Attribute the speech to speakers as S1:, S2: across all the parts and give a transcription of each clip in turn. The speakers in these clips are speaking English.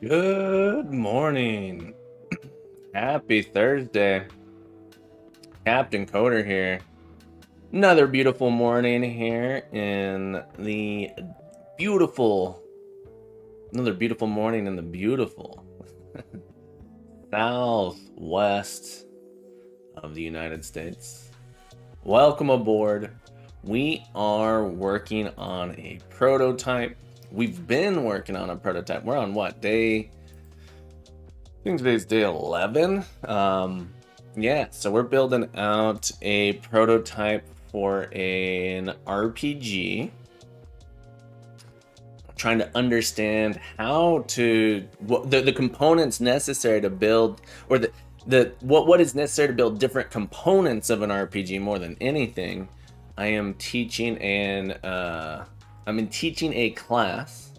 S1: Good morning. Happy Thursday. Captain Coder here. Another beautiful morning here in the beautiful, another beautiful morning in the beautiful southwest of the United States. Welcome aboard. We are working on a prototype. We've been working on a prototype. We're on what, I think today's day 11. Yeah, so we're building out a prototype for an RPG. Trying to understand how to the components necessary to build, or what is necessary to build different components of an RPG more than anything. I am teaching teaching a class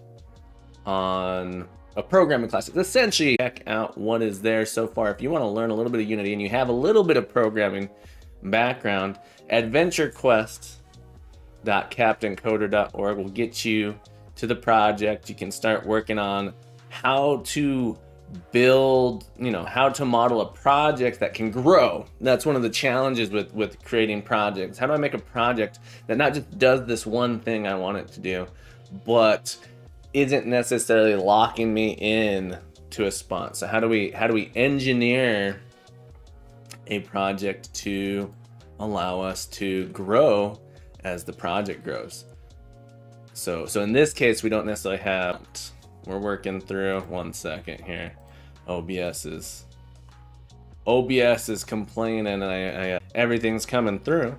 S1: on a programming class. It's essentially check out what is there so far. If you want to learn a little bit of Unity and you have a little bit of programming background, adventurequest.captaincoder.org will get you to the project. You can start working on how to build, how to model a project that can grow. That's one of the challenges with creating projects. How do I make a project that not just does this one thing I want it to do, but isn't necessarily locking me in to a spot? So how do we engineer a project to allow us to grow as the project grows? So in this case, we don't necessarily have, we're working through, one second here. OBS is complaining, and I everything's coming through.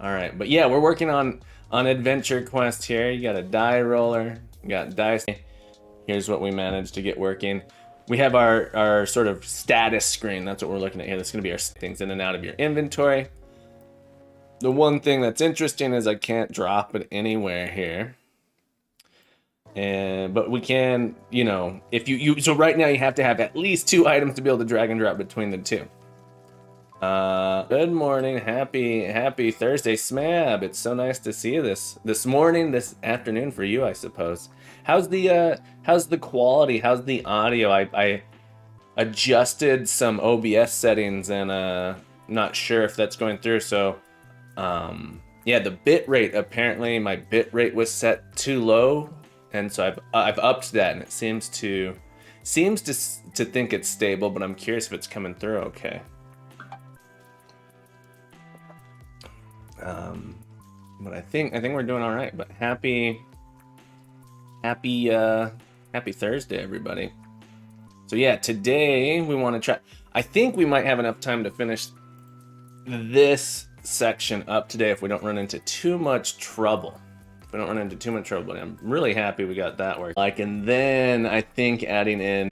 S1: All right, but yeah, we're working on Adventure Quest here. You got a die roller, you got dice. Here's what we managed to get working. We have our sort of status screen. That's what we're looking at here. That's gonna be our things in and out of your inventory. The one thing that's interesting is I can't drop it anywhere here. But we can, if so right now you have to have at least 2 items to be able to drag and drop between the two. Good morning, happy Thursday, Smab. It's so nice to see you this morning, this afternoon for you, I suppose. How's the quality? How's the audio? I adjusted some OBS settings, and not sure if that's going through. So yeah, the bit rate, apparently my bit rate was set too low, and so I've upped that, and it seems to think it's stable, but I'm curious if it's coming through okay. But I think we're doing all right. But happy Thursday, everybody. So yeah, today we want to try. I think we might have enough time to finish this section up today if we don't run into too much trouble. But I'm really happy we got that work. And then I think adding in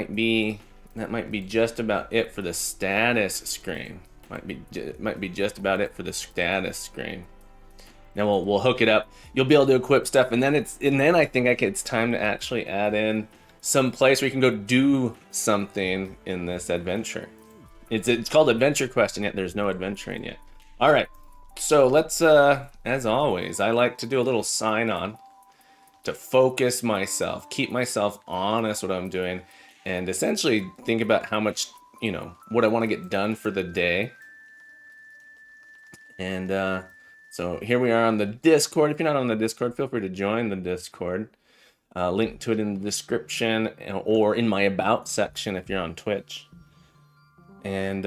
S1: that might be just about it for the status screen. Might be just about it for the status screen. Now we'll hook it up. You'll be able to equip stuff, and then I think it's time to actually add in some place where you can go do something in this adventure. It's called Adventure Quest, and yet there's no adventuring yet. All right. So let's, as always, I like to do a little sign on to focus myself, keep myself honest what I'm doing, and essentially think about how much, what I want to get done for the day. And so here we are on the Discord. If you're not on the Discord, feel free to join the Discord. Link to it in the description or in my About section if you're on Twitch. And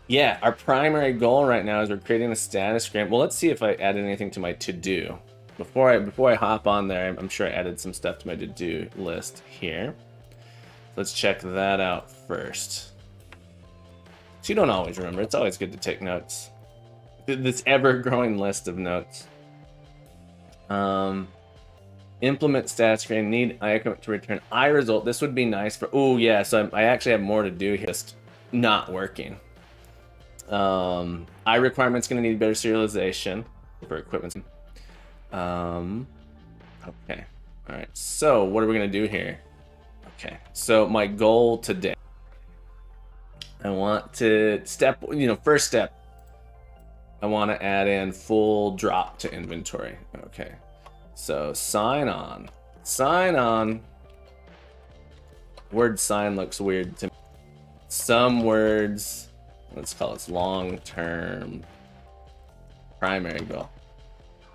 S1: yeah, our primary goal right now is we're creating a status screen. Well, let's see if I added anything to my to-do. Before I hop on there, I'm sure I added some stuff to my to-do list here. Let's check that out first. So you don't always remember. It's always good to take notes. This ever-growing list of notes. Implement status screen. Need icon to return iResult. This would be nice for... Oh, yeah. So I actually have more to do here. Just not working. iRequirement's going to need better serialization for equipment. Okay. All right. So what are we going to do here? Okay. So my goal today, I want to first step, I want to add in full drop to inventory. Okay. So sign on. Word sign looks weird to me. Some words, let's call this long-term primary goal.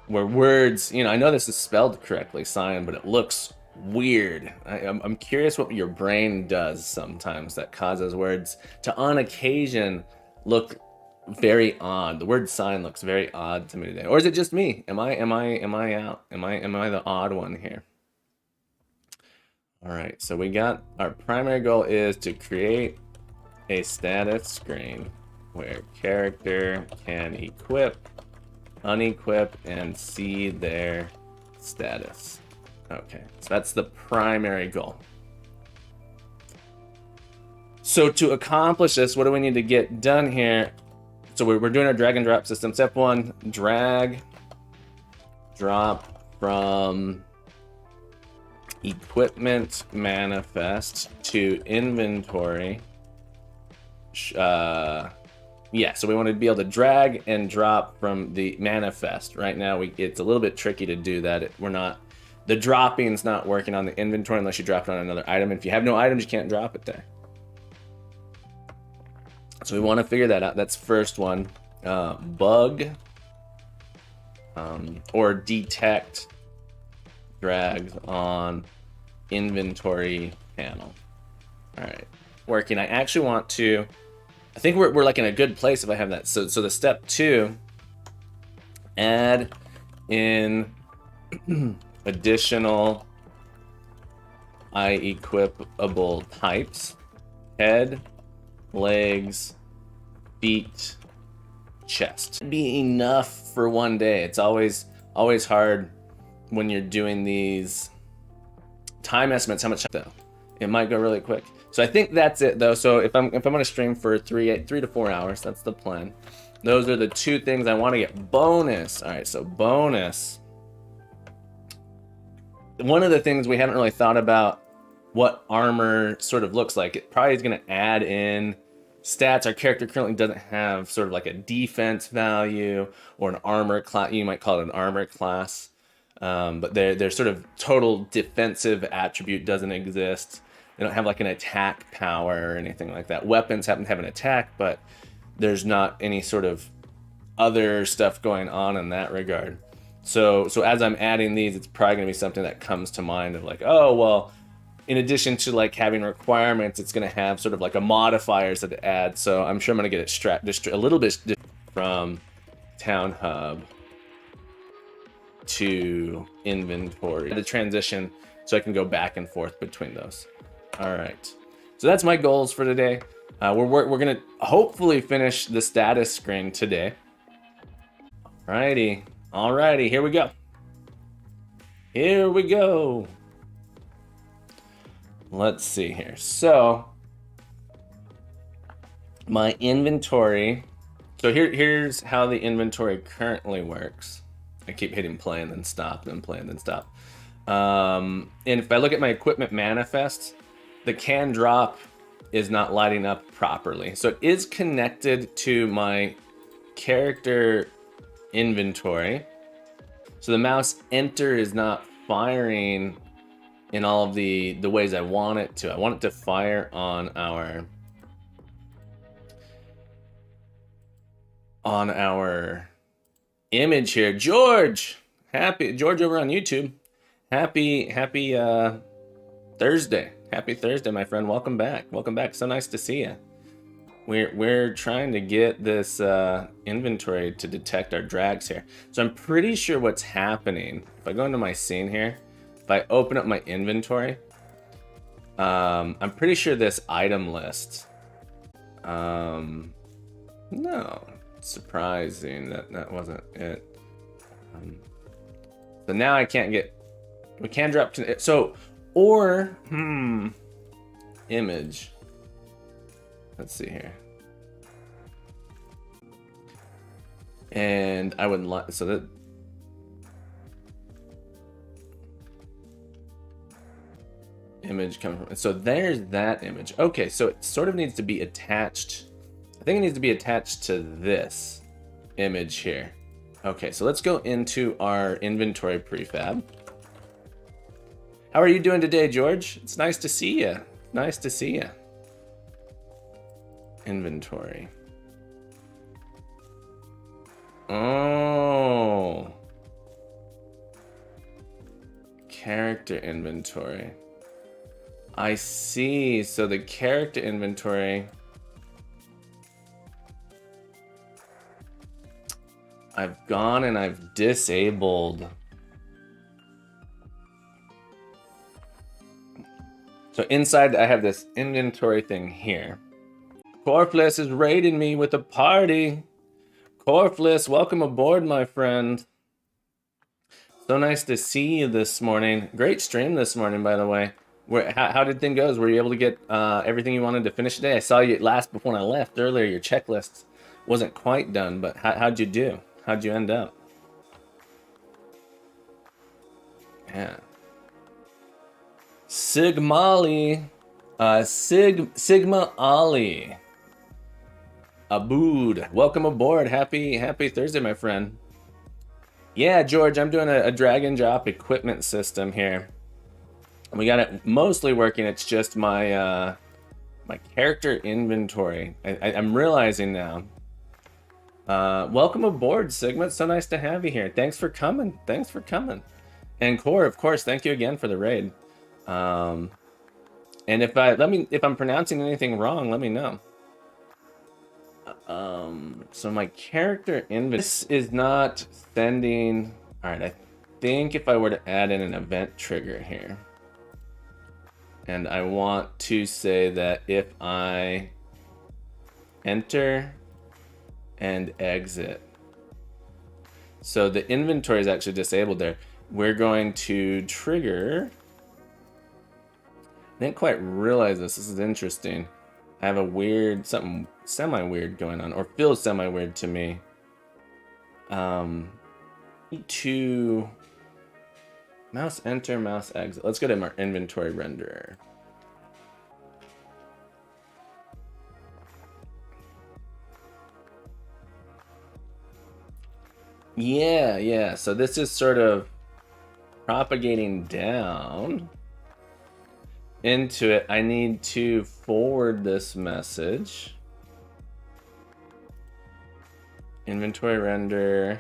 S1: Where words, you know, I know this is spelled correctly, sign, but it looks weird. I'm curious what your brain does sometimes that causes words to, on occasion, look very odd. The word sign looks very odd to me today. Or is it just me? Am I out? Am I the odd one here? All right, so we got our primary goal is to create a status screen where character can equip, unequip, and see their status. Okay, so that's the primary goal. So to accomplish this, what do we need to get done here? So we're doing our drag and drop system. Step 1, drag, drop from equipment manifest to inventory. Yeah, so we want to be able to drag and drop from the manifest. Right now, it's a little bit tricky to do that. The dropping's not working on the inventory unless you drop it on another item. If you have no items, you can't drop it there. So we want to figure that out. That's first one. Bug or detect drags on inventory panel. All right, working. I actually want to. I think we're like in a good place if I have that. So the step 2, add in additional equipable types: head, legs, feet, chest. Be enough for one day. It's always hard when you're doing these time estimates. How much though? It might go really quick. So I think that's it though. So if I'm gonna stream for 3 to 4 hours, that's the plan. Those are the 2 things I want to get. Bonus. All right, so bonus. One of the things we haven't really thought about what armor sort of looks like. It probably is going to add in stats. Our character currently doesn't have sort of like a defense value or an armor class. You might call it an armor class. But their sort of total defensive attribute doesn't exist. They don't have like an attack power or anything like that. Weapons happen to have an attack, but there's not any sort of other stuff going on in that regard. So as I'm adding these, it's probably going to be something that comes to mind of like, oh, well, in addition to like having requirements, it's going to have sort of like a modifiers that it adds. So I'm sure I'm going to get it a little bit from Town Hub to inventory. The transition so I can go back and forth between those. All right, so that's my goals for today. We're gonna hopefully finish the status screen today. Alrighty, here we go. Let's see here. So my inventory. So here's how the inventory currently works. I keep hitting play and then stop, then play and then stop. And if I look at my equipment manifest, the can drop is not lighting up properly. So it is connected to my character inventory. So the mouse enter is not firing in all of the ways I want it to. I want it to fire on our image here. George over on YouTube. Happy Thursday. Happy Thursday, my friend. Welcome back. So nice to see you. We're trying to get this inventory to detect our drags here. So I'm pretty sure what's happening, if I go into my scene here, if I open up my inventory, I'm pretty sure this item list, no, surprising that wasn't it. So now I can't get, we can drop to it. So, or, image. Let's see here. And I would like, so that, image coming from, so there's that image. Okay, so it sort of needs to be attached. I think it needs to be attached to this image here. Okay, so let's go into our inventory prefab. How are you doing today, George? It's nice to see you. Nice to see you. Inventory. Oh. Character inventory. I see. So the character inventory, I've gone and I've disabled. So inside I have this inventory thing here. Corfless is raiding me with a party. Corfless, welcome aboard, my friend. So nice to see you this morning. Great stream this morning, by the way. How did things go? Were you able to get everything you wanted to finish today? I saw you last before I left earlier. Your checklist wasn't quite done, but how'd you do? How'd you end up? Yeah. Sigma Ali. Abood. Welcome aboard. Happy Thursday, my friend. Yeah, George, I'm doing a drag and drop equipment system here. We got it mostly working. It's just my my character inventory. I'm realizing now. Welcome aboard, Sigma. It's so nice to have you here. Thanks for coming. Thanks for coming. And Core, of course, thank you again for the raid. And if I'm pronouncing anything wrong, let me know. So my character inventory, this is not sending. All right, I think if I were to add in an event trigger here, and I want to say that if I enter and exit, so the inventory is actually disabled there. We're going to trigger. I didn't quite realize this. This is interesting. I have a weird, something semi-weird going on, or feels semi-weird to me. To mouse enter, mouse exit. Let's go to our inventory renderer. Yeah. So this is sort of propagating down into it. I need to forward this message. Inventory render.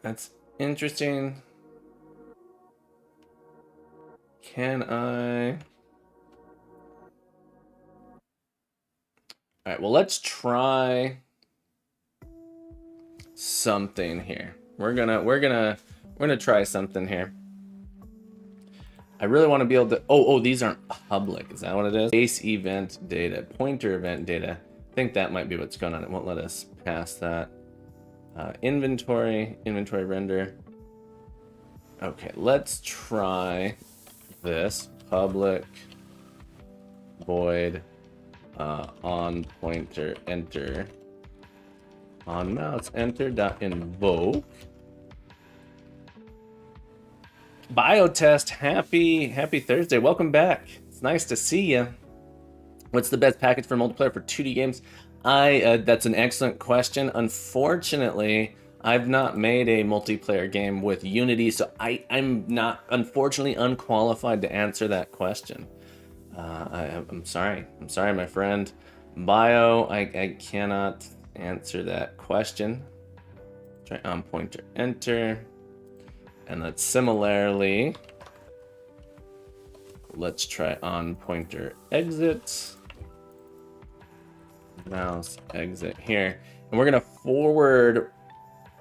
S1: That's interesting. Can I? All right, well, let's try something here. We're gonna try something here. I really want to be able to. Oh, these aren't public. Is that what it is? Base event data, pointer event data. I think that might be what's going on. It won't let us pass that. Inventory render. Okay, let's try this. Public void on pointer enter on mouse enter dot invoke. Biotest, happy Thursday. Welcome back. It's nice to see you. What's the best package for multiplayer for 2D games? That's an excellent question. Unfortunately, I've not made a multiplayer game with Unity, so I'm not, unfortunately, unqualified to answer that question. I'm sorry, my friend. I cannot answer that question. Try on pointer enter. And let's similarly, let's try on pointer exit. Mouse exit here. And we're gonna forward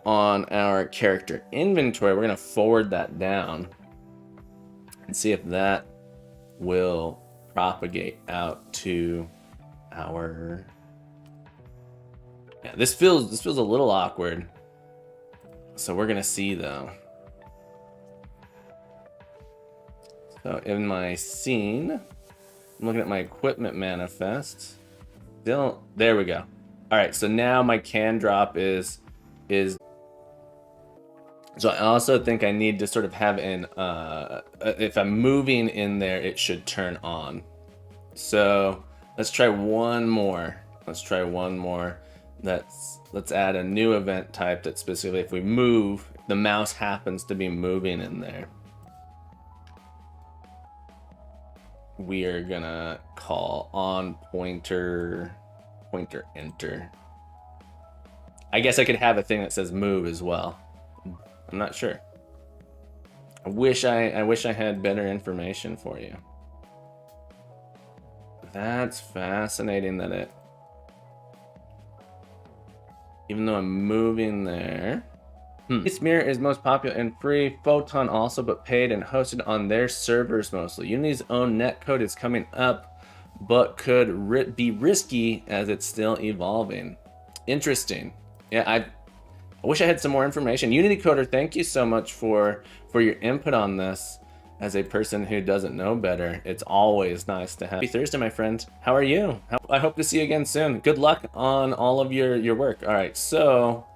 S1: on our character inventory. We're gonna forward that down and see if that will propagate out to our. Yeah, this feels a little awkward. So we're gonna see though. So in my scene, I'm looking at my equipment manifest. Still, there we go. All right, so now my can drop is. So I also think I need to sort of have an, if I'm moving in there, it should turn on. So let's try one more. Let's add a new event type that specifically, if we move, the mouse happens to be moving in there, we are gonna call on pointer enter. I guess I could have a thing that says move as well. I'm not sure. I wish I had better information for you. That's fascinating that it, even though I'm moving there. Smear is most popular and free. Photon also, but paid and hosted on their servers mostly. Unity's own netcode is coming up, but could be risky as it's still evolving. Interesting. Yeah, I wish I had some more information. Unity Coder, thank you so much for your input on this. As a person who doesn't know better, it's always nice to have. Happy Thursday, my friend. How are you? I hope to see you again soon. Good luck on all of your work. All right, so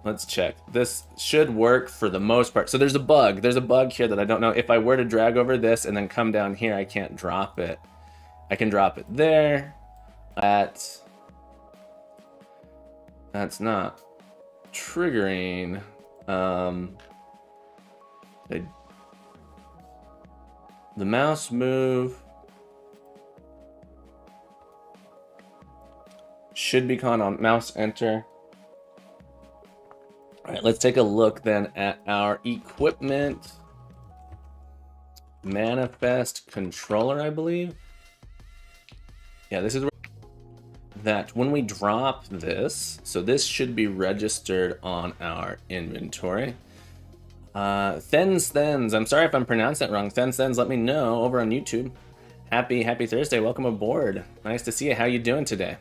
S1: let's check. This should work for the most part. So there's a bug. There's a bug here that I don't know. If I were to drag over this and then come down here, I can't drop it. I can drop it there. That's not triggering. The mouse move should be caught on mouse enter. All right, let's take a look then at our equipment manifest controller, I believe. Yeah, this is where that when we drop this, so this should be registered on our inventory. Thens, I'm sorry if I'm pronouncing that wrong. Thens, let me know over on YouTube. Happy Thursday, welcome aboard. Nice to see you. How you doing today?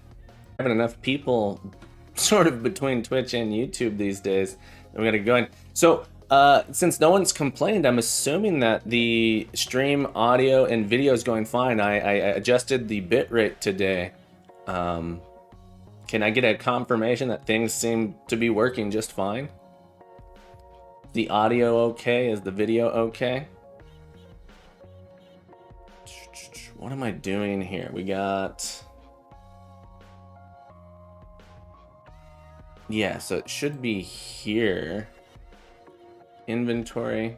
S1: Having enough people sort of between Twitch and YouTube these days. I'm gonna go in. So since no one's complained, I'm assuming that the stream audio and video is going fine. I adjusted the bitrate today. Can I get a confirmation that things seem to be working just fine? The audio okay? Is the video okay? What am I doing here? We got... Yeah, so it should be here. Inventory.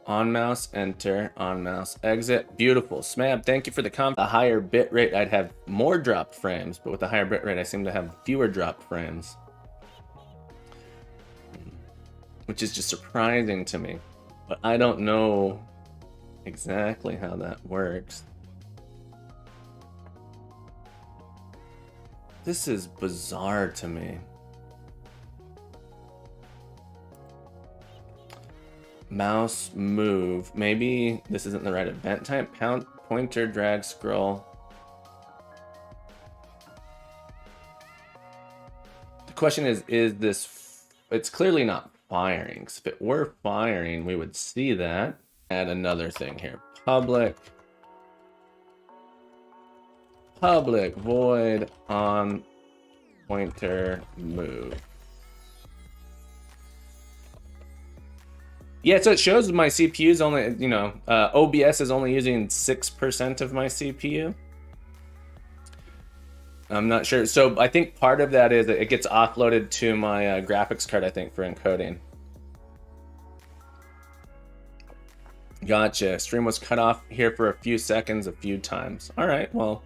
S1: On mouse enter, on mouse exit. Beautiful. Smab, thank you for the comment. A higher bit rate, I'd have more dropped frames, but with a higher bit rate, I seem to have fewer dropped frames. Which is just surprising to me. But I don't know exactly how that works. This is bizarre to me. Mouse move. Maybe this isn't the right event type. Pointer, drag, scroll. The question is this... It's clearly not firing. If it were firing, we would see that. Add another thing here. Public void on pointer move. Yeah, so it shows my CPU is only, you know, OBS is only using 6% of my CPU. I'm not sure. So I think part of that is that it gets offloaded to my graphics card, I think, for encoding. Gotcha. Stream was cut off here for a few seconds a few times. All right, well,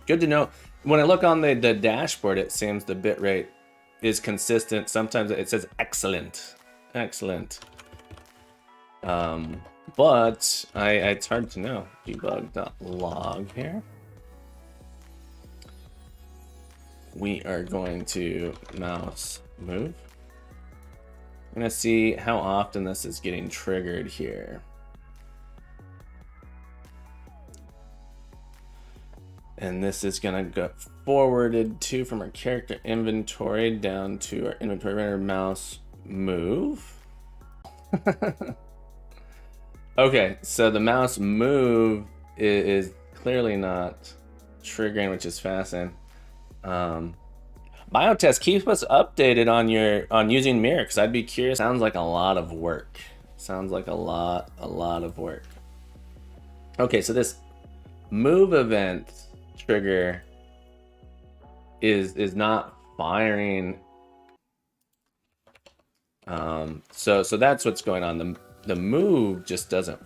S1: good to know. When I look on the dashboard, it seems the bitrate is consistent. Sometimes it says excellent. Excellent. But it's hard to know. Debug.log here. We are going to mouse move. I'm gonna see how often this is getting triggered here. And this is gonna get forwarded to from our character inventory down to our inventory render mouse move. Okay, so the mouse move is clearly not triggering, which is fascinating. Biotest, keep us updated on using Mirror, because I'd be curious. Sounds like a lot of work. Sounds like a lot of work. Okay, so this move event trigger is not firing. So that's what's going on. The move just isn't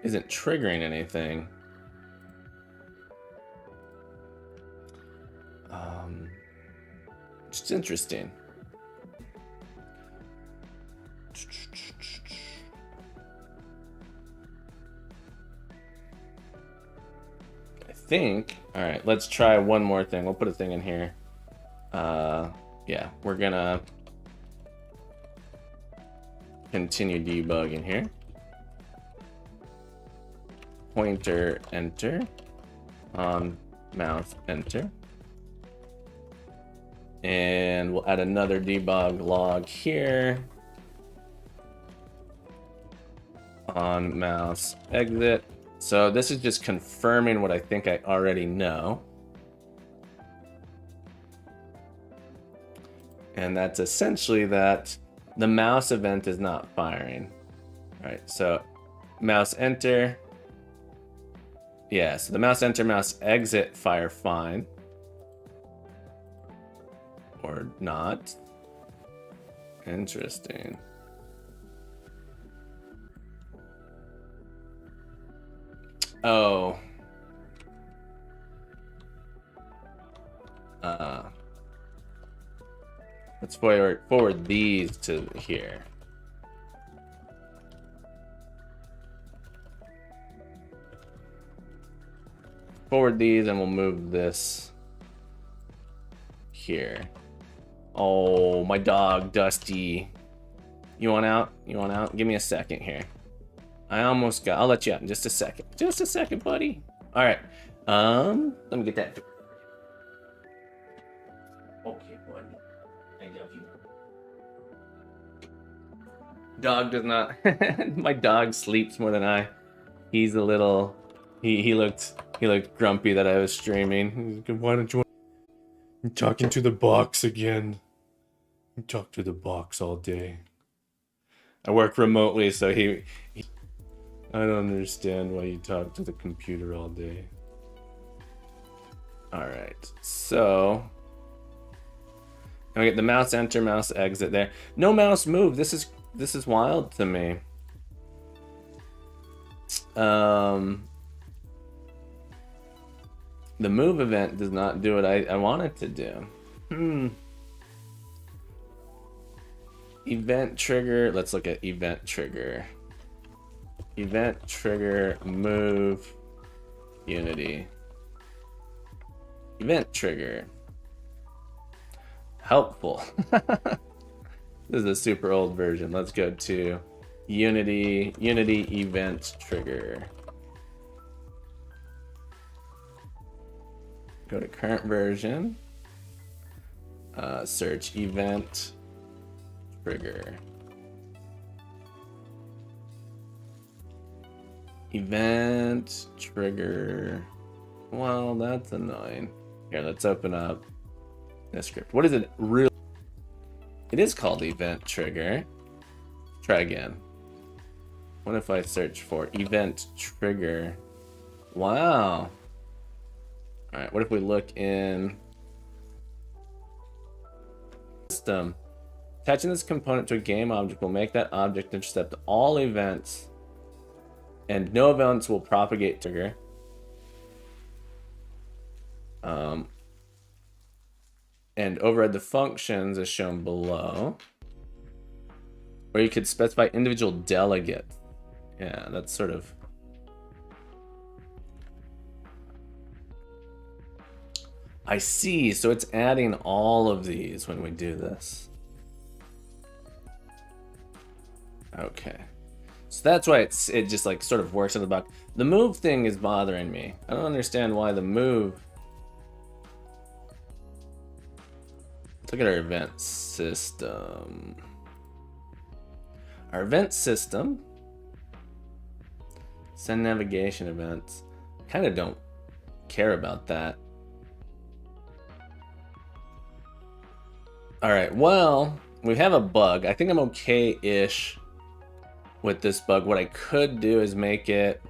S1: triggering anything. It's interesting. I think. All right, let's try one more thing. We'll put a thing in here. Yeah, we're gonna continue debugging here. Pointer, enter. On mouse, enter. And we'll add another debug log here. On mouse, exit. So this is just confirming what I think I already know. And that's essentially that the mouse event is not firing. All right, so mouse enter. Yeah, so the mouse enter, mouse exit fire fine. Or not. Interesting. Oh. Let's forward these to here. Forward these and we'll move this here. Oh, my dog, Dusty. You want out? You want out? Give me a second here. I almost got... I'll let you out in just a second. Just a second, buddy. All right. Let me get that. Okay, buddy. I love you. Dog does not... My dog sleeps more than I. He's a little... He looked grumpy that I was streaming. Why don't you... I'm talking to the box again. I talk to the box all day. I work remotely, so I don't understand why you talk to the computer all day. All right, so I get the mouse enter, mouse exit there. No mouse move. This is wild to me. The move event does not do what I want it to do. Event trigger. Let's look at event trigger. Event trigger move Unity. Event trigger. Helpful. This is a super old version. Let's go to Unity event trigger. Go to current version. Search event trigger. Event trigger. Well, that's annoying. Here, let's open up this script. What is it really? It is called event trigger. Try again. What if I search for event trigger? Wow. All right, what if we look in system? Attaching this component to a game object will make that object intercept all events, and no events will propagate trigger. And override the functions as shown below. Or you could specify individual delegates. Yeah, that's sort of... I see, so it's adding all of these when we do this. Okay. So that's why it just like sort of works in the box. The move thing is bothering me. I don't understand why the move... Let's look at our event system. Our event system. Send navigation events. Kind of don't care about that. All right, well, we have a bug. I think I'm okay-ish with this bug. What I could do is make it...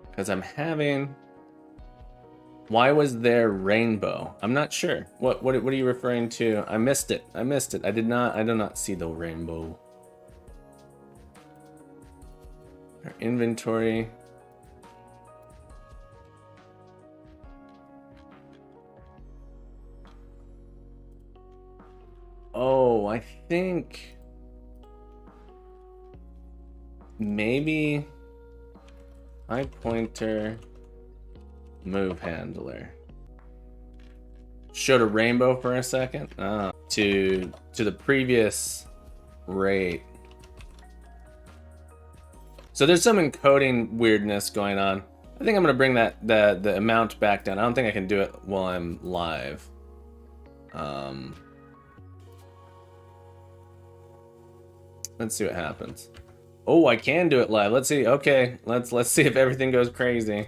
S1: Because I'm having... Why was there rainbow? I'm not sure. What are you referring to? I missed it. I did not see the rainbow. Our inventory. Oh, I think maybe high pointer move handler. Showed a rainbow for a second. To the previous rate. So there's some encoding weirdness going on. I think I'm gonna bring the amount back down. I don't think I can do it while I'm live. Let's see what happens. Oh, I can do it live. Let's see. Okay, let's see if everything goes crazy.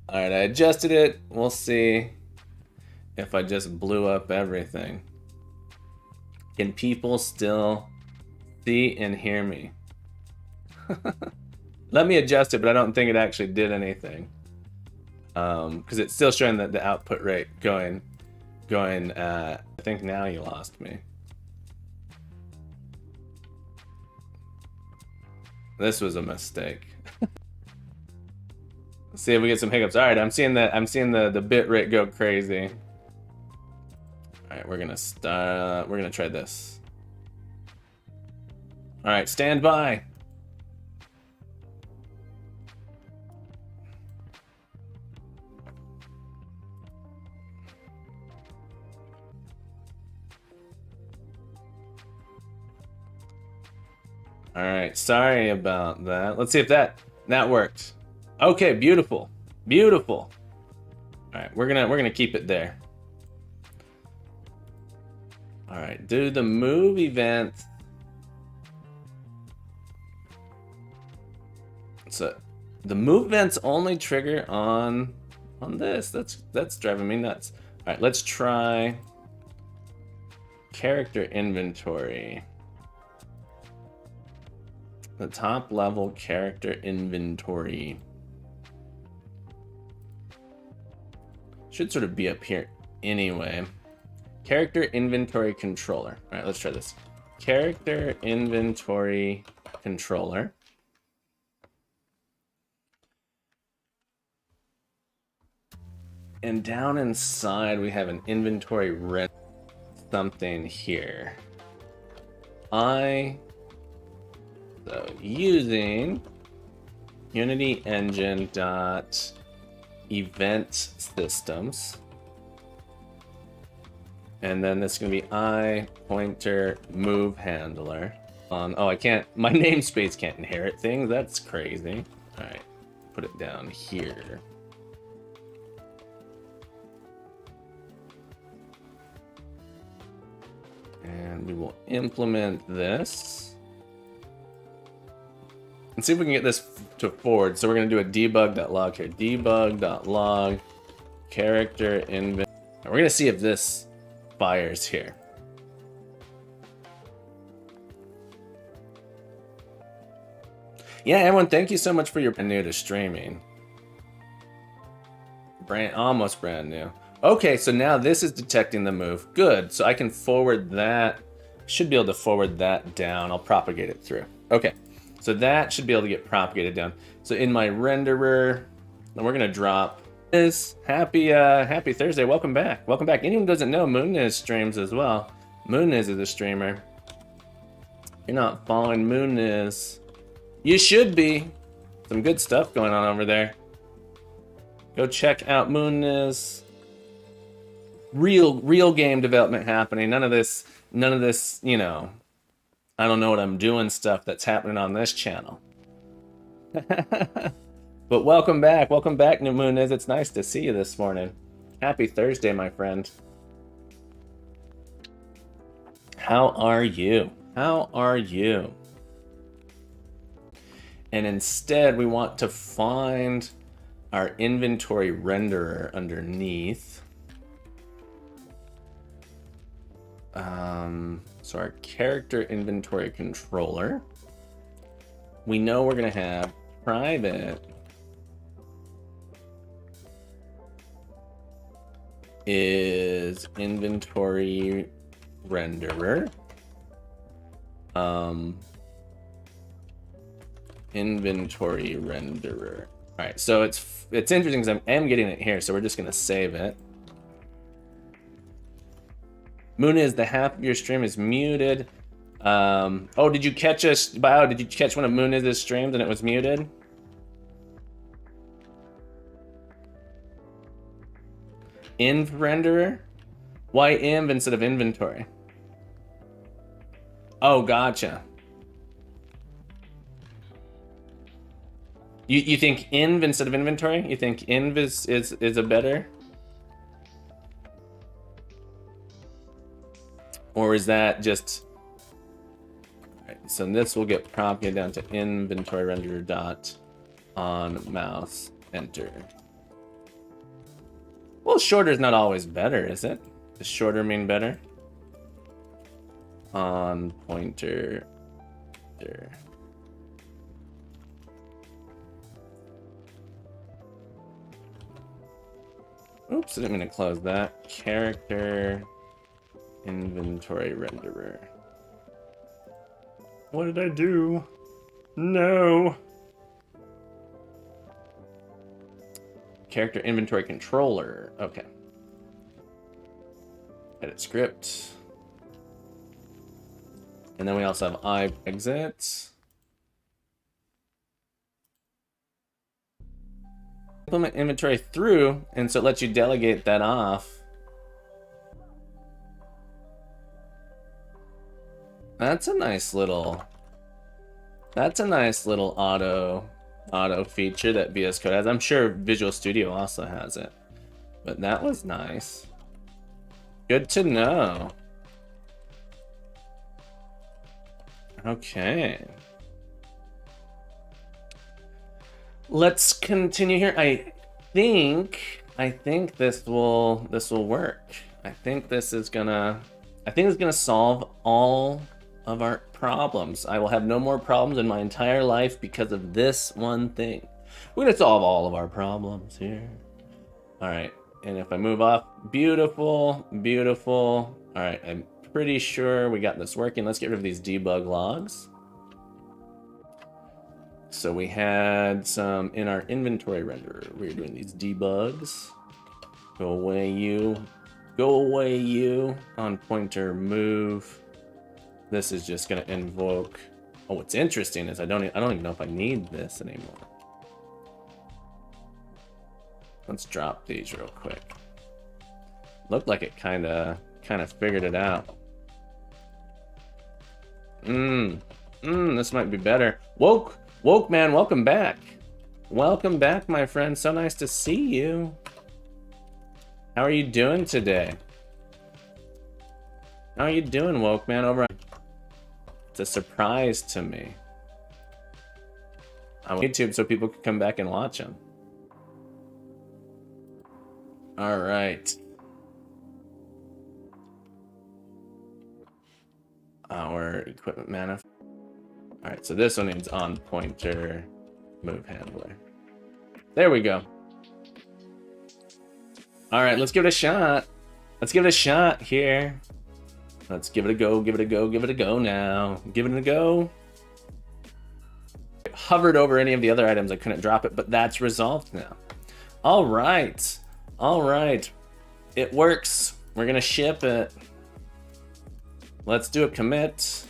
S1: All right, I adjusted it. We'll see if I just blew up everything. Can people still see and hear me? Let me adjust it, but I don't think it actually did anything. Because it's still showing the output rate going. I think now you lost me. This was a mistake. Let's see if we get some hiccups. All right, I'm seeing the bit rate go crazy. All right, we're gonna start. We're gonna try this. All right, stand by. All right, sorry about that. Let's see if that worked. Okay, beautiful, beautiful. All right, we're gonna keep it there. All right, do the move event. So the move events only trigger on this. That's driving me nuts. All right, let's try character inventory. The top level character inventory should sort of be up here anyway. Character inventory controller. All right, let's try this. Character inventory controller. And down inside we have an inventory rent something here. So using Unity Engine dot event systems, and then this is gonna be I pointer move handler. Oh, I can't. My namespace can't inherit things. That's crazy. All right, put it down here. And we will implement this. And see if we can get this to forward. So we're going to do a debug.log here. Debug.log character inventory. We're going to see if this fires here. Yeah, everyone, thank you so much for your brand new to streaming. Almost brand new. Okay, so now this is detecting the move. Good. So I can forward that. Should be able to forward that down. I'll propagate it through. Okay. So that should be able to get propagated down. So in my renderer, then we're gonna drop this. Happy Thursday. Welcome back. Welcome back. Anyone who doesn't know, Moonniz streams as well. Moonniz is a streamer. You're not following Moonniz. You should be. Some good stuff going on over there. Go check out Moonniz. Real game development happening. None of this, you know, I don't know what I'm doing stuff that's happening on this channel. But welcome back, New Moonniz. It's nice to see you this morning. Happy Thursday, my friend. How are you? How are you? And instead, we want to find our inventory renderer underneath. So our character inventory controller. We know we're gonna have private is inventory renderer. Inventory renderer. All right, so it's interesting because I am getting it here, so we're just gonna save it. Moon is the half of your stream is muted. Oh, did you catch us? Bio, did you catch one of Moon is streams and it was muted? Inv renderer? Why inv instead of inventory? Oh, gotcha. You think inv instead of inventory? You think inv is a better? Or is that just... Alright, so this will get propagated down to inventory renderer dot on mouse enter. Well, shorter is not always better, is it? Does shorter mean better? On pointer there. Oops, I didn't mean to close that. Character inventory renderer. What did I do? No. Character inventory controller. Okay. Edit script. And then we also have I exit. Implement inventory through, and so it lets you delegate that off. That's a nice little auto feature that VS Code has. I'm sure Visual Studio also has it, but that was nice. Good to know. Okay. Let's continue here. I think this will work. I think it's gonna solve all of our problems. I will have no more problems in my entire life because of this one thing. We're gonna solve all of our problems here. All right, and if I move off, beautiful, beautiful. All right, I'm pretty sure we got this working. Let's get rid of these debug logs. So we had some in our inventory renderer. We were doing these debugs. Go away, you. Go away, you. On pointer move. This is just gonna invoke. Oh, what's interesting is I don't even know if I need this anymore. Let's drop these real quick. Looked like it kind of figured it out. This might be better. Woke man, welcome back. Welcome back, my friend. So nice to see you. How are you doing today? How are you doing, woke man? Over. It's a surprise to me. I'm on YouTube so people can come back and watch them. All right. Our equipment manifold. All right, so this one is on pointer move handler. There we go. All right, let's give it a shot. Let's give it a shot here. Let's give it a go, give it a go, give it a go now. Give it a go. It hovered over any of the other items, I couldn't drop it, but that's resolved now. All right. All right. It works. We're gonna ship it. Let's do a commit.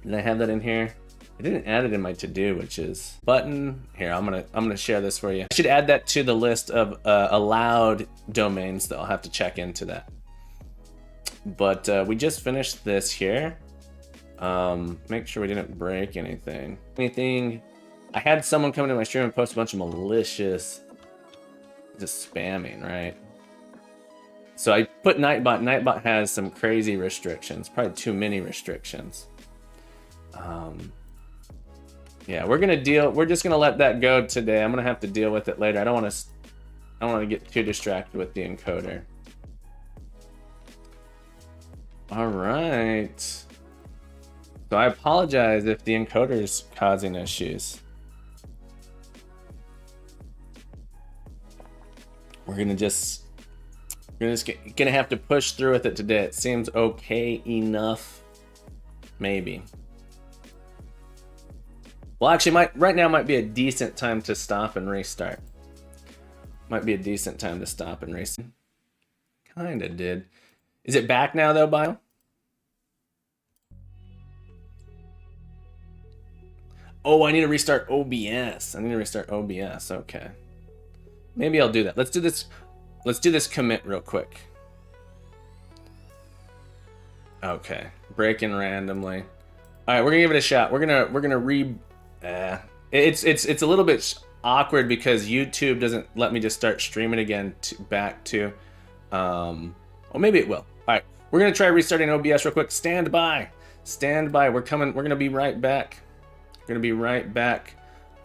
S1: Did I have that in here? I didn't add it in my to-do, which is button. Here, I'm gonna share this for you. I should add that to the list of allowed domains, though. I'll have to check into that. But we just finished this here. Make sure we didn't break anything. I had someone come into my stream and post a bunch of malicious, just spamming, right? So I put Nightbot. Nightbot has some crazy restrictions, probably too many restrictions. Yeah, we're just gonna let that go today. I'm gonna have to deal with it later. I don't want to get too distracted with the encoder. All right. So I apologize if the encoder is causing issues. We're gonna just You're just gonna have to push through with it today. It seems okay enough, maybe. Well, actually, right now might be a decent time to stop and restart. Might be a decent time to stop and restart. Kinda did. Is it back now though, Bio? Oh, I need to restart OBS. I need to restart OBS. Okay. Maybe I'll do that. Let's do this. Let's do this commit real quick. Okay. Breaking randomly. All right, we're gonna give it a shot. We're gonna re. It's a little bit awkward because YouTube doesn't let me just start streaming again back to. Well, maybe it will. All right, we're gonna try restarting OBS real quick. Stand by. Stand by. We're coming. We're gonna be right back. We're gonna be right back.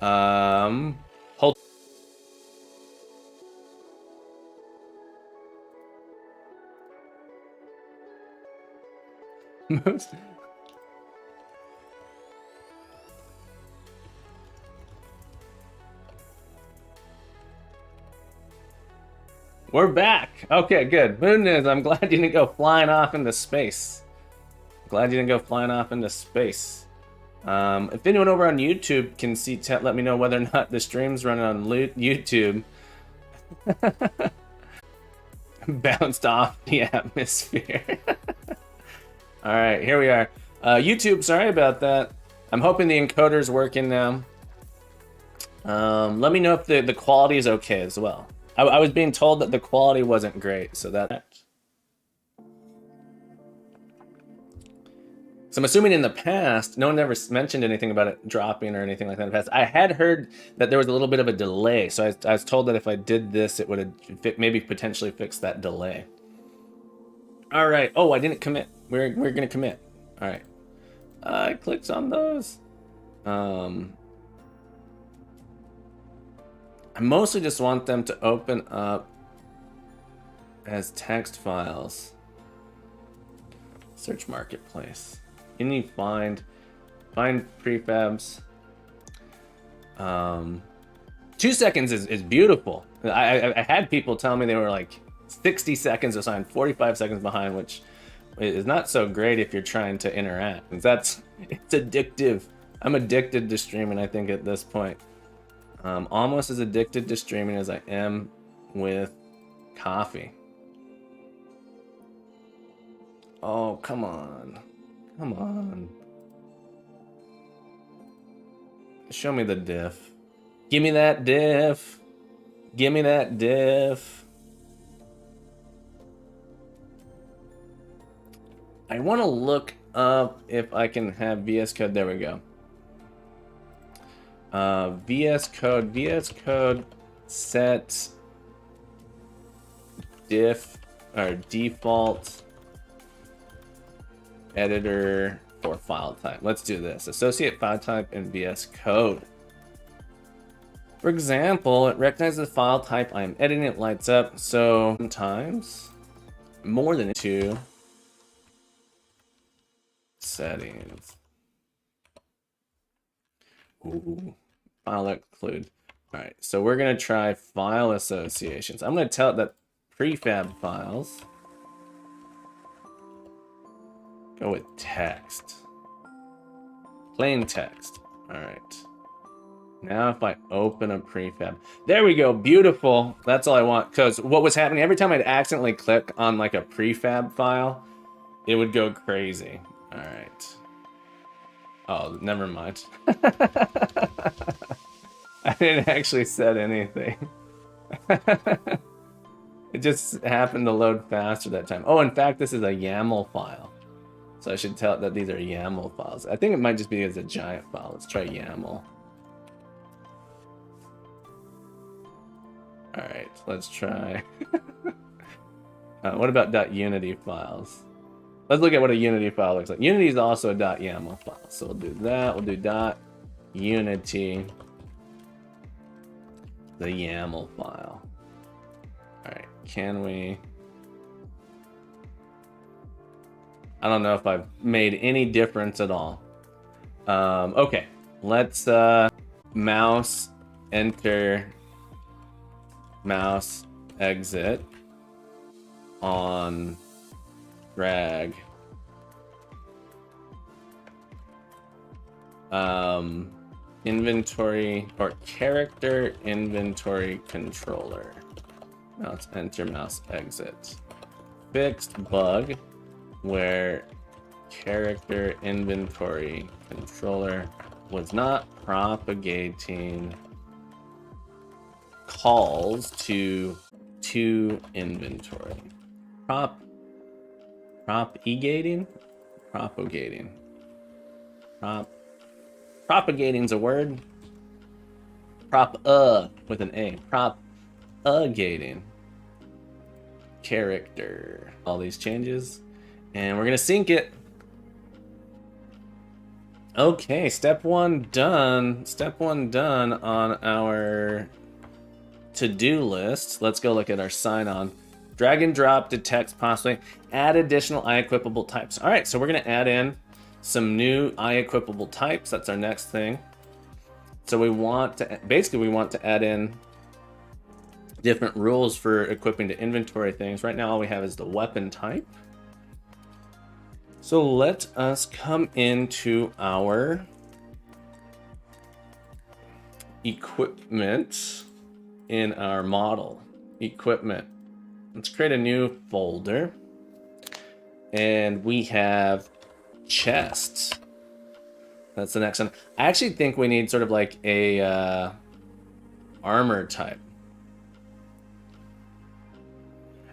S1: Hold. We're back. Okay, good. Moon news. I'm glad you didn't go flying off into space. Glad you didn't go flying off into space. If anyone over on YouTube can see, let me know whether or not the stream's running on YouTube. Bounced off the atmosphere. All right, here we are. YouTube, sorry about that. I'm hoping the encoder's working now. Let me know if the quality is okay as well. I was being told that the quality wasn't great, so that. So I'm assuming in the past, no one ever mentioned anything about it dropping or anything like that in the past. I had heard that there was a little bit of a delay, so I was told that if I did this, it would have maybe potentially fixed that delay. All right. Oh, I didn't commit. We're gonna commit. All right. I clicked on those. I mostly just want them to open up as text files. Search marketplace. You need find prefabs. 2 seconds is beautiful. I had people tell me they were like 60 seconds behind, 45 seconds behind, which is not so great if you're trying to interact. It's addictive. I'm addicted to streaming, I think, at this point. Almost as addicted to streaming as I am with coffee. Oh, come on. Come on. Show me the diff. Give me that diff. Give me that diff. I want to look up if I can have VS Code. There we go. VS Code set diff or default editor for file type. Let's do this. Associate file type in VS Code. For example, it recognizes the file type I am editing, it lights up. So sometimes more than 2 settings. Ooh, file include. All right, so we're gonna try file associations. I'm gonna tell it that prefab files go with text, plain text. All right. Now if I open a prefab, there we go, beautiful. That's all I want, because what was happening every time I'd accidentally click on like a prefab file, it would go crazy. All right. Oh, never mind. I didn't actually set anything. It just happened to load faster that time. Oh, in fact, this is a YAML file. So I should tell it that these are YAML files. I think it might just be as a giant file. Let's try YAML. All right, let's try. What about .unity files? Let's look at what a Unity file looks like. Unity is also a .yaml file, so we'll do that. We'll do .unity, the YAML file. All right, can we? I don't know if I've made any difference at all. Okay, let's mouse enter, mouse exit. on drag. Inventory or character inventory controller. Mouse enter, mouse exit. Fixed bug where character inventory controller was not propagating calls to inventory. Propagating? Propagating. Propagating's a word. With an A. Propagating. Character. All these changes. And we're gonna sync it. Okay, step one done. Step one done on our to-do list. Let's go look at our sign-on. Drag and drop to text possibly. Add additional iEquipable types. All right, so we're gonna add in some new iEquipable types. That's our next thing. So we want to add in different rules for equipping to inventory things. Right now all we have is the weapon type. So let us come into our equipment in our model. Equipment. Let's create a new folder. And we have chests. That's the next one. I actually think we need sort of like a armor type.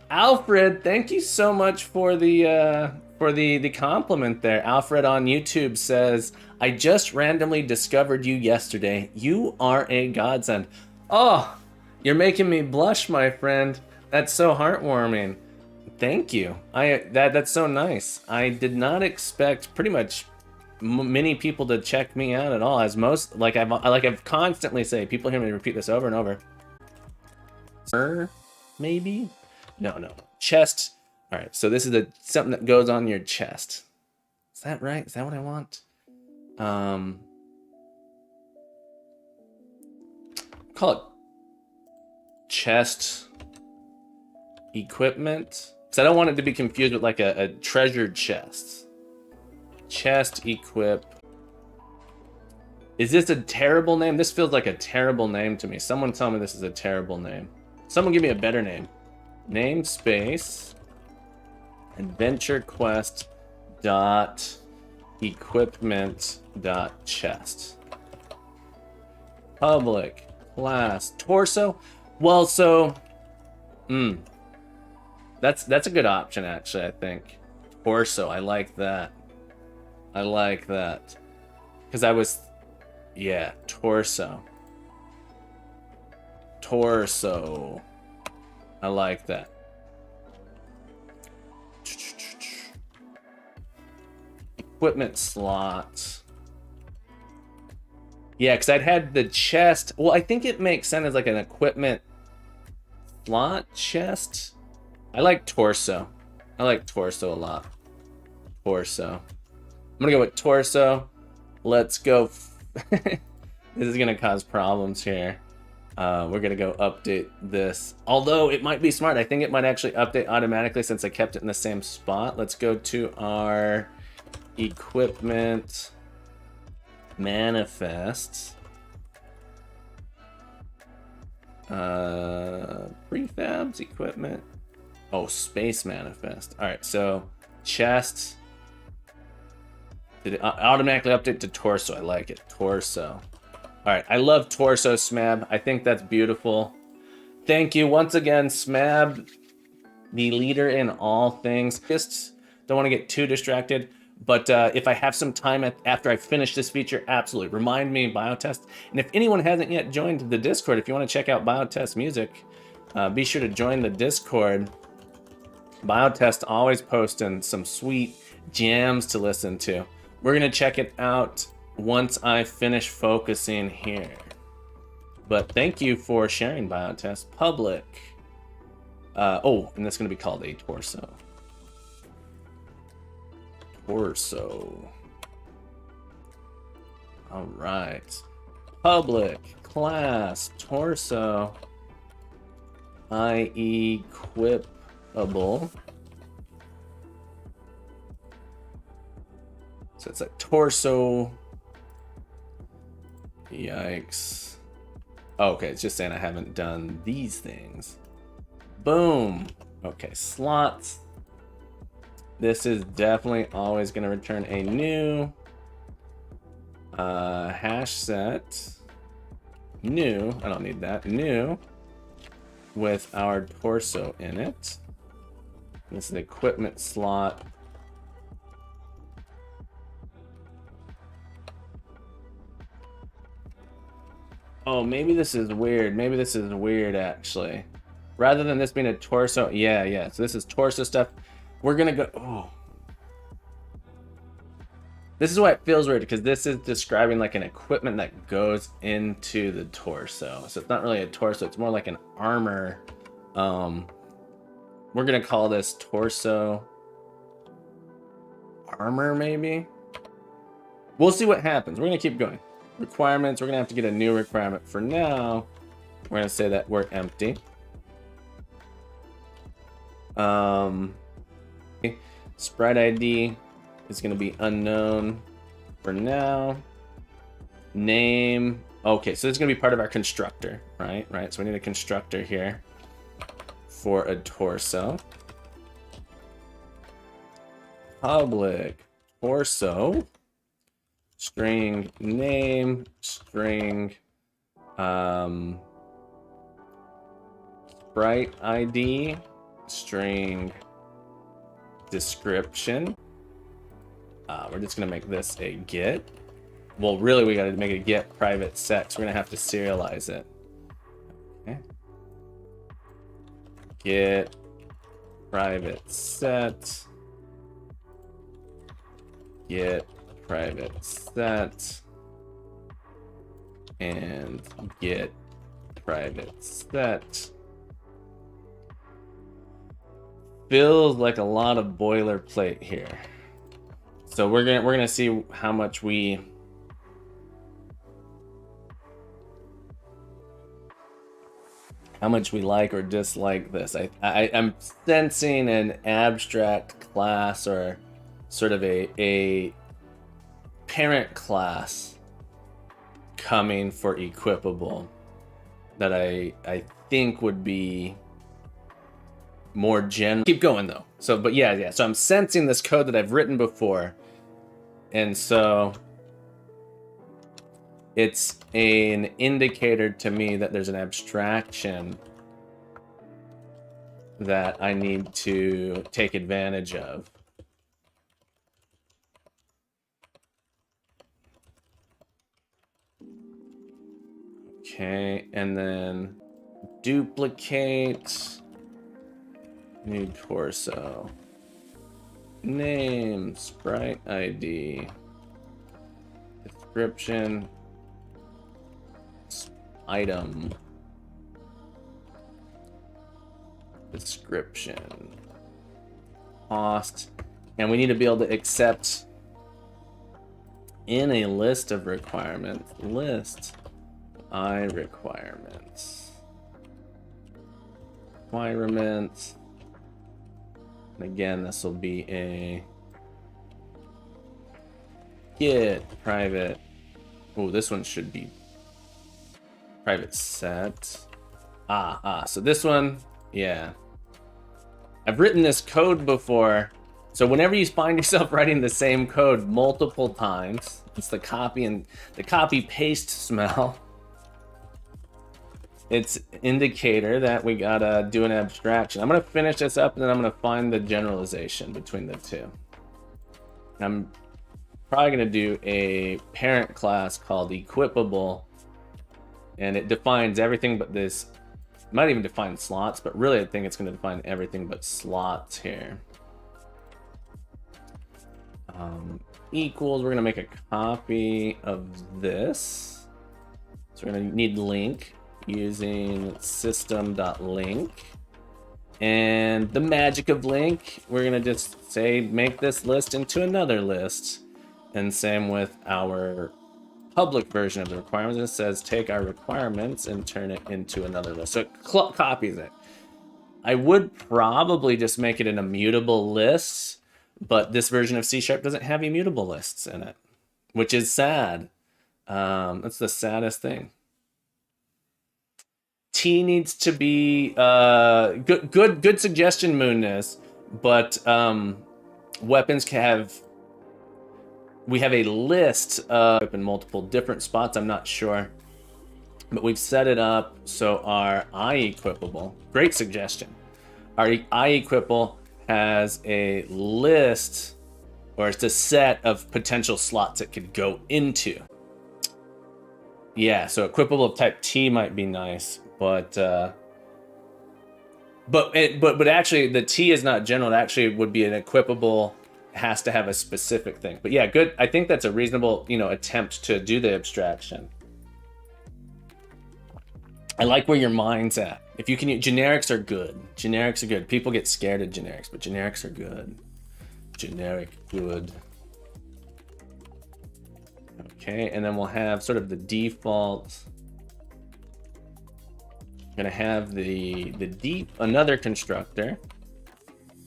S1: Alfred, thank you so much for the compliment there. Alfred on YouTube says, I just randomly discovered you yesterday. You are a godsend. Oh, you're making me blush, my friend. That's so heartwarming. Thank you. That's so nice. I did not expect pretty much many people to check me out at all. As most, like I've constantly say, people hear me repeat this over and over. Maybe? No. Chest. All right. So this is something that goes on your chest. Is that right? Is that what I want? Call it chest equipment. Because I don't want it to be confused with like a treasured chest. Chest equip. Is this a terrible name? This feels like a terrible name to me. Someone tell me this is a terrible name. Someone give me a better name. Namespace adventure quest dot equipment dot chest. Public class torso. Well, so that's a good option actually. I think torso. I like that. Because I was, yeah, torso. I like that. Equipment slots. Yeah, because I'd had the chest. Well, I think it makes sense as like an equipment slot chest. I like torso. I like torso a lot. Torso. I'm gonna go with torso. Let's go. This is gonna cause problems here. We're gonna go update this. Although it might be smart. I think it might actually update automatically since I kept it in the same spot. Let's go to our equipment manifest. Prefabs equipment. Oh, space manifest. All right, so chest. Did it automatically update to torso? I like it. Torso. All right, I love torso, Smab. I think that's beautiful. Thank you once again, Smab, the leader in all things. Just don't want to get too distracted, but if I have some time after I finish this feature, absolutely remind me, Biotest. And if anyone hasn't yet joined the Discord, if you want to check out Biotest music, be sure to join the Discord. Biotest always posting some sweet jams to listen to. We're gonna check it out once I finish focusing here. But thank you for sharing, Biotest. Public. Oh, and that's gonna be called a torso. Torso. All right. Public class torso. I equip equipable. So it's like torso. Yikes. Oh, okay, it's just saying I haven't done these things. Boom. Okay, slots. This is definitely always going to return a new hash set. New. I don't need that. New with our torso in it. This is the equipment slot. Oh, maybe this is weird. Maybe this is weird, actually. Rather than this being a torso. Yeah. So this is torso stuff. We're going to go. Oh. This is why it feels weird, because this is describing like an equipment that goes into the torso. So it's not really a torso. It's more like an armor. We're going to call this torso armor, maybe. We'll see what happens. We're going to keep going. Requirements. We're going to have to get a new requirement. For now, we're going to say that we're empty. Sprite ID is going to be unknown for now. Name. Okay, so this is going to be part of our constructor, right? So we need a constructor here for a torso. Public torso. String name. String sprite ID. String description. We're just gonna make this a get. Well, really, we gotta make a get private set, so we're gonna have to serialize it. Okay. Get private set. Get private set. And get private set. Feels like a lot of boilerplate here. So we're gonna see how much we like or dislike this. I'm sensing an abstract class or sort of a parent class coming for equipable that I think would be more general. Keep going though. So, but yeah. So I'm sensing this code that I've written before. And so it's an indicator to me that there's an abstraction that I need to take advantage of. Okay, and then duplicate new torso. Name, sprite ID, description, item, description, cost, and we need to be able to accept in a list of requirements, list I requirements, and again, this will be a get private. Oh, this one should be private set. So this one, yeah. I've written this code before. So whenever you find yourself writing the same code multiple times, it's the copy paste smell. It's indicator that we gotta do an abstraction. I'm gonna finish this up and then I'm gonna find the generalization between the two. I'm probably gonna do a parent class called equipable, and it defines everything but this. It might even define slots, but really I think it's gonna define everything but slots here. Equals, we're gonna make a copy of this. So we're gonna need link using system.link, and the magic of link, we're gonna just say make this list into another list, and same with our public version of the requirements. It says take our requirements and turn it into another list, so it copies it. I would probably just make it an immutable list, but this version of C# doesn't have immutable lists in it, which is sad. That's the saddest thing. T needs to be good suggestion, Moonness, but weapons we have a list in multiple different spots. I'm not sure, but we've set it up so our I-equipable, great suggestion. Our I-equipable has a list, or it's a set of potential slots it could go into. Yeah, so equipable of type T might be nice, but actually the T is not general. It actually would be an equipable, has to have a specific thing. But yeah, good. I think that's a reasonable, attempt to do the abstraction. I like where your mind's at. If you can, generics are good. Generics are good. People get scared of generics, but generics are good. Generic good. Okay, and then we'll have sort of the default. I'm gonna have the deep, another constructor.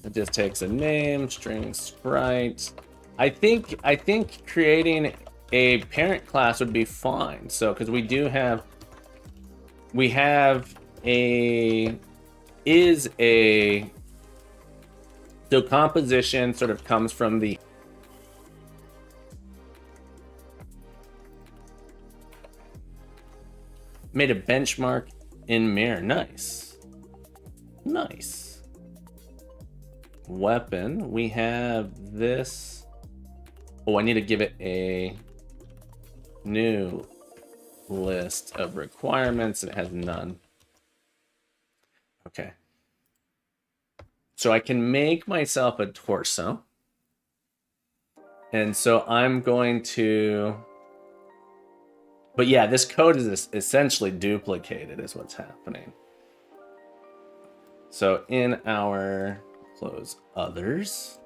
S1: It just takes a name, string sprite. I think creating a parent class would be fine. So because we have a so composition sort of comes from the made a benchmark in mirror. Nice. Weapon, we have this. Oh, I need to give it a new list of requirements. It has none. Okay. So I can make myself a torso. And so I'm going to, but yeah, this code is essentially duplicated is what's happening. So in our close others,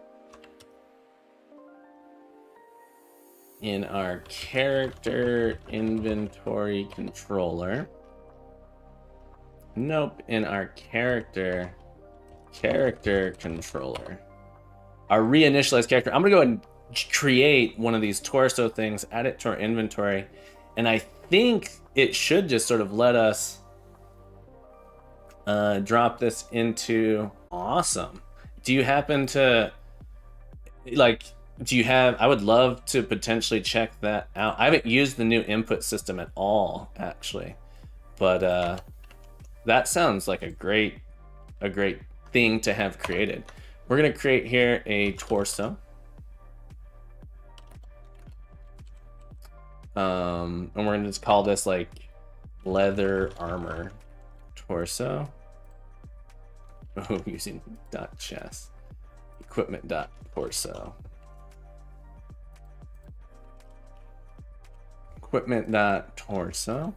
S1: in our character inventory controller, nope, in our character controller, our reinitialized character, I'm gonna go ahead and create one of these torso things, add it to our inventory, and I think it should just sort of let us drop this into awesome. Do you happen to I would love to potentially check that out. I haven't used the new input system at all, actually, but that sounds like a great thing to have created. We're gonna create here a torso. And we're gonna just call this like leather armor torso. Oh, using .chess. Equipment.torso. Equipment.torso.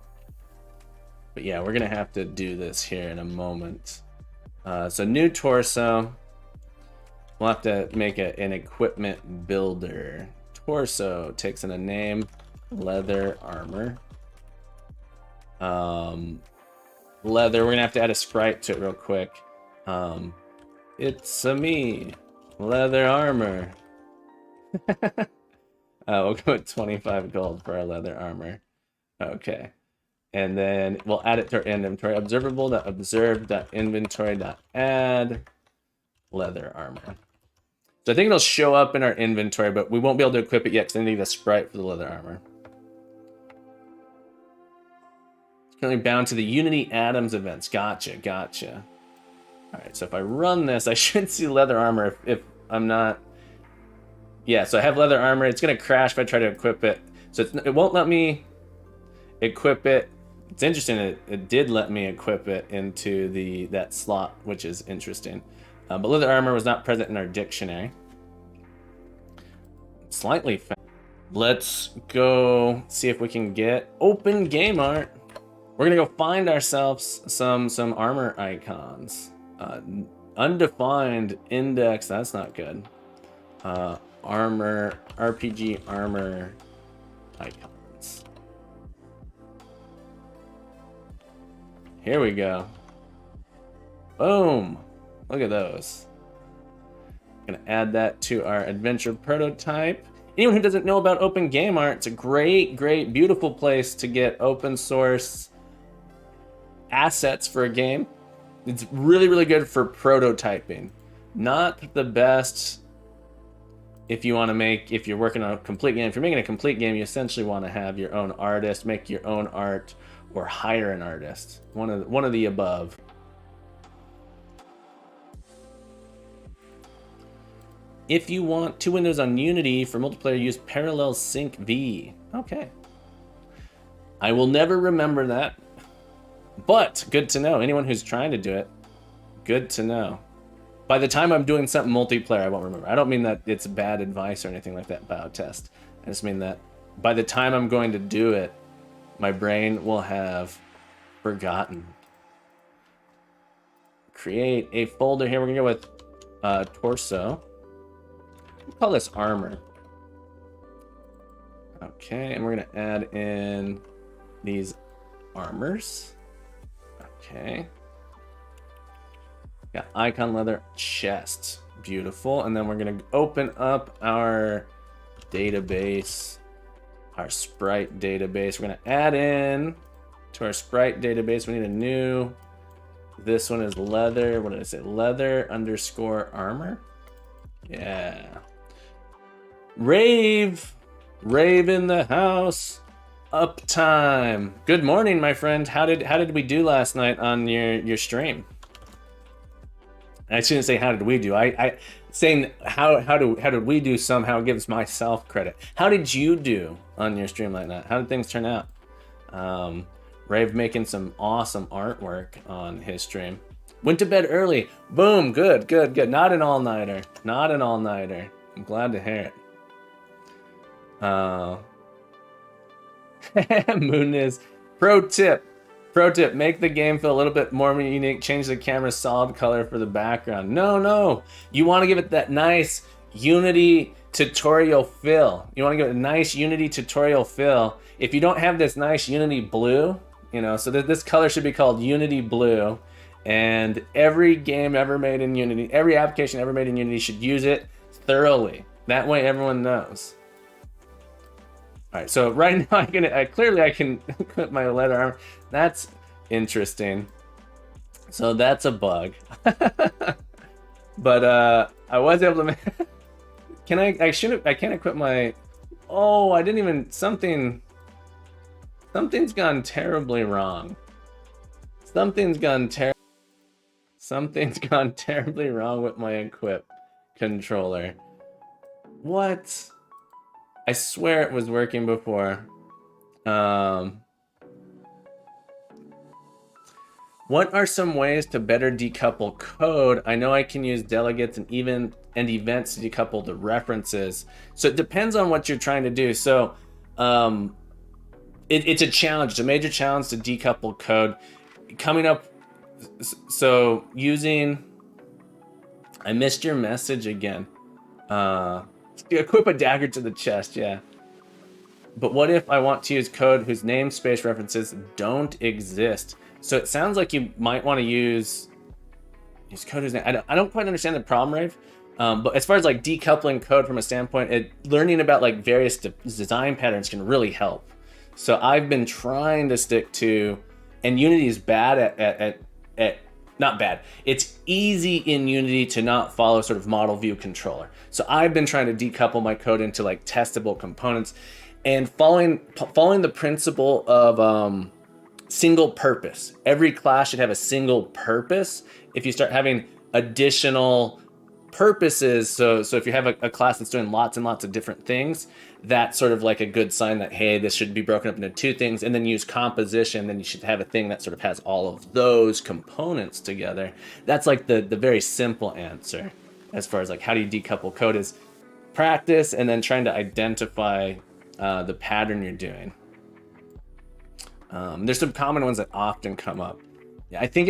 S1: But yeah, we're gonna have to do this here in a moment. So new torso. We'll have to make an equipment builder. Torso takes in a name, leather armor. Leather, we're gonna have to add a sprite to it real quick. It's me, leather armor. We'll go with 25 gold for our leather armor. Okay. And then we'll add it to our inventory. Observable.observe.inventory.add leather armor. So I think it'll show up in our inventory, but we won't be able to equip it yet because I need a sprite for the leather armor. It's currently bound to the Unity Atoms events. Gotcha. All right, so if I run this, I should see leather armor if I'm not. Yeah, so I have leather armor. It's gonna crash if I try to equip it. So it won't let me equip it. It's interesting. It did let me equip it into that slot, which is interesting. But leather armor was not present in our dictionary. Slightly fast. Let's go see if we can get open game art. We're gonna go find ourselves some armor icons. Undefined index, that's not good. Armor, RPG armor icons. Here we go. Boom. Look at those. Gonna add that to our adventure prototype. Anyone who doesn't know about open game art, it's a great, beautiful place to get open source assets for a game. It's really good for prototyping. Not the best if you want to make, if you're working on a complete game. If you're making a complete game, you essentially want to have your own artist, make your own art, or hire an artist. One of the above. If you want 2 windows on Unity for multiplayer, use Parallel Sync V. Okay. I will never remember that, but good to know. Anyone who's trying to do it, good to know. By the time I'm doing something multiplayer, I won't remember. I don't mean that it's bad advice or anything like that, BioTest. I just mean that by the time I'm going to do it, my brain will have forgotten. Create a folder here. We're gonna go with torso. We'll call this armor. Okay, and we're gonna add in these armors. Okay. Got icon leather chest. Beautiful. And then we're gonna open up our database, our sprite database. We're gonna add in to our sprite database. We need a new, this one is leather. What did I say? Leather underscore armor. Yeah. Rave in the house. Uptime. Good morning, my friend. How did we do last night on your stream? I shouldn't say how did we do. I saying how did we do somehow gives myself credit. How did you do on your stream like that? How did things turn out? Rave making some awesome artwork on his stream. Went to bed early. Boom. Good. Not an all-nighter. Not an all-nighter. I'm glad to hear it. Moon is pro tip. Make the game feel a little bit more unique. Change the camera's solid color for the background. No. You want to give it that nice Unity tutorial feel. If you don't have this nice Unity blue, so this color should be called Unity blue. And every game ever made in Unity, every application ever made in Unity should use it thoroughly. That way everyone knows. All right, so right now I can equip my leather armor. That's interesting. So that's a bug. But I was able to make I can't equip my, I didn't even, something's gone terribly wrong. Something's gone terribly wrong with my equip controller. What? I swear it was working before. What are some ways to better decouple code? I know I can use delegates and events to decouple the references. So it depends on what you're trying to do. So it's a challenge. It's a major challenge to decouple code. I missed your message again. Equip a dagger to the chest, yeah. But what if I want to use code whose namespace references don't exist? So it sounds like you might want to use code whose name. I don't quite understand the problem, Rave. But as far as like decoupling code from a standpoint, learning about like various design patterns can really help. So I've been trying to stick to, and Unity is bad at not bad. It's easy in Unity to not follow sort of model view controller. So I've been trying to decouple my code into like testable components and following the principle of single purpose. Every class should have a single purpose. If you start having additional purposes, so if you have a class that's doing lots and lots of different things, that's sort of like a good sign that, hey, this should be broken up into 2 things, and then use composition, then you should have a thing that sort of has all of those components together. That's like the very simple answer as far as like how do you decouple code is practice and then trying to identify the pattern you're doing. There's some common ones that often come up. Yeah, I think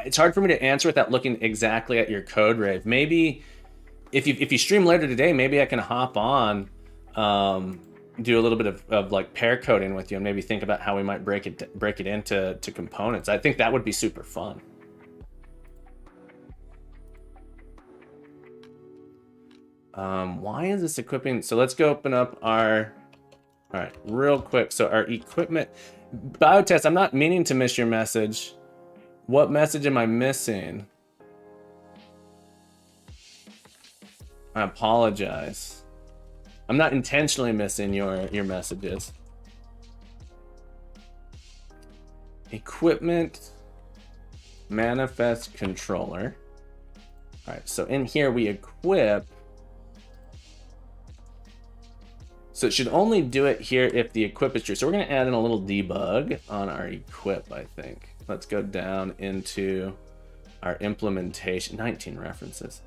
S1: it's hard for me to answer without looking exactly at your code, Rave. Maybe if you stream later today, maybe I can hop on, do a little bit of like pair coding with you and maybe think about how we might break it into components. I think that would be super fun. Why is this equipping? So let's go open up our, all right, real quick. So our equipment, biotest, I'm not meaning to miss your message. What message am I missing? I apologize. I'm not intentionally missing your messages. Equipment, manifest controller. All right, so in here we equip. So it should only do it here if the equip is true. So we're gonna add in a little debug on our equip, I think. Let's go down into our implementation, 19 references,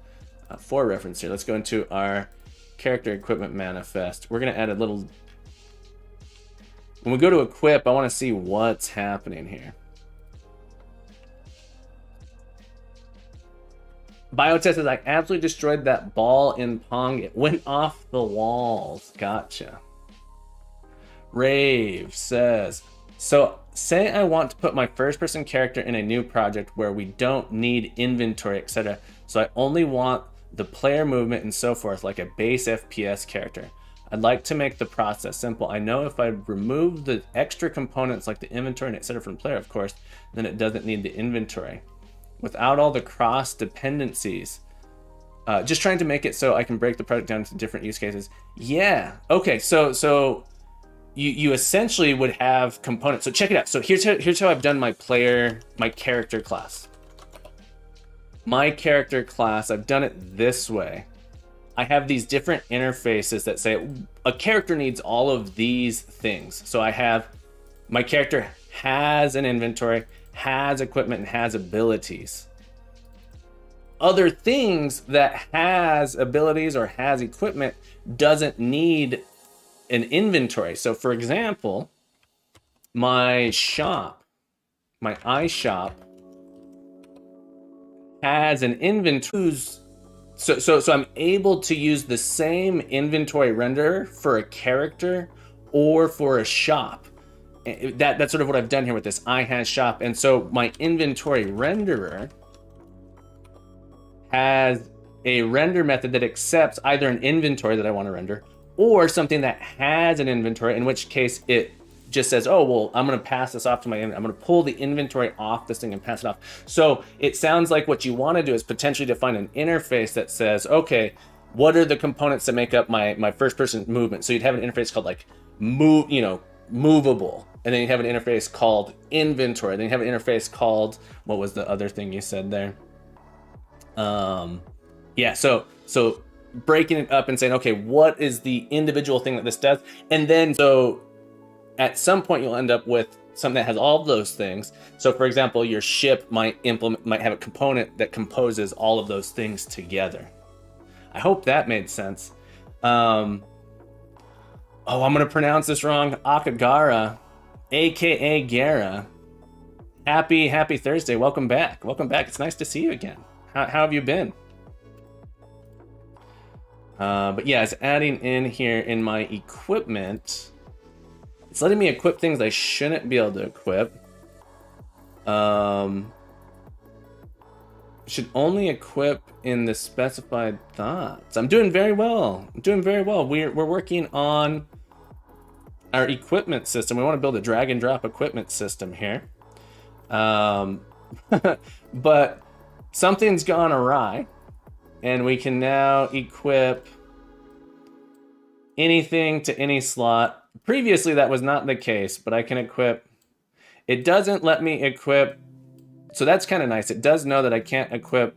S1: 4 references here. Let's go into our character equipment manifest. We're gonna add a little, when we go to equip, I wanna see what's happening here. Biotest says, I absolutely destroyed that ball in Pong. It went off the walls. Gotcha. Rave says, so say I want to put my first person character in a new project where we don't need inventory, etc. So I only want the player movement and so forth, like a base FPS character. I'd like to make the process simple. I know if I remove the extra components like the inventory and etc. from the player, of course, then it doesn't need the inventory. Without all the cross dependencies, just trying to make it so I can break the project down into different use cases. Yeah. Okay. So you essentially would have components. So check it out. So here's how I've done my character class. My character class, I've done it this way. I have these different interfaces that say a character needs all of these things. So I have my character has an inventory, has equipment, and has abilities. Other things that has abilities or has equipment doesn't need an inventory. So for example, my shop, my iShop has an inventory. So I'm able to use the same inventory renderer for a character or for a shop. That's sort of what I've done here with this has shop. And so my inventory renderer has a render method that accepts either an inventory that I want to render or something that has an inventory, in which case it just says, oh, well, I'm going to pass this off to I'm going to pull the inventory off this thing and pass it off. So it sounds like what you want to do is potentially define an interface that says, okay, what are the components that make up my first person movement? So you'd have an interface called like movable. And then you have an interface called inventory. Then you have an interface called, what was the other thing you said there? Yeah, so breaking it up and saying, okay, what is the individual thing that this does? And then so at some point you'll end up with something that has all of those things. So for example, your ship might have a component that composes all of those things together. I hope that made sense. Oh, I'm gonna pronounce this wrong. Akagara, aka Gara. Happy Thursday. Welcome back. It's nice to see you again. How have you been? But yeah, it's adding in here in my equipment. It's letting me equip things I shouldn't be able to equip. Should only equip in the specified thoughts. I'm doing very well. We're working on our equipment system. We want to build a drag and drop equipment system here. But something's gone awry, and we can now equip anything to any slot. Previously, that was not the case, but I can equip. It doesn't let me equip, so that's kind of nice. It does know that I can't equip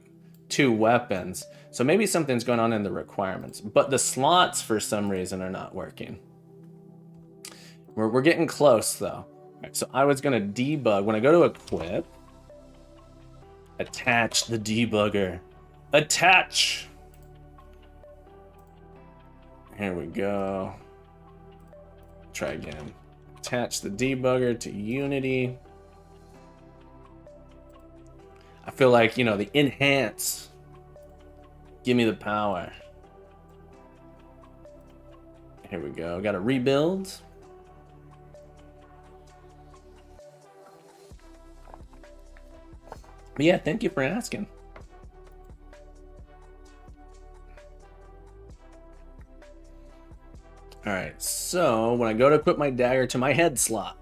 S1: 2 weapons, so maybe something's going on in the requirements, but the slots for some reason are not working. We're getting close though. Right, so I was gonna debug. When I go to equip, attach the debugger. Attach! Here we go. Try again. Attach the debugger to Unity. I feel like, the enhance. Give me the power. Here we go. Got to rebuild. But yeah, thank you for asking. All right, so when I go to equip my dagger to my head slot,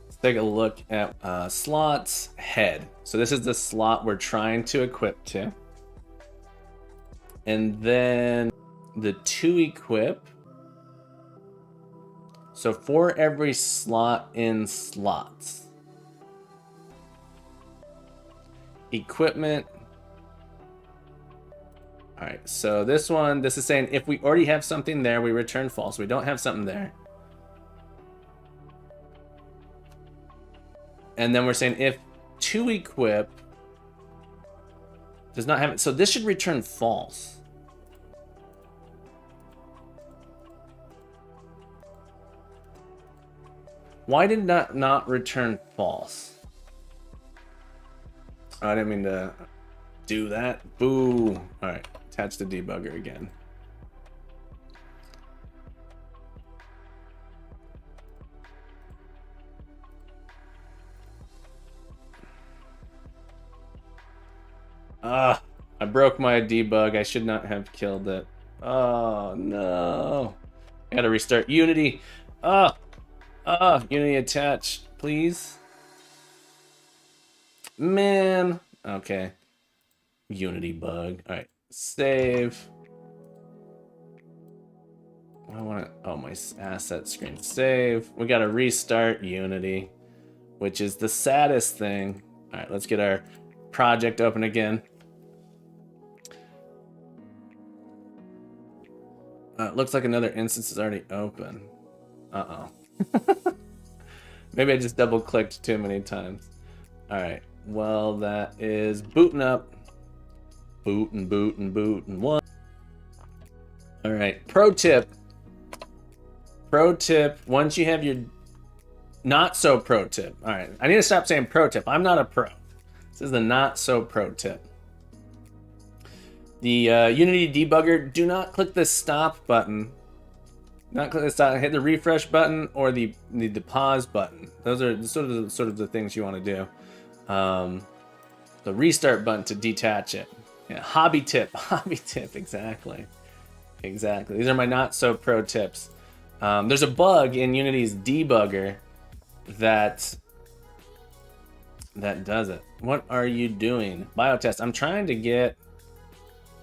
S1: let's take a look at slots, head. So this is the slot we're trying to equip to. And then the to equip. So for every slot in slots. Equipment. All right, so this is saying if we already have something there, we return false. We don't have something there. And then we're saying if to equip does not have it, so this should return false. Why did not return false? Oh, I didn't mean to do that. Boo. All right, attach the debugger again. I broke my debug. I should not have killed it. Oh, no. I gotta restart Unity. Unity attach, please. Man. Okay. Unity bug. All right. Save. I want to... Oh, my asset screen. Save. We gotta restart Unity, which is the saddest thing. All right, let's get our project open again. Looks like another instance is already open. Uh-oh. Maybe I just double-clicked too many times. All right. Well, that is booting up. Booting. One. All right. Pro tip. Once you have your... Not so pro tip. All right. I need to stop saying pro tip. I'm not a pro. This is the not so pro tip. The Unity debugger, do not click the stop button. Not click the stop, hit the refresh button or the pause button. Those are sort of the things you want to do. The restart button to detach it. Yeah, hobby tip, exactly. These are my not so pro tips. There's a bug in Unity's debugger that does it. What are you doing? Biotest. I'm trying to get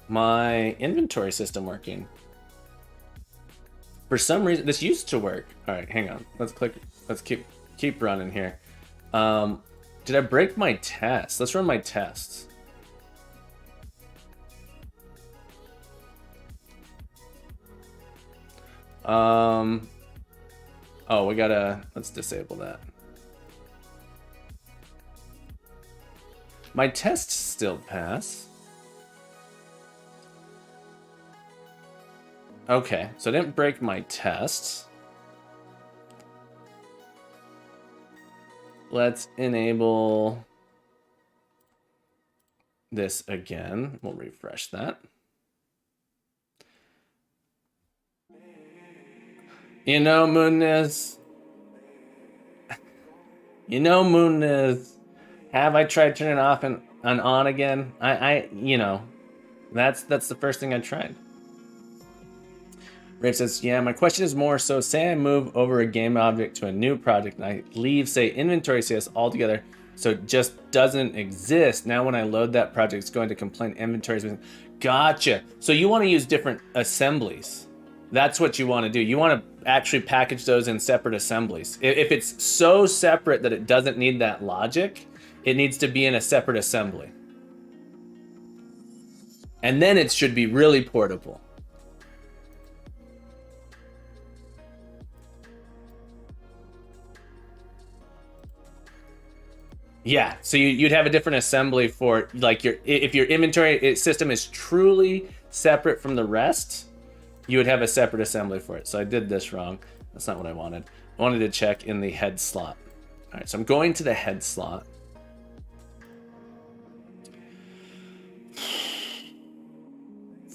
S1: my inventory system working. For some reason, this used to work. All right, hang on. Let's keep running here. Did I break my test? Let's run my tests. Oh, let's disable that. My tests still pass. Okay, so I didn't break my tests. Let's enable this again. We'll refresh that. You know, Mooniz. Have I tried turning it off and on again? That's the first thing I tried. Rafe says, yeah, my question is more so say I move over a game object to a new project and I leave, say, inventory CS altogether, so it just doesn't exist. Now when I load that project, it's going to complain inventory is missing. Gotcha. So you want to use different assemblies. That's what you want to do. You want to actually package those in separate assemblies. If it's so separate that it doesn't need that logic, it needs to be in a separate assembly. And then it should be really portable. Yeah, so you'd have a different assembly for like if your inventory system is truly separate from the rest, you would have a separate assembly for it. So I did this wrong. That's not what I wanted. I wanted to check in the head slot. All right, so I'm going to the head slot.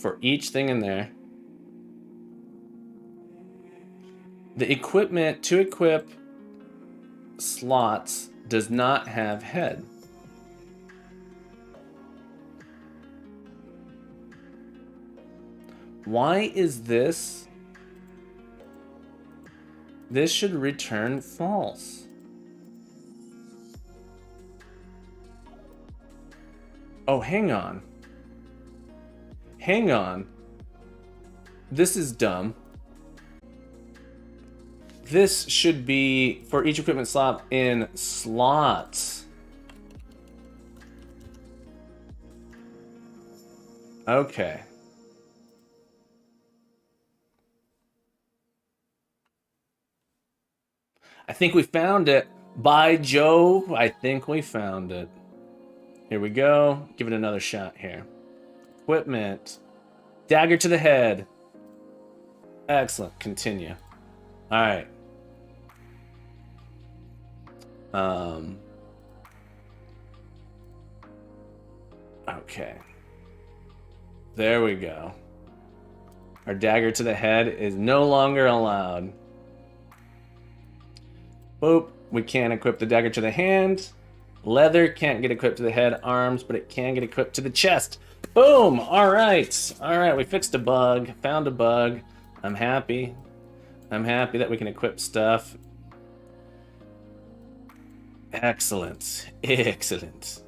S1: For each thing in there. The equipment to equip slots does not have head. Why is this This should return false. Oh, hang on. Hang on. This is dumb. This should be for each equipment slot in slots. Okay. I think we found it. By Jove, I think we found it. Here we go. Give it another shot here. Equipment. Dagger to the head. Excellent. Continue. All right. Okay. There we go. Our dagger to the head is no longer allowed. Boop. We can't equip the dagger to the hand. Leather can't get equipped to the head, arms, but it can get equipped to the chest. Boom! All right. All right, we fixed a bug. Found a bug. I'm happy. I'm happy that we can equip stuff. Excellent. Excellent.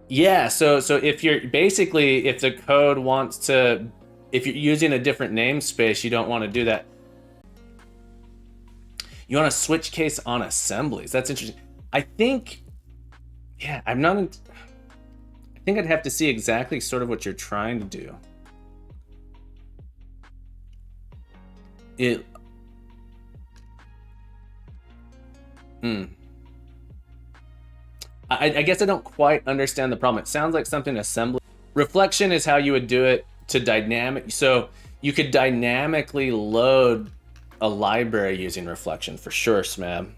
S1: Yeah, so if you're basically, if the code wants to, if you're using a different namespace, you don't want to do that. You want to switch case on assemblies. That's interesting. I think, yeah, I'm not, I think I'd have to see exactly sort of what you're trying to do. I guess I don't quite understand the problem. It sounds like something assembly. Reflection is how you would do it to dynamic. So you could dynamically load a library using reflection for sure, Smab.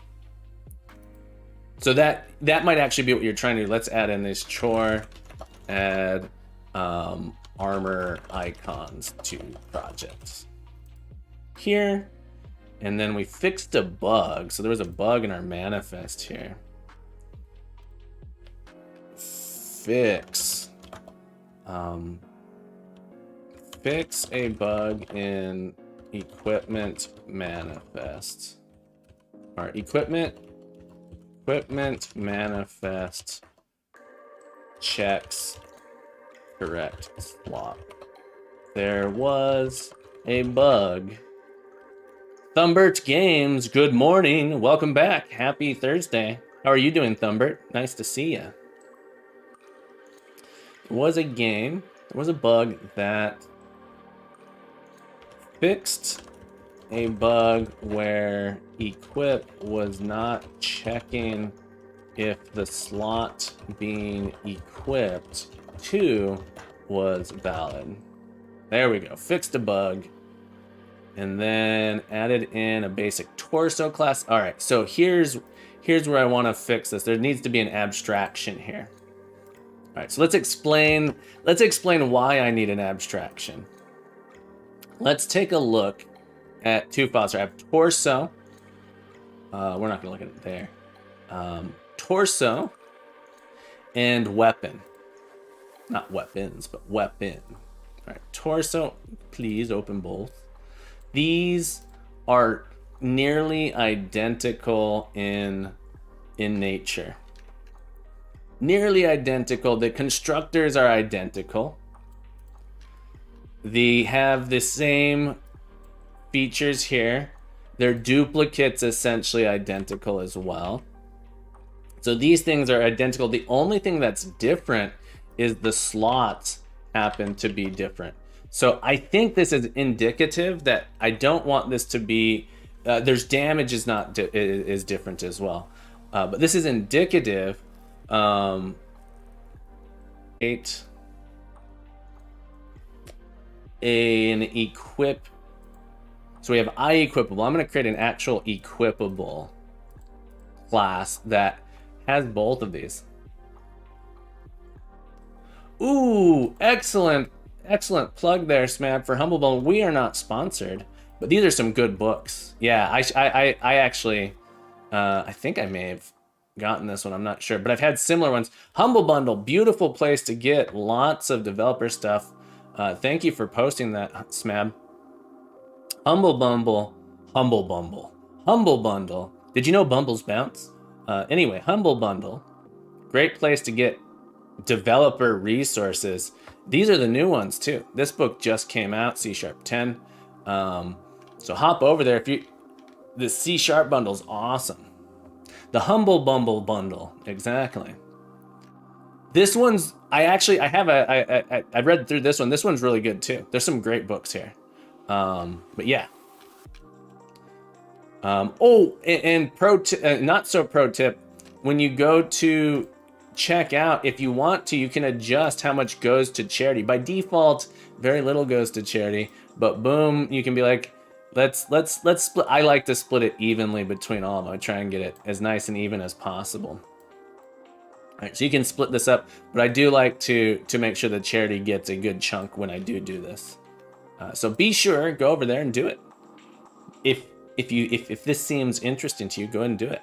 S1: So that might actually be what you're trying to do. Let's add in this chore, add armor icons to projects here. And then we fixed a bug. So there was a bug in our manifest here. Fix a bug in equipment manifest. All right, equipment manifest checks correct slot. There was a bug. Thumbert Games, good morning. Welcome back. Happy Thursday. How are you doing, Thumbert? Nice to see you. There was a game, there was a bug that fixed a bug where equip was not checking if the slot being equipped to was valid. There we go, fixed a bug. And then added in a basic torso class. All right, so here's where I want to fix this. There needs to be an abstraction here. All right, so let's explain why I need an abstraction. Let's take a look at two files. I have torso. We're not gonna look at it there. Torso and weapon. Not weapons, but weapon. All right, torso, please open both. These are nearly identical in nature. Nearly identical. The constructors are identical. They have the same features here. Their duplicates essentially identical as well. So these things are identical. The only thing that's different is the slots happen to be different. So I think this is indicative that I don't want this to be, there's damage is not is different as well. But this is indicative. An equip. So we have equipable. I'm going to create an actual equipable class that has both of these. Ooh, excellent. Excellent plug there, Smab, for Humble Bundle. We are not sponsored, but these are some good books. Yeah, I actually, I think I may have gotten this one. I'm not sure, but I've had similar ones. Humble Bundle, beautiful place to get lots of developer stuff. Thank you for posting that, Smab. Humble Bumble, Humble Bumble, Humble Bundle. Did you know Bumbles bounce? Anyway, Humble Bundle, great place to get developer resources. These are the new ones too. This book just came out, C# 10. So hop over there if you. The C# bundle's awesome. The Humble Bumble bundle, exactly. This one's I read through this one. This one's really good too. There's some great books here. But yeah. And not so pro tip, when you go to check out, if you want to, you can adjust how much goes to charity. By default, very little goes to charity, but boom, you can be like, let's split. I like to split it evenly between all of them. I try and get it as nice and even as possible. All right, so you can split this up, but I do like to make sure the charity gets a good chunk when I do this. So be sure, go over there and do it. If this seems interesting to you, go ahead and do it.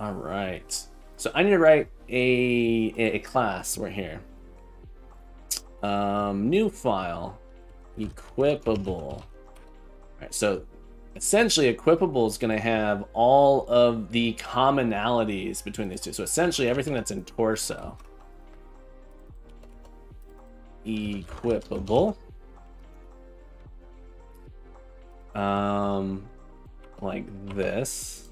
S1: All right. So I need to write a class. We're here. New file, equipable. All right. So essentially, equipable is going to have all of the commonalities between these two. So essentially, everything that's in torso. Equipable. Like this.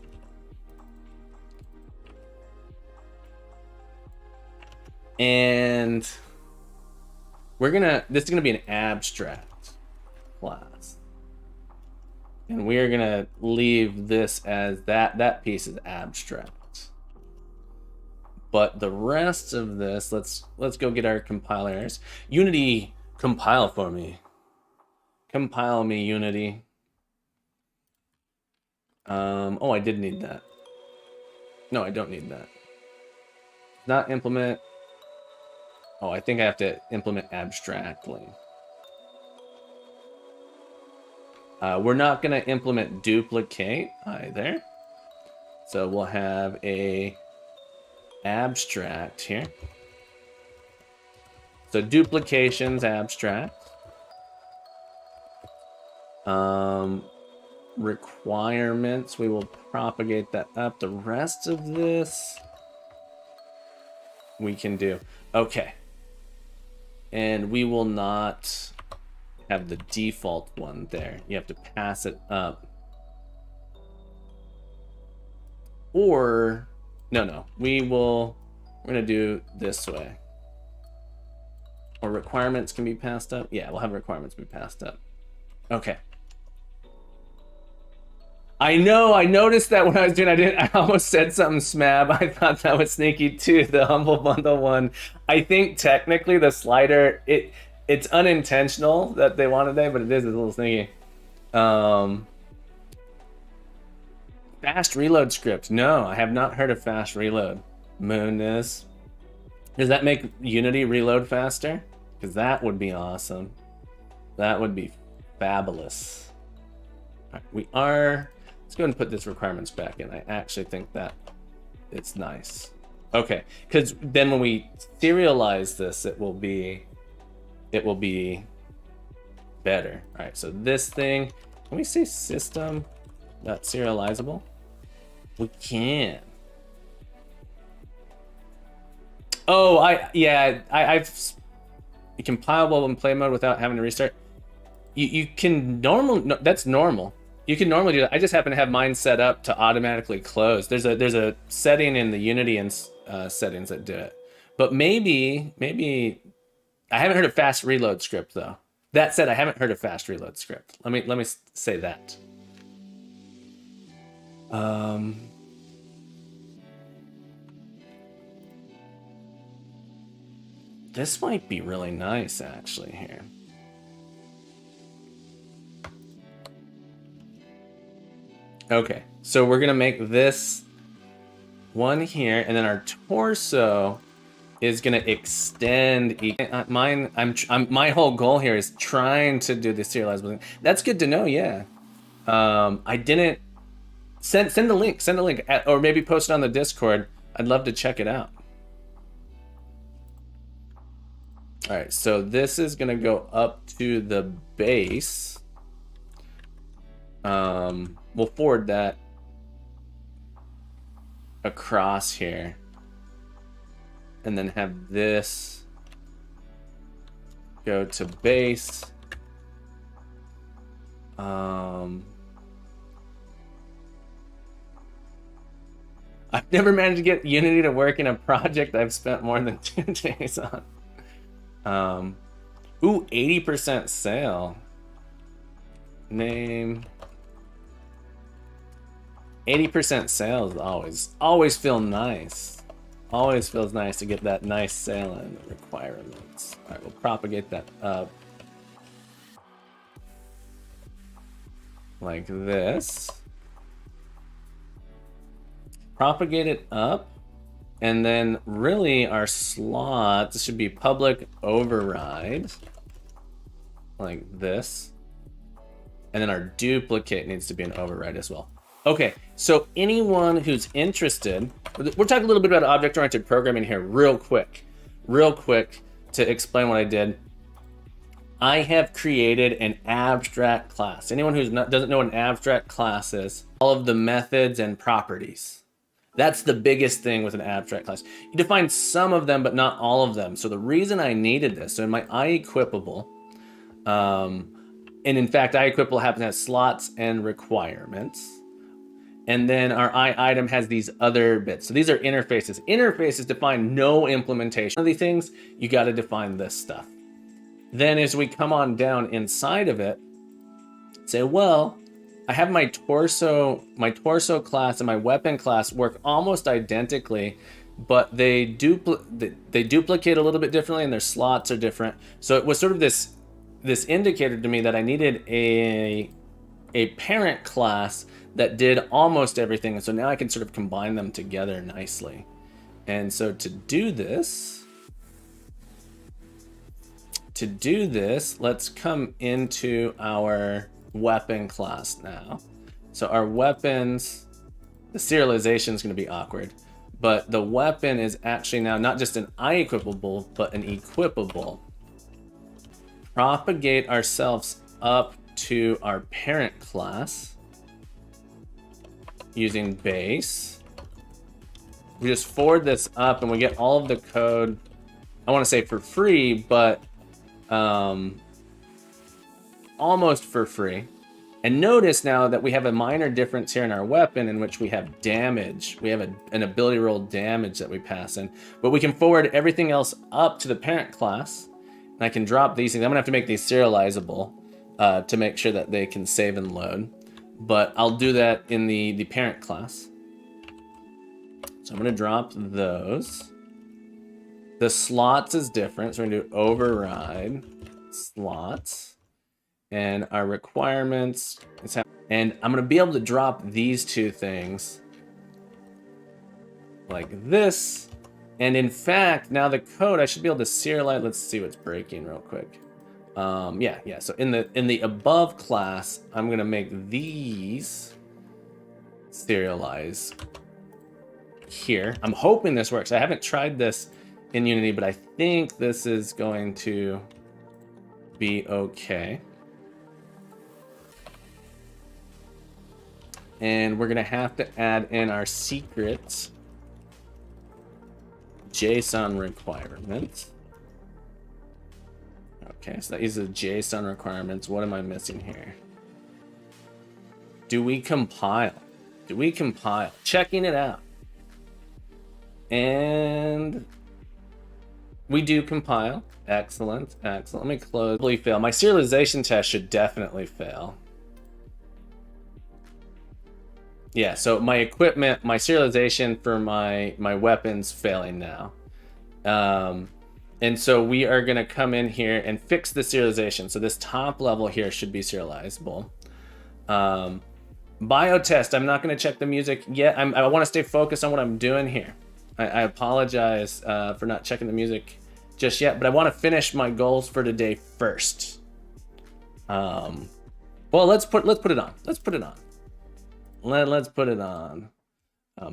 S1: And this is gonna be an abstract class. And we're gonna leave this as that piece is abstract. But the rest of this, let's go get our compilers. Unity, compile for me. Compile me, Unity. Oh, I did need that. No, I don't need that. Not implement. Oh, I think I have to implement abstractly. We're not going to implement duplicate either. So we'll have a abstract here. So duplication's abstract. Requirements, we will propagate that up. The rest of this we can do. Okay. And we will not have the default one there. You have to pass it up. Or, no, we're going to do this way. Or requirements can be passed up. Yeah, we'll have requirements be passed up. Okay. I know, I noticed that when I was doing, I almost said something smab. I thought that was sneaky too, the Humble Bundle one. I think technically the slider, it's unintentional that they wanted that, but it is a little sneaky. Fast reload script. No, I have not heard of fast reload. Moonness. Does that make Unity reload faster? Because that would be awesome. That would be fabulous. All right, we are... Let's go ahead and put this requirements back in. I actually think that it's nice. Okay, because then when we serialize this, it will be better. All right, so this thing, can we say system not serializable? We can. Oh, I've compilable in play mode without having to restart. You can no, that's normal. You can normally do that. I just happen to have mine set up to automatically close. There's a setting in the Unity and settings that do it. But maybe I haven't heard of fast reload script though. That said, I haven't heard of fast reload script. Let me say that. This might be really nice actually here. Okay, so we're gonna make this one here, and then our torso is gonna extend. My whole goal here is trying to do the serializable. That's good to know. Yeah, I didn't send the link. Send the link, or maybe post it on the Discord. I'd love to check it out. All right, so this is gonna go up to the base. We'll forward that across here, and then have this go to base. I've never managed to get Unity to work in a project I've spent more than 2 days on. Ooh, 80% sale. Name. 80% sales always feel nice. Always feels nice to get that nice sale in requirements. All right, we'll propagate that up like this. Propagate it up, and then really our slots should be public override like this, and then our duplicate needs to be an override as well. Okay, so anyone who's interested, we're talking a little bit about object-oriented programming here real quick to explain what I did. I have created an abstract class. Anyone who doesn't know what an abstract class is, all of the methods and properties. That's the biggest thing with an abstract class. You define some of them, but not all of them. So the reason I needed this, so in my IEquipable, and in fact, IEquipable happens to have slots and requirements. And then our item has these other bits. So these are interfaces. Interfaces define no implementation of these things. You got to define this stuff. Then as we come on down inside of it, say, well, I have my torso class and my weapon class work almost identically, but they duplicate a little bit differently and their slots are different. So it was sort of this indicator to me that I needed a parent class that did almost everything. And so now I can sort of combine them together nicely. And so to do this, let's come into our weapon class now. So our weapons, the serialization is going to be awkward, but the weapon is actually now not just an IEquipable, but an equipable. Propagate ourselves up to our parent class using base. We just forward this up and we get all of the code, I want to say for free, but almost for free. And notice now that we have a minor difference here in our weapon in which we have damage. We have an ability roll damage that we pass in, but we can forward everything else up to the parent class. And I can drop these things. I'm gonna have to make these serializable to make sure that they can save and load, but I'll do that in the parent class. So I'm gonna drop those. The slots is different, so we're gonna do override slots, and our requirements is and I'm gonna be able to drop these two things like this. And in fact, now the code, I should be able to serialize. Let's see what's breaking real quick. Yeah. So in the above class, I'm gonna make these serialize here. I'm hoping this works. I haven't tried this in Unity, but I think this is going to be okay. And we're gonna have to add in our secret JSON requirements. Okay, so these are the JSON requirements. What am I missing here? Do we compile? Checking it out. And we do compile. Excellent. Let me close. Probably fail. My serialization test should definitely fail. Yeah, so my equipment, my serialization for my weapons failing now. And so we are gonna come in here and fix the serialization. So this top level here should be serializable. Biotest, I'm not gonna check the music yet. I wanna stay focused on what I'm doing here. I apologize for not checking the music just yet, but I wanna finish my goals for today first. Well, let's put it on. Let's put it on.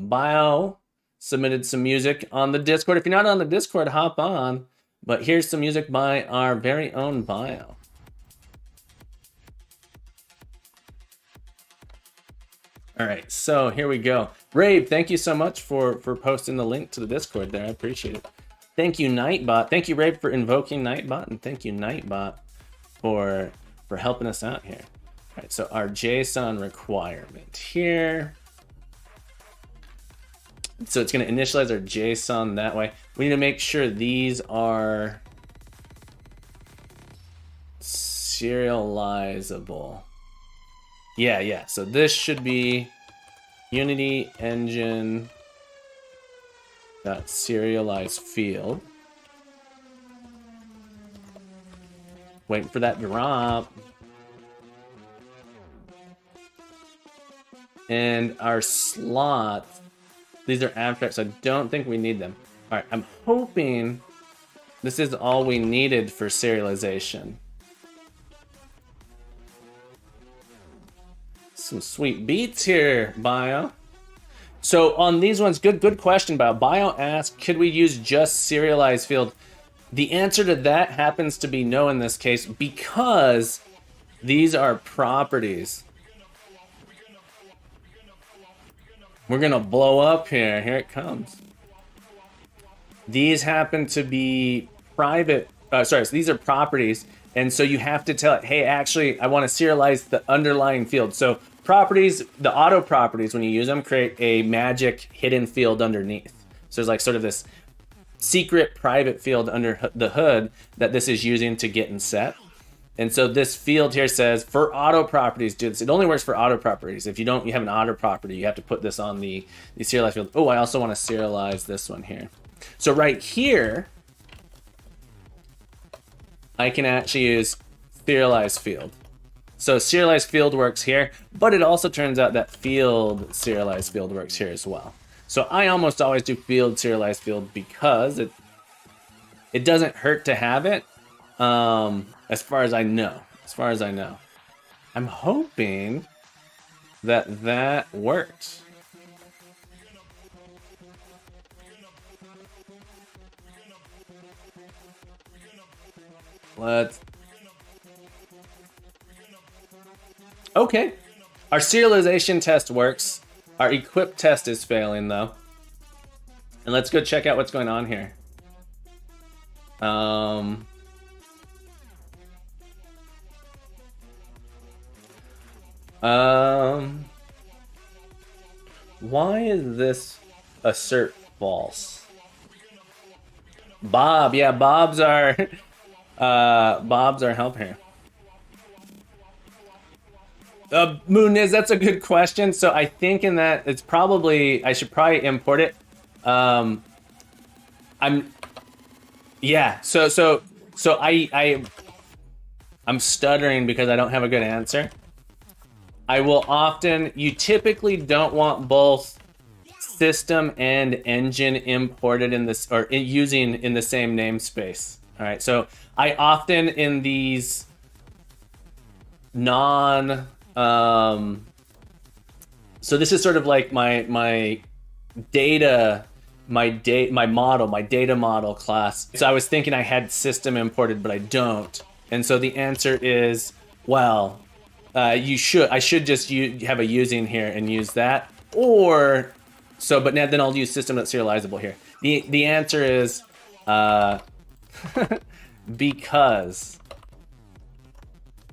S1: Bio submitted some music on the Discord. If you're not on the Discord, hop on. But here's some music by our very own Bio. All right, so here we go. Rabe, thank you so much for posting the link to the Discord there. I appreciate it. Thank you, Nightbot. Thank you, Rabe, for invoking Nightbot, and thank you, Nightbot, for helping us out here. All right, so our JSON requirement here. So it's going to initialize our JSON that way. We need to make sure these are serializable. Yeah. So this should be Unity engine .serialize field. Waiting for that drop. And our slots, these are abstracts. I don't think we need them. All right, I'm hoping this is all we needed for serialization. Some sweet beats here, Bio. So on these ones, good question, Bio. Bio asked, could we use just serialize field? The answer to that happens to be no in this case, because these are properties. We're gonna blow up here. Here it comes. These happen to be private, so these are properties. And so you have to tell it, hey, actually, I want to serialize the underlying field. So properties, the auto properties, when you use them, create a magic hidden field underneath. So there's like sort of this secret private field under the hood that this is using to get and set. And so this field here says for auto properties, do this. It only works for auto properties. If you have an auto property, you have to put this on the serialize field. Oh, I also want to serialize this one here. So right here, I can actually use serialize field. So serialize field works here, but it also turns out that field serialize field works here as well. So I almost always do field serialize field because it doesn't hurt to have it. As far as I know. I'm hoping that worked. Okay. Our serialization test works. Our equip test is failing though. And let's go check out what's going on here. Why is this assert false? Bob, yeah, Bob's our help here. Mooniz, that's a good question. So I think in that it's probably, I should probably import it. I'm stuttering because I don't have a good answer. You typically don't want both system and engine imported in this, or using in the same namespace. All right, so I often in these so this is sort of like my data model class. So I was thinking I had system imported, but I don't. And so the answer is, well, I should just have a using here and use that. Or, but now then I'll use system.serializable here. The answer is, because.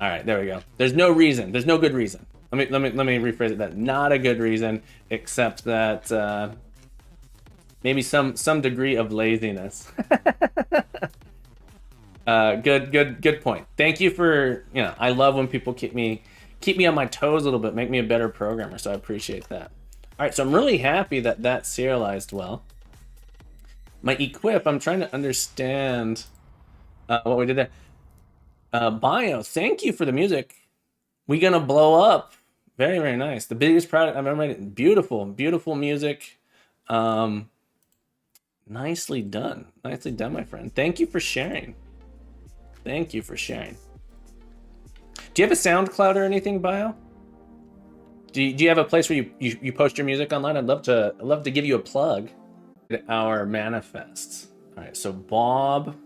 S1: All right, there we go. There's no reason. There's no good reason. Let me rephrase it. That not a good reason, except that maybe some degree of laziness. Good point. Thank you for, I love when people keep me on my toes a little bit, make me a better programmer. So I appreciate that. All right, so I'm really happy that serialized well. My equip, I'm trying to understand what we did there. Bio, thank you for the music. We gonna blow up. Very, very nice. The biggest product I've ever made. Beautiful music. Nicely done, my friend. Thank you for sharing. Do you have a SoundCloud or anything, Bio? Do you have a place where you post your music online? I'd love to give you a plug. Our manifests. All right, so Bob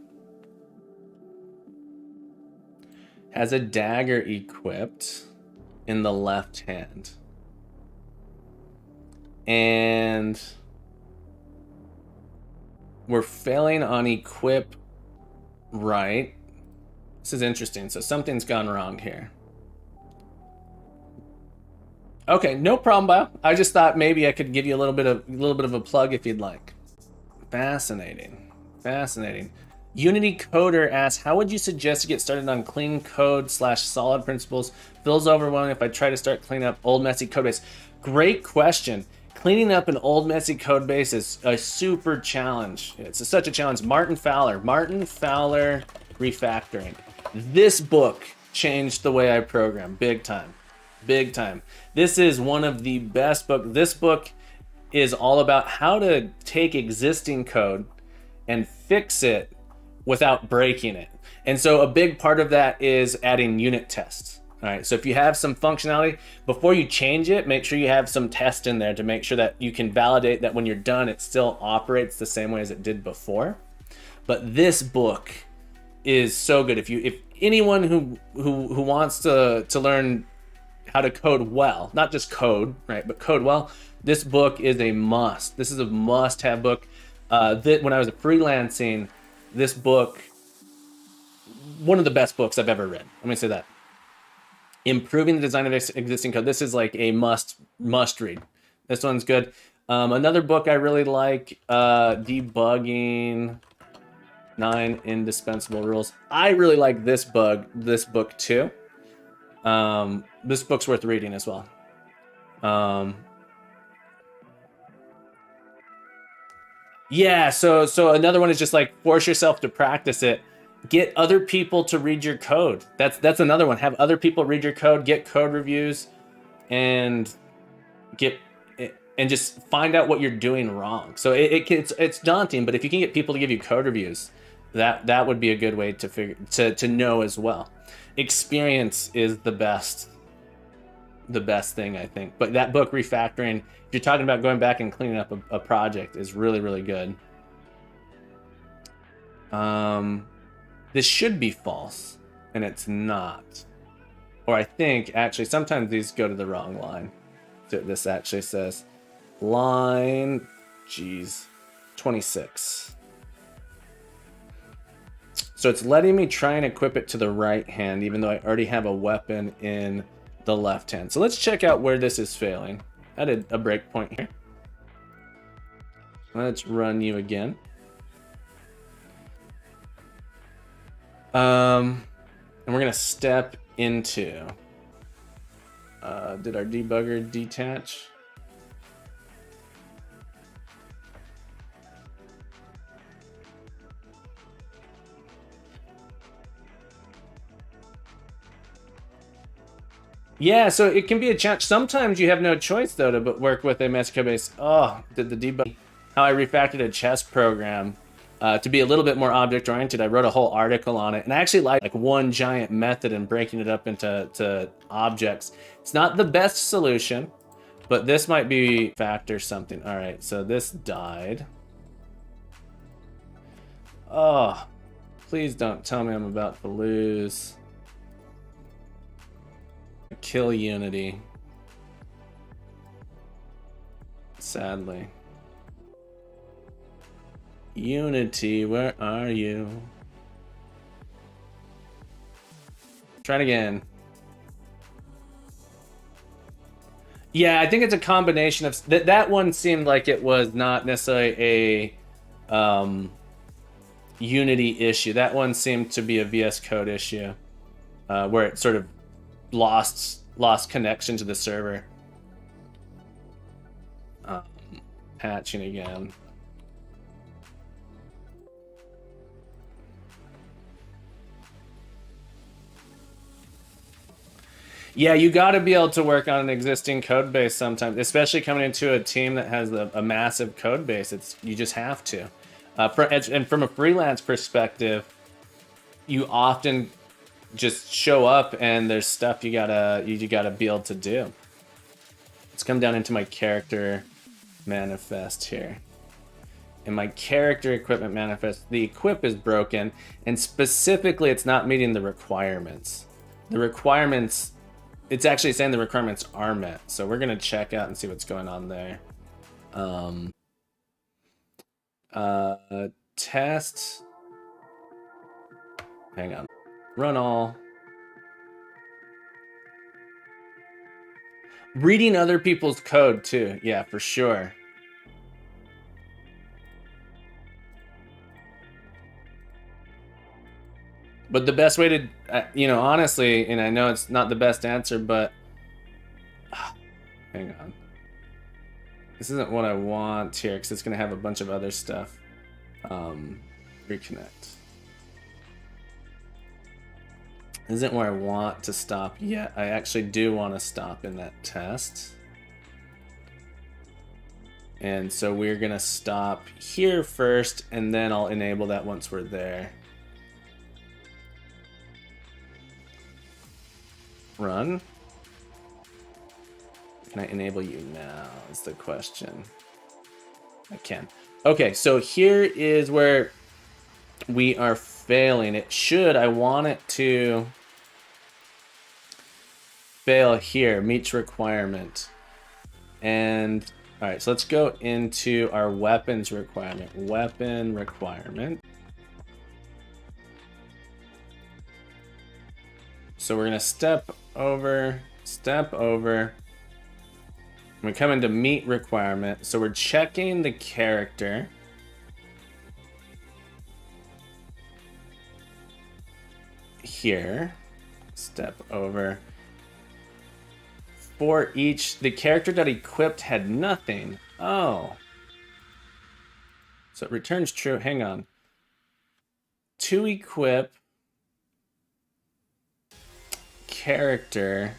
S1: has a dagger equipped in the left hand. And we're failing on equip right. This is interesting. So something's gone wrong here. Okay, no problem, Bio. I just thought maybe I could give you a little bit of a plug if you'd like. Fascinating. Fascinating. Unity Coder asks, how would you suggest to get started on clean code / solid principles? Feels overwhelming if I try to start cleaning up old messy code base. Great question. Cleaning up an old messy code base is a super challenge. It's such a challenge. Martin Fowler Refactoring. This book changed the way I program, big time. Big time. This is one of the best books. This book is all about how to take existing code and fix it without breaking it. And so a big part of that is adding unit tests. All right, so if you have some functionality, before you change it, make sure you have some tests in there to make sure that you can validate that when you're done, it still operates the same way as it did before. But this book is so good. If anyone who wants to learn how to code well, not just code, right, but code well, this book is a must. This is a must-have book. When I was freelancing, this book, one of the best books I've ever read. Let me say that. Improving the design of existing code. This is like a must read. This one's good. Another book I really like, Debugging 9 Indispensable Rules. I really like this book too. This book's worth reading as well. Yeah, so another one is just like force yourself to practice it. Get other people to read your code. That's another one. Have other people read your code, get code reviews, and just find out what you're doing wrong. So it's daunting, but if you can get people to give you code reviews, that would be a good way to know as well. Experience is the best thing, I think. But that book, Refactoring, if you're talking about going back and cleaning up a project, is really, really good. This should be false, and it's not. Or I think, actually, sometimes these go to the wrong line. So this actually says line, 26. So it's letting me try and equip it to the right hand, even though I already have a weapon in the left hand. So let's check out where this is failing. I did a breakpoint here. Let's run you again. And we're gonna step into, did our debugger detach? Yeah, so it can be a challenge. Sometimes you have no choice though to work with a messy code base. Oh, did the debug, how I refactored a chess program to be a little bit more object oriented. I wrote a whole article on it, and I actually like one giant method and breaking it up into objects. It's not the best solution, but this might be factor something. All right, so this died. Oh, please don't tell me I'm about to lose. Kill Unity. Sadly. Unity, where are you? Try it again. Yeah, I think it's a combination of that one seemed like it was not necessarily a Unity issue. That one seemed to be a VS Code issue, where it sort of lost connection to the server. Patching again. Yeah, you got to be able to work on an existing code base sometimes, especially coming into a team that has a massive code base. You just have to. And from a freelance perspective, you often just show up and there's stuff you gotta be able to do. Let's come down into my character manifest here. In my character equipment manifest, the equip is broken, and specifically it's not meeting the requirements. The requirements, it's actually saying the requirements are met. So we're gonna check out and see what's going on there. Test. Hang on. Run all. Reading other people's code too. Yeah, for sure. But the best way to, you know, honestly, and I know it's not the best answer, but hang on. This isn't what I want here because it's going to have a bunch of other stuff. Reconnect. Isn't where I want to stop yet. I actually do want to stop in that test. And so we're going to stop here first, and then I'll enable that once we're there. Run. Can I enable you now is the question. I can. Okay, so here is where we are failing. It should, I want it to fail here, meets requirement. And all right, so let's go into our weapons requirement. Weapon requirement. So we're gonna step over. We come into meet requirement. So we're checking the character. Here, step over. For each, the character that equipped had nothing. Oh. So it returns true. Hang on. To equip character.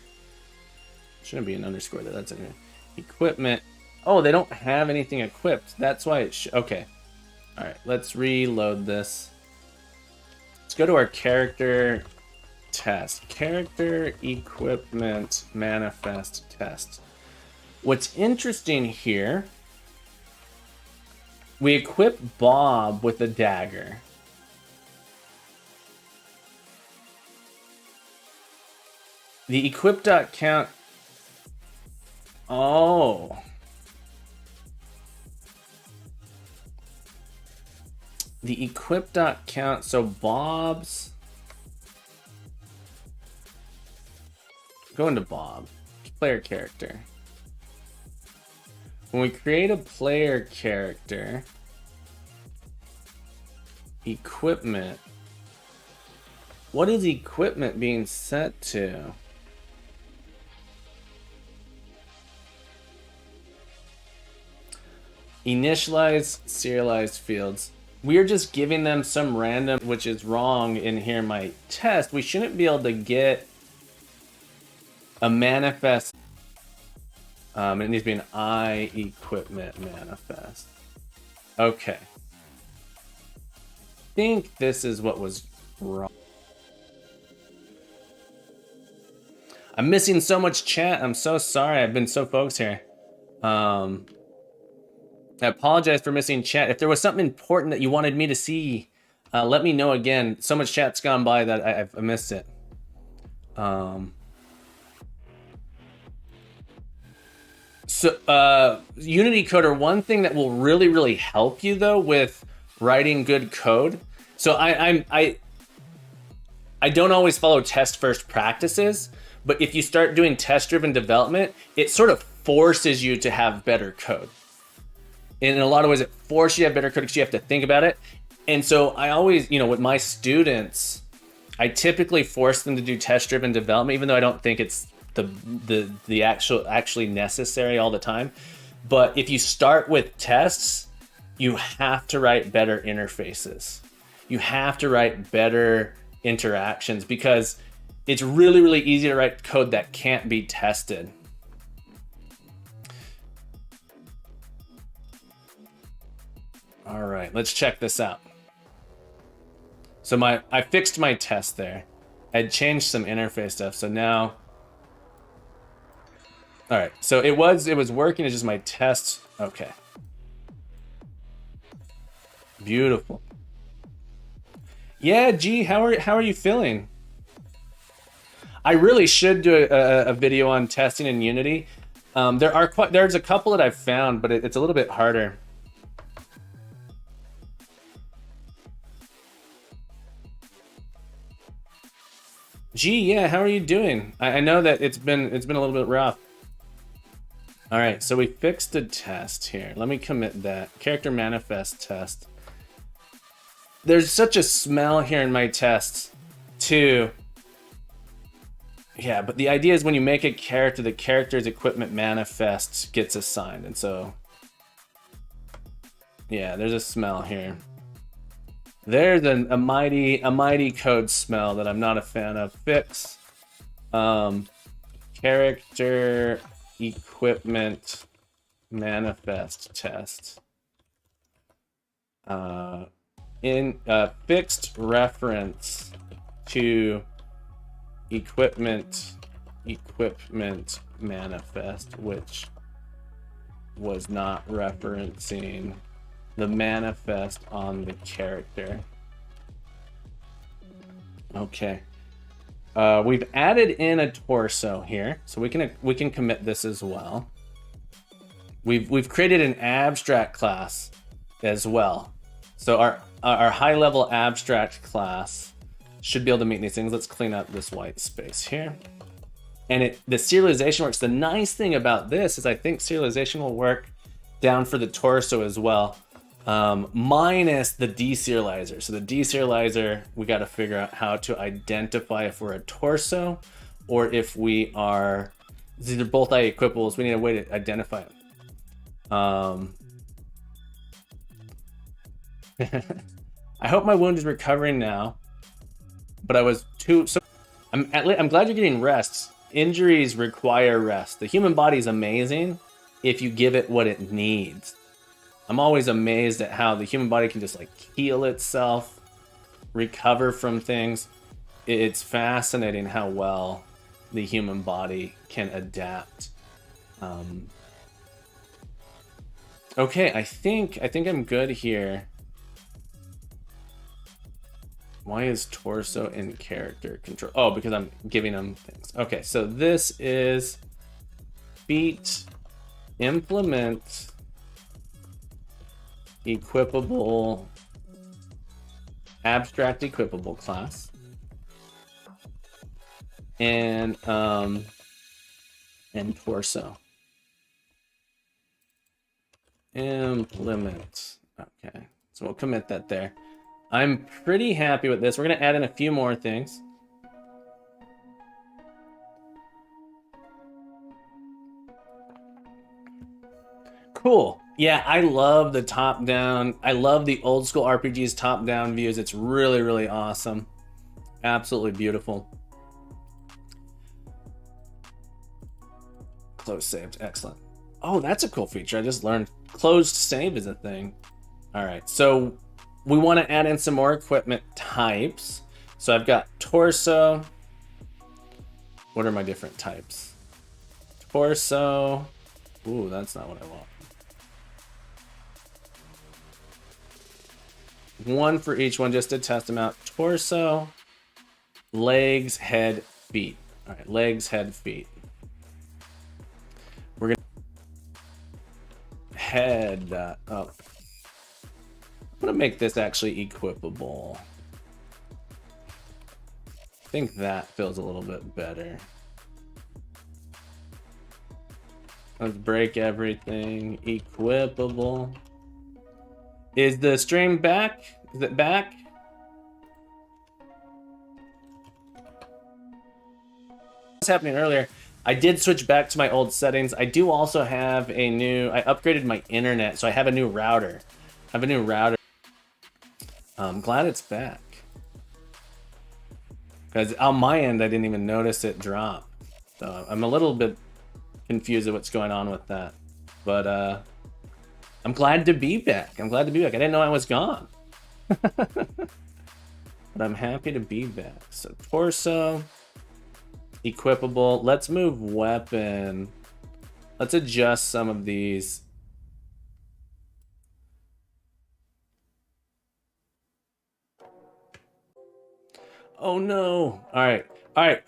S1: Shouldn't be an underscore there. That's an equipment. Oh, they don't have anything equipped. That's why it okay. All right, let's reload this. Let's go to our character test. Character equipment manifest test. What's interesting here, we equip Bob with a dagger. The equip.count. Oh. The equip.count. So Bob's. Go into Bob. Player character. When we create a player character, equipment. What is equipment being set to? Initialize serialized fields. We're just giving them some random, which is wrong in here in my test. We shouldn't be able to get a manifest. It needs to be an I equipment manifest. Okay. I think this is what was wrong. I'm missing so much chat. I'm so sorry. I've been so focused here. I apologize for missing chat. If there was something important that you wanted me to see, let me know again. So much chat's gone by that I've missed it. So Unity Coder, one thing that will really help you though with writing good code. So I don't always follow test first practices, but if you start doing test driven development, it sort of forces you to have better code. And in a lot of ways, it forces you to have better code because you have to think about it. And so I always, you know, with my students, I typically force them to do test-driven development, even though I don't think it's the actually necessary all the time. But if you start with tests, you have to write better interfaces. You have to write better interactions because it's really easy to write code that can't be tested. All right, let's check this out. So I fixed my test there. I'd changed some interface stuff, so now. All right, so it was working. It's just my test. Okay. Beautiful. Yeah, G, how are you feeling? I really should do a video on testing in Unity. There's a couple that I've found, but it's a little bit harder. Gee, yeah, how are you doing? I know that it's been a little bit rough. All right, so we fixed a test here. Let me commit that. Character manifest test. There's such a smell here in my tests, too. Yeah, but the idea is when you make a character, the character's equipment manifest gets assigned, and so... Yeah, there's a smell here. There's a mighty code smell that I'm not a fan of. Fix. Character equipment manifest test. In fixed reference to equipment manifest, which was not referencing the manifest on the character. Okay. We've added in a torso here, so we can commit this as well. We've created an abstract class as well. So our high level abstract class should be able to meet these things. Let's clean up this white space here. And the serialization works. The nice thing about this is I think serialization will work down for the torso as well. Minus the deserializer. So the deserializer, we got to figure out how to identify if we're a torso or if we are, these are both equipables. We need a way to identify it. I hope my wound is recovering now, but I was I'm glad you're getting rest. Injuries require rest. The human body is amazing if you give it what it needs. I'm always amazed at how the human body can just like heal itself, recover from things. It's fascinating how well the human body can adapt. Okay, I think I'm good here. Why is torso in character control? Oh, because I'm giving them things. Okay, so this is feat implement equipable abstract equipable class. And torso. Implement. Okay, so we'll commit that there. I'm pretty happy with this. We're going to add in a few more things. Cool. Yeah, I love the top-down. I love the old school RPGs top-down views. It's really, really awesome. Absolutely beautiful. Close saved. Excellent. Oh, that's a cool feature. I just learned closed save is a thing. All right, so we want to add in some more equipment types. So I've got torso. What are my different types? Torso. Ooh, that's not what I want. One for each one just to test them out. Torso, legs, head, feet. All right, legs, head, feet. We're gonna head. I'm gonna make this actually equipable. I think that feels a little bit better. Let's break everything. Equipable. Is the stream back? Is it back? What's happening earlier? I did switch back to my old settings. I do also have a new, I upgraded my internet, so I have a new router. I'm glad it's back. Because on my end, I didn't even notice it drop. So I'm a little bit confused at what's going on with that. But I'm glad to be back. I didn't know I was gone. But I'm happy to be back. So torso, equipable. Let's move weapon. Let's adjust some of these. Oh no. All right.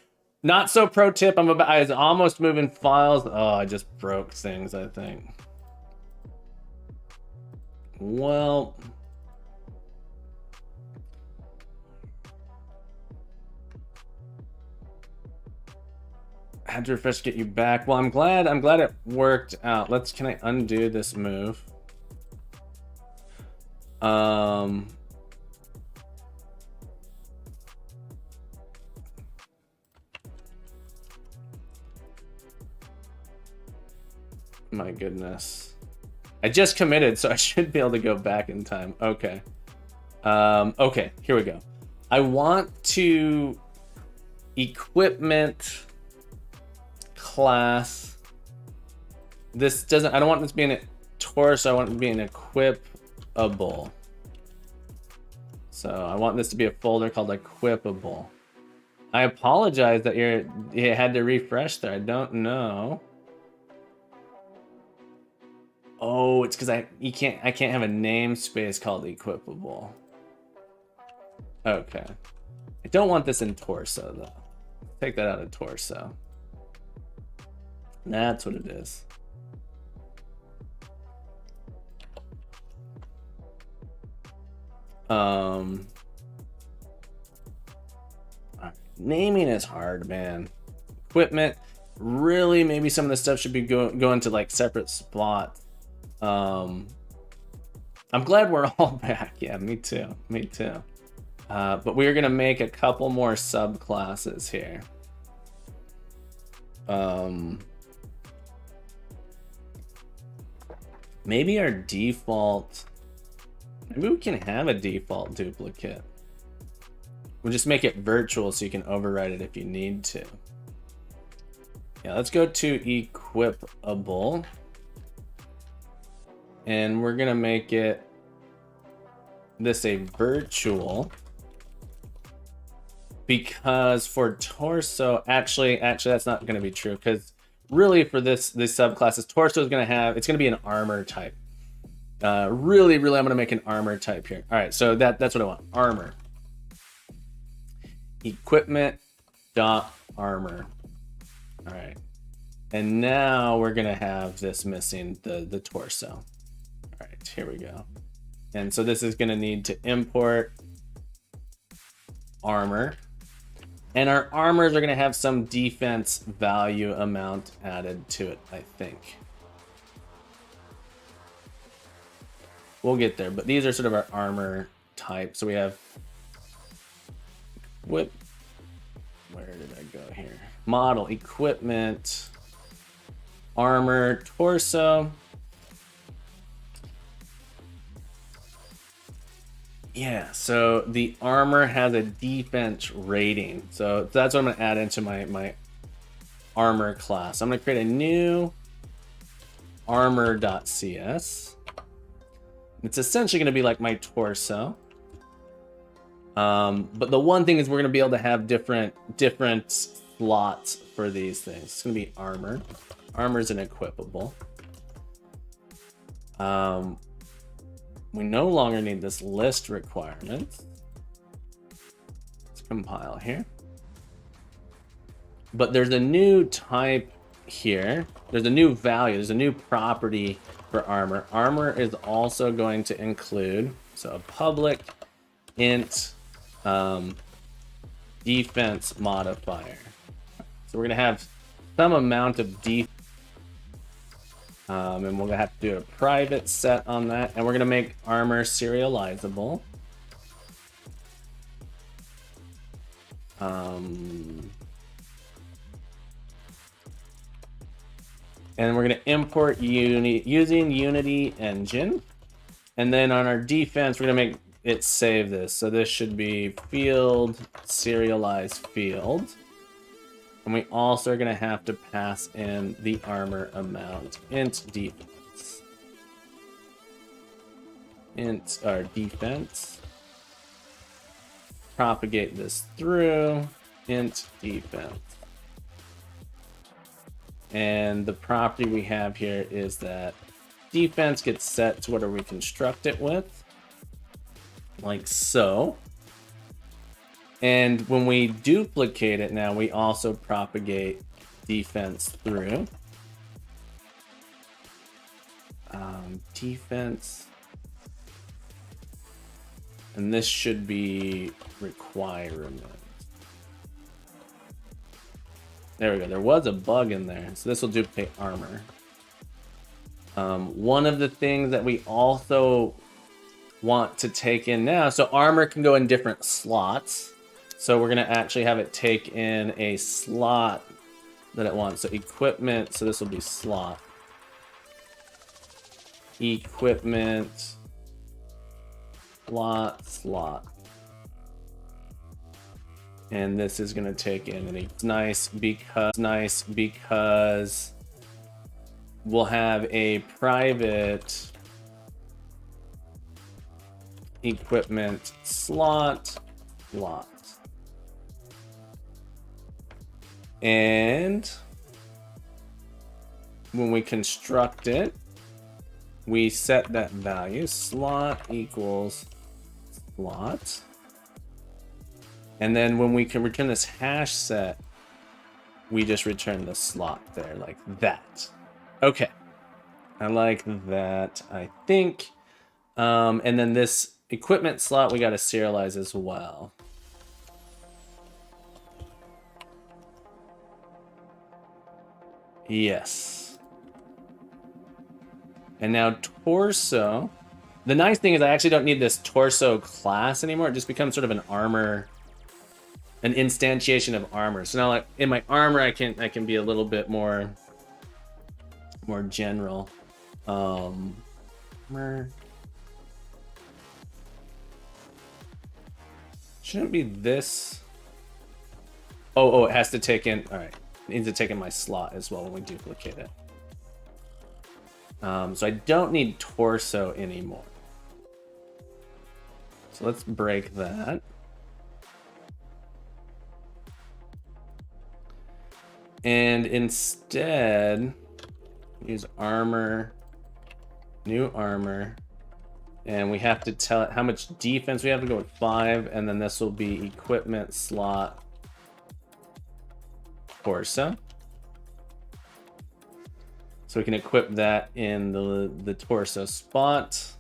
S1: Not so pro tip. I was almost moving files. Oh, I just broke things, I think. Well, had to refresh to get you back. Well, I'm glad it worked out. Can I undo this move? My goodness. I just committed, so I should be able to go back in time. Okay. Okay, here we go. I want to equipment class. I don't want this being a torso, I want it to be an equipable. So I want this to be a folder called equipable. I apologize that you had to refresh there. I don't know. Oh, it's because I can't have a namespace called equipable. Okay. I don't want this in torso though. Take that out of torso. That's what it is. Naming is hard, man. Equipment, really, maybe some of the stuff should be going to like separate spots. I'm glad we're all back. Yeah, me too. Me too. But we're gonna make a couple more subclasses here. Maybe our default. Maybe we can have a default duplicate. We'll just make it virtual so you can override it if you need to. Yeah, let's go to equipable. And we're gonna make it this a virtual, because for torso, actually that's not gonna be true, because really for this subclasses, torso is it's gonna be an armor type. Really, I'm gonna make an armor type here. All right, so that's what I want. Armor. Equipment dot armor. All right, and now we're gonna have this missing the torso. All right, here we go. And so this is gonna need to import armor, and our armors are gonna have some defense value amount added to it, I think. We'll get there, but these are sort of our armor type. So we have where did I go here? Model, equipment, armor, torso. Yeah, so the armor has a defense rating. So that's what I'm gonna add into my armor class. I'm gonna create a new armor.cs. It's essentially gonna be like my torso. But the one thing is we're gonna be able to have different slots for these things. It's gonna be armor. Armor is an equipable. We no longer need this list requirement. Let's compile here. But there's a new type here. There's a new value. There's a new property for armor. Armor is also going to include, so a public int defense modifier. So we're gonna have some amount of defense, and we're gonna have to do a private set on that, and we're gonna make armor serializable. And we're gonna import using Unity Engine, and then on our defense, we're gonna make it save this. So this should be field serialized field. And we also are going to have to pass in the armor amount, int defense. Int our defense. Propagate this through, int defense. And the property we have here is that defense gets set to whatever we construct it with, like so. And when we duplicate it now, we also propagate defense through. Defense. And this should be requirement. There we go. There was a bug in there. So this will duplicate armor. One of the things that we also want to take in now, so armor can go in different slots. So we're going to actually have it take in a slot that it wants. So equipment, so this will be slot. Equipment, slot. And this is going to take in, and it's nice because we'll have a private equipment slot. And when we construct it, we set that value, slot equals slot. And then when we can return this hash set, we just return the slot there like that. Okay, I like that, I think. And then this equipment slot, we got to serialize as well. Yes. And now torso. The nice thing is I actually don't need this torso class anymore. It just becomes sort of an armor, an instantiation of armor. So now, like in my armor, I can be a little bit more general. Armor. Shouldn't be this. Oh, it has to take in. All right, it needs to take in my slot as well when we duplicate it. So I don't need torso anymore. So let's break that. And instead, use armor, new armor. And we have to tell it how much defense we have to go with 5. And then this will be equipment slot torso. So we can equip that in the torso spot.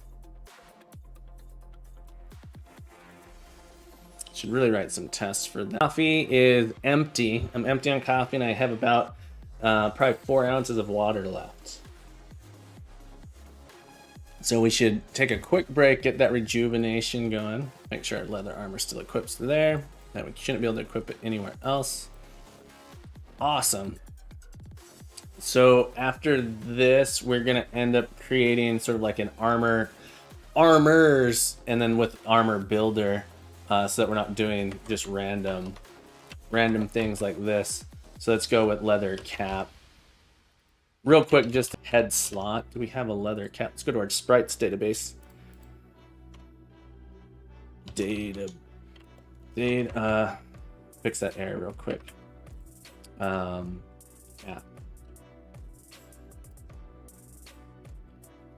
S1: Should really write some tests for that. Coffee is empty. I'm empty on coffee, and I have about probably 4 ounces of water left. So we should take a quick break, get that rejuvenation going. Make sure our leather armor still equips to there. That we shouldn't be able to equip it anywhere else. Awesome. So after this, we're gonna end up creating sort of like an armors, and then with armor builder. So that we're not doing just random things like this. So let's go with leather cap. Real quick, just head slot. Do we have a leather cap? Let's go to our sprites database. Data. Fix that error real quick. Yeah.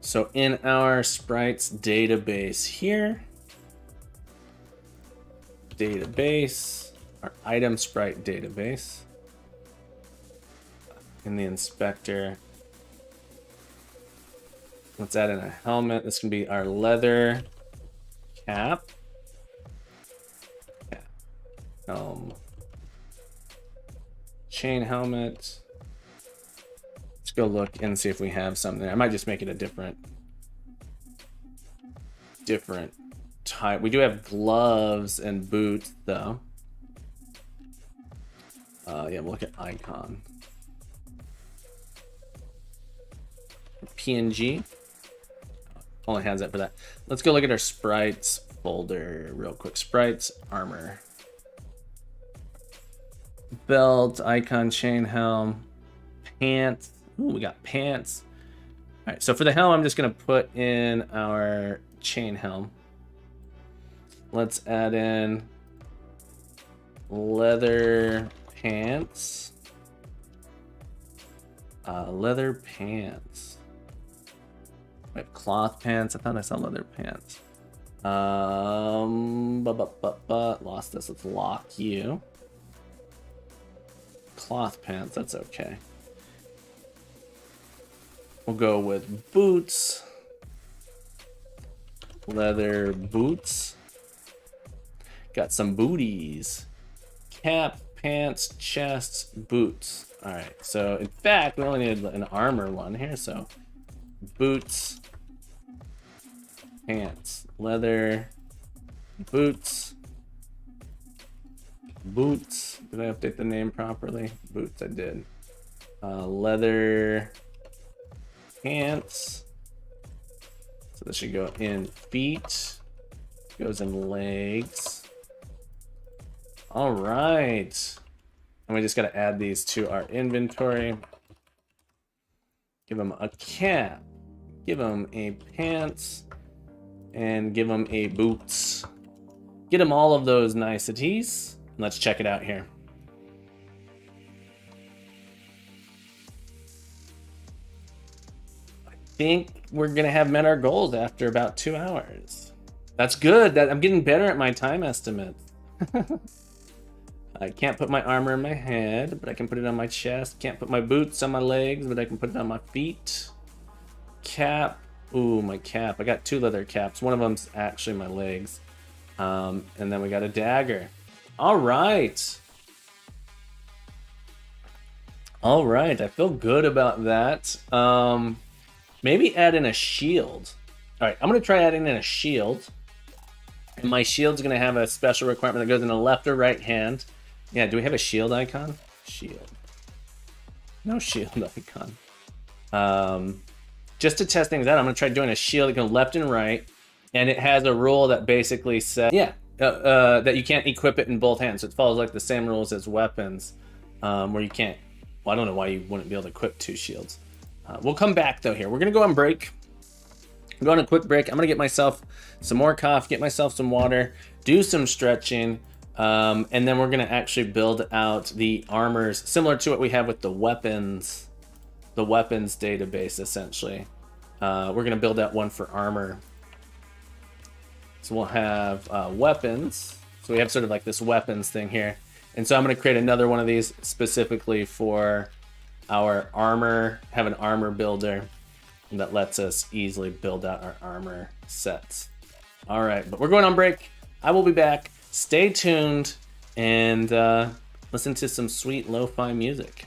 S1: So in our sprites database here, our item sprite database, in the inspector, let's add in a helmet. This can be our leather cap. Chain helmet. Let's go look and see if we have something. I might just make it a different type. We do have gloves and boots though. Yeah, we'll look at icon. PNG only has that for that. Let's go look at our sprites folder real quick. Sprites, armor, belt, icon, chain, helm, pants. Ooh, we got pants. All right, so for the helm, I'm just gonna put in our chain helm. Let's add in leather pants. Leather pants. We have cloth pants. I thought I saw leather pants. Lost this. Let's lock you. Cloth pants, that's okay. We'll go with boots. Leather boots. Got some booties. Cap, pants, chests, boots. Alright, so in fact, we only need an armor one here, so boots, pants, leather, boots, boots. Did I update the name properly? Boots, I did. Leather, pants. So this should go in feet. Goes in legs. All right. And we just got to add these to our inventory. Give them a cap. Give them a pants. And give them a boots. Get them all of those niceties. Let's check it out here. I think we're going to have met our goals after about 2 hours. That's good. I'm getting better at my time estimates. I can't put my armor in my head, but I can put it on my chest. Can't put my boots on my legs, but I can put it on my feet. Cap. Ooh, my cap. I got 2 leather caps. One of them's actually my legs. And then we got a dagger. All right. All right. I feel good about that. Maybe add in a shield. All right. I'm going to try adding in a shield. And my shield's going to have a special requirement that goes in the left or right hand. Yeah, do we have a shield icon? Shield. No shield icon. Just to test things out, I'm going to try doing a shield that goes left and right. And it has a rule that basically says, that you can't equip it in both hands. So it follows like the same rules as weapons, where you can't. Well, I don't know why you wouldn't be able to equip 2 shields. We'll come back though here. We're going to go on break. Go on a quick break. I'm going to get myself some more coffee, get myself some water, do some stretching. And then we're going to actually build out the armors similar to what we have with the weapons database, essentially. We're going to build out one for armor. So we'll have weapons. So we have sort of like this weapons thing here. And so I'm going to create another one of these specifically for our armor, have an armor builder that lets us easily build out our armor sets. All right, but we're going on break. I will be back. Stay tuned and listen to some sweet lo-fi music.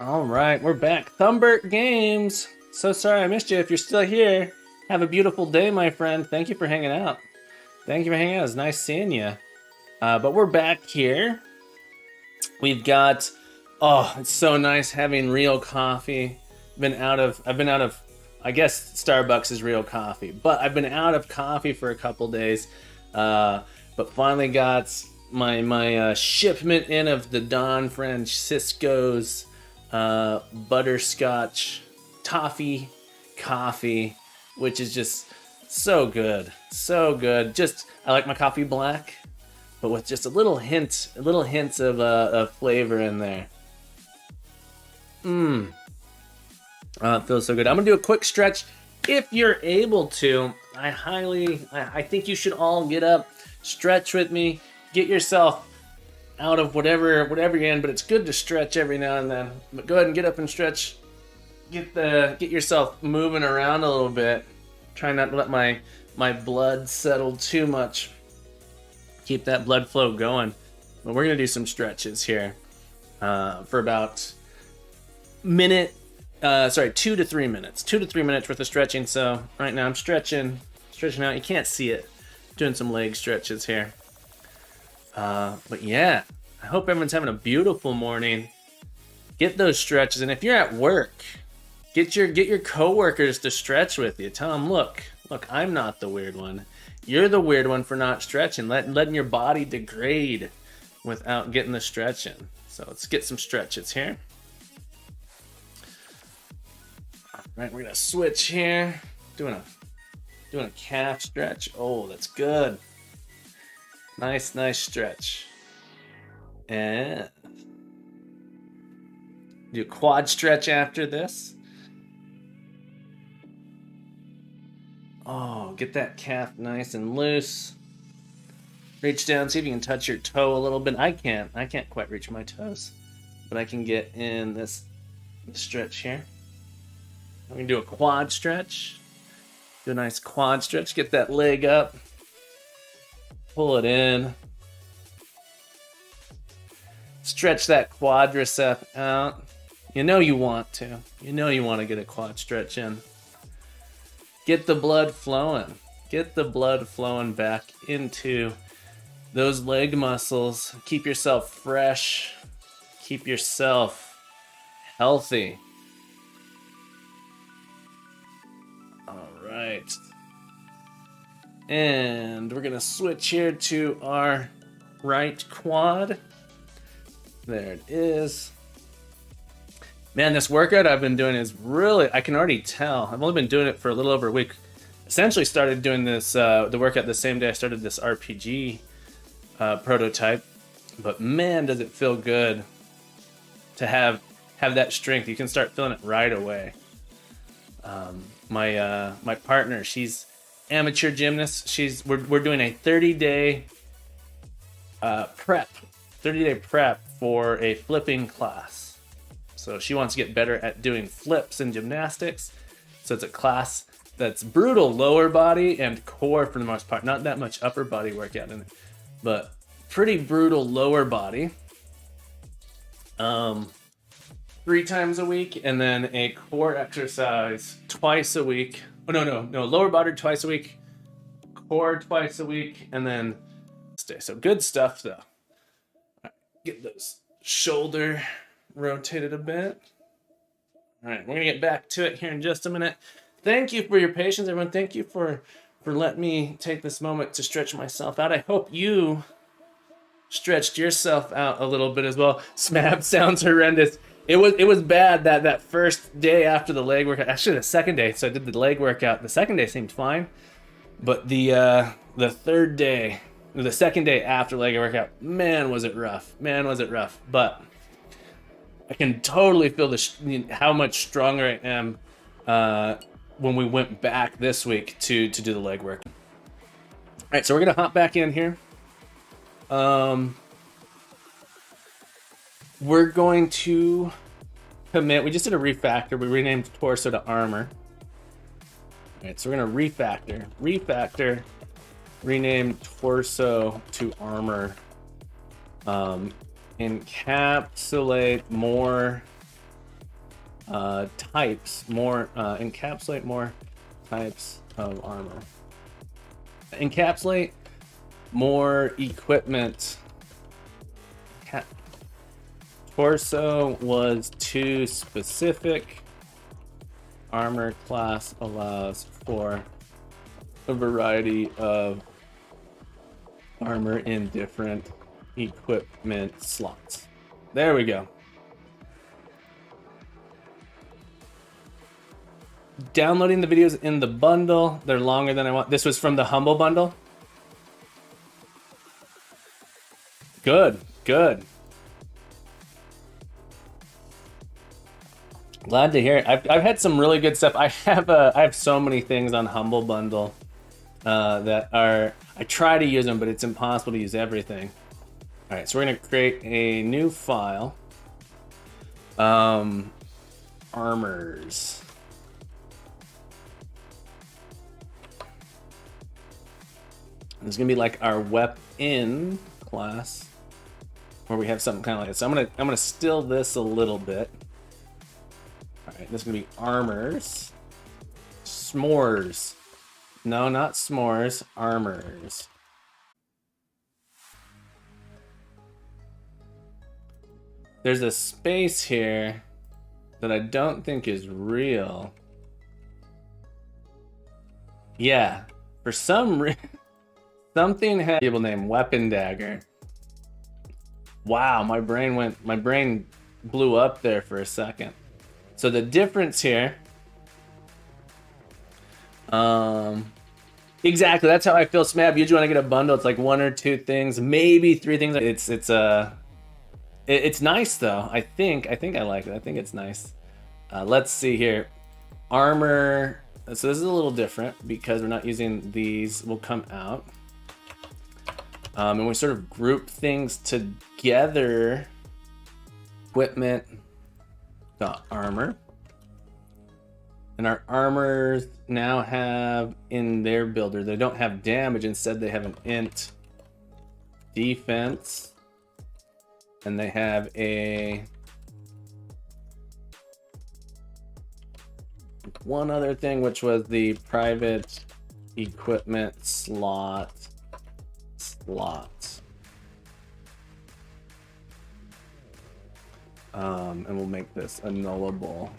S1: All right, we're back. Thumbert Games. So sorry I missed you. If you're still here, have a beautiful day, my friend. Thank you for hanging out. Thank you for hanging out. It's nice seeing you. But we're back here. We've got, oh, it's so nice having real coffee. I've been out of, I guess Starbucks is real coffee, but I've been out of coffee for a couple days. But finally got my shipment in of the Don Francisco's butterscotch toffee coffee, which is just so good. Just, I like my coffee black, but with just a little hints of flavor in there. It feels so good. I'm gonna do a quick stretch. If you're able to, I think you should all get up, stretch with me, get yourself out of whatever you're in, but it's good to stretch every now and then. But go ahead and get up and stretch. Get yourself moving around a little bit. Try not to let my blood settle too much. Keep that blood flow going. But we're gonna do some stretches here for about 2 to 3 minutes. 2 to 3 minutes worth of stretching. So right now I'm stretching out. You can't see it. Doing some leg stretches here. But yeah, I hope everyone's having a beautiful morning. Get those stretches, and if you're at work, get your coworkers to stretch with you. Tell them, look, I'm not the weird one. You're the weird one for not stretching, letting your body degrade without getting the stretching. So let's get some stretches here. All right, we're gonna switch here. Doing a calf stretch. Oh, that's good. Nice stretch. And do a quad stretch after this. Oh, get that calf nice and loose. Reach down, see if you can touch your toe a little bit. I can't quite reach my toes, but I can get in this stretch here. I'm gonna do a quad stretch. Do a nice quad stretch. Get that leg up. Pull it in. Stretch that quadricep out. You know you want to. You know you want to get a quad stretch in. Get the blood flowing. Get the blood flowing back into those leg muscles. Keep yourself fresh. Keep yourself healthy. All right. And we're gonna switch here to our right quad. There it is. Man, this workout I've been doing is really, I can already tell. I've only been doing it for a little over a week. Essentially started doing this, the workout the same day I started this RPG prototype. But man, does it feel good to have that strength. You can start feeling it right away. My partner, she's amateur gymnast. We're doing a 30-day prep, 30-day prep for a flipping class. So she wants to get better at doing flips in gymnastics. So it's a class that's brutal lower body and core for the most part. Not that much upper body workout in it, but pretty brutal lower body. 3 times a week, and then a core exercise twice a week. Oh, no, lower body twice a week, core twice a week, and then stay. So good stuff though. Get those shoulder rotated a bit. All right, we're gonna get back to it here in just a minute. Thank you for your patience, everyone. Thank you for letting me take this moment to stretch myself out. I hope you stretched yourself out a little bit as well. Smab sounds horrendous. It was bad that first day after the leg workout. Actually, the second day. So I did the leg workout. The second day seemed fine, but the third day, the second day after leg workout, man, was it rough. Man, was it rough. But I can totally feel how much stronger I am when we went back this week to do the leg work. All right, so we're gonna hop back in here. We're going to commit. We just did a refactor. We renamed torso to armor. All right, so we're gonna refactor, rename torso to armor. Encapsulate more encapsulate more types of armor. Encapsulate more equipment. Torso was too specific. Armor class allows for a variety of armor in different equipment slots. There we go. Downloading the videos in the bundle. They're longer than I want. This was from the Humble bundle. Good. Glad to hear it. I've had some really good stuff. I have so many things on Humble Bundle that are, I try to use them, but it's impossible to use everything. All right, so we're gonna create a new file. Armors. This is gonna be like our weapon class, where we have something kind of like this. So I'm gonna still this a little bit. All right, this is gonna be armors. S'mores. No, not s'mores. Armors. There's a space here that I don't think is real. Yeah, for some reason, something had a table name Weapon Dagger. Wow, my brain blew up there for a second. So the difference here, exactly, that's how I feel, Smab. Usually when I get a bundle, it's like 1 or 2 things, maybe 3 things. It's nice though. I think I like it. I think it's nice. Let's see here. Armor. So this is a little different because we're not using these. Will come out. And we sort of group things together. Equipment. Armor. And our armors now have in their builder, they don't have damage. Instead, they have an int defense. And they have one other thing, which was the private equipment slot. And we'll make this a nullable.